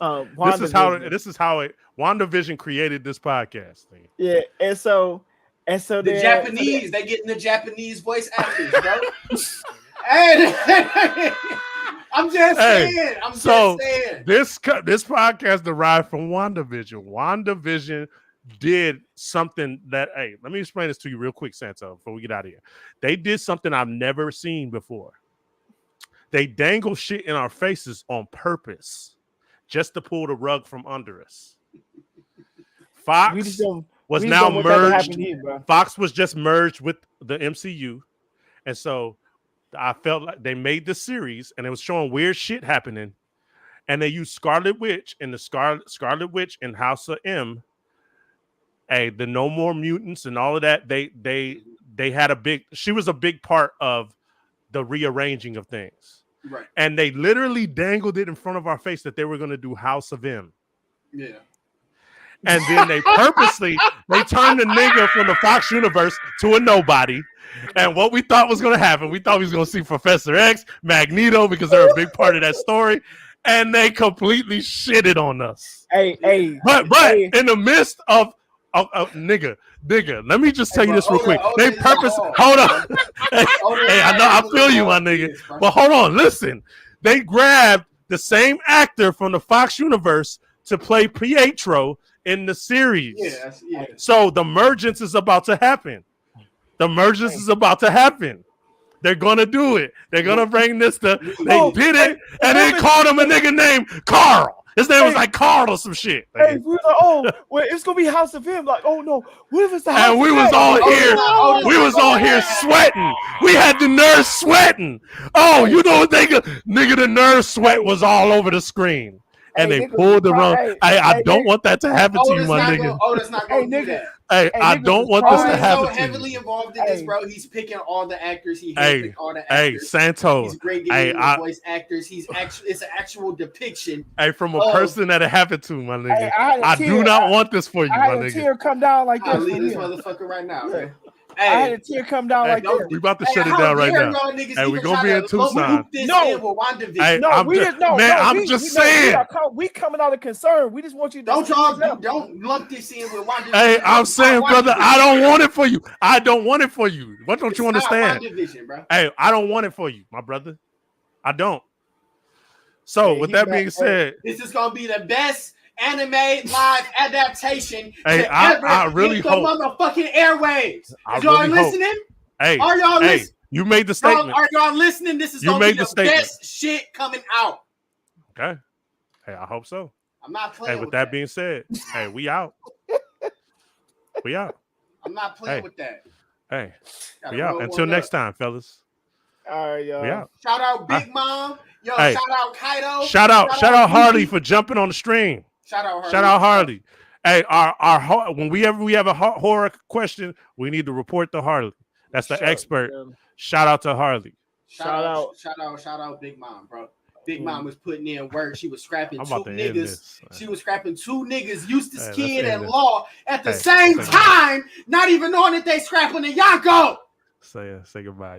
this is how WandaVision created this podcast thing. Yeah, and so the Japanese, they getting the Japanese voice actors, bro. Hey, I'm just saying. This podcast derived from WandaVision. WandaVision did something that, hey, let me explain this to you real quick, Santo, before we get out of here. They did something I've never seen before. They dangle shit in our faces on purpose just to pull the rug from under us. Fox was now merged. Fox was just merged with the MCU. And so I felt like they made the series and it was showing weird shit happening. And they used Scarlet Witch and the Scarlet Witch and House of M. Hey, the No More Mutants and all of that. They had she was a big part of the rearranging of things. Right. And they literally dangled it in front of our face that they were going to do House of M. Yeah. And then they purposely turned the nigga from the Fox universe to a nobody. And what we thought was going to happen, we thought we was going to see Professor X, Magneto, because they're a big part of that story. And they completely shitted on us. Hey. But in the midst of nigga, let me just tell you this real quick. Hold on. Hey, I know, I feel you, my nigga. But hold on, listen. They grabbed the same actor from the Fox universe to play Pietro in the series. Yes. So the mergence is about to happen. They're gonna do it. They're gonna bring this to. They did it, and then called him a nigga named Carl. His name was like Carl or some shit. Hey, we were like, it's gonna be House of M. Like, oh no, what if it's the House? And we was all here sweating. We had the nerves sweating. Oh, you know what nigga, the nerve sweat was all over the screen. And they pulled the run. I don't want that to happen to you, my nigga. Otis not gonna do that. Hey, I don't want this to happen to you. He's so heavily involved in this, bro. He's picking all the actors. He picked all the actors. Hey, Santo. He's great getting the voice actors. It's an actual depiction. Hey, from a person that it happened to, my nigga. I do not want this for you, my nigga. I had a tear come down like this. I'll leave this motherfucker right now, man. I had a tear come down like that. We about to shut it down right now. Hey, we gonna be in Tucson. I'm just saying. We coming out of concern. We just want you to don't lump this in with WandaVision. Hey, I'm saying, brother, I don't want it for you. I don't want it for you. What don't you understand? Bro. Hey, I don't want it for you, my brother. I don't. So, with that being said, this is gonna be the best anime live adaptation. I really hope motherfucking airwaves. Y'all listening? Hey, are y'all listening? You made the statement. Are y'all listening? This is gonna be the best shit coming out. Okay. Hey, I hope so. I'm not playing. Hey, with that being said, hey, we out. We out. I'm not playing with that. Hey, we out. Until next time, fellas. All right, y'all. We out. Shout out Big Mom. Yo, shout out Kaido. Shout out Harley for jumping on the stream. Shout out Harley. Hey, our when we have a horror question, we need to report to Harley. That's the expert. Yeah. Shout out to Harley. Shout out Big Mom, bro. Big Mom was putting in work. She was scrapping 2 niggas. She was scrapping 2 niggas, Eustace Kid and Law at the same time, not even knowing that they scrapping a Yonko. Say goodbye.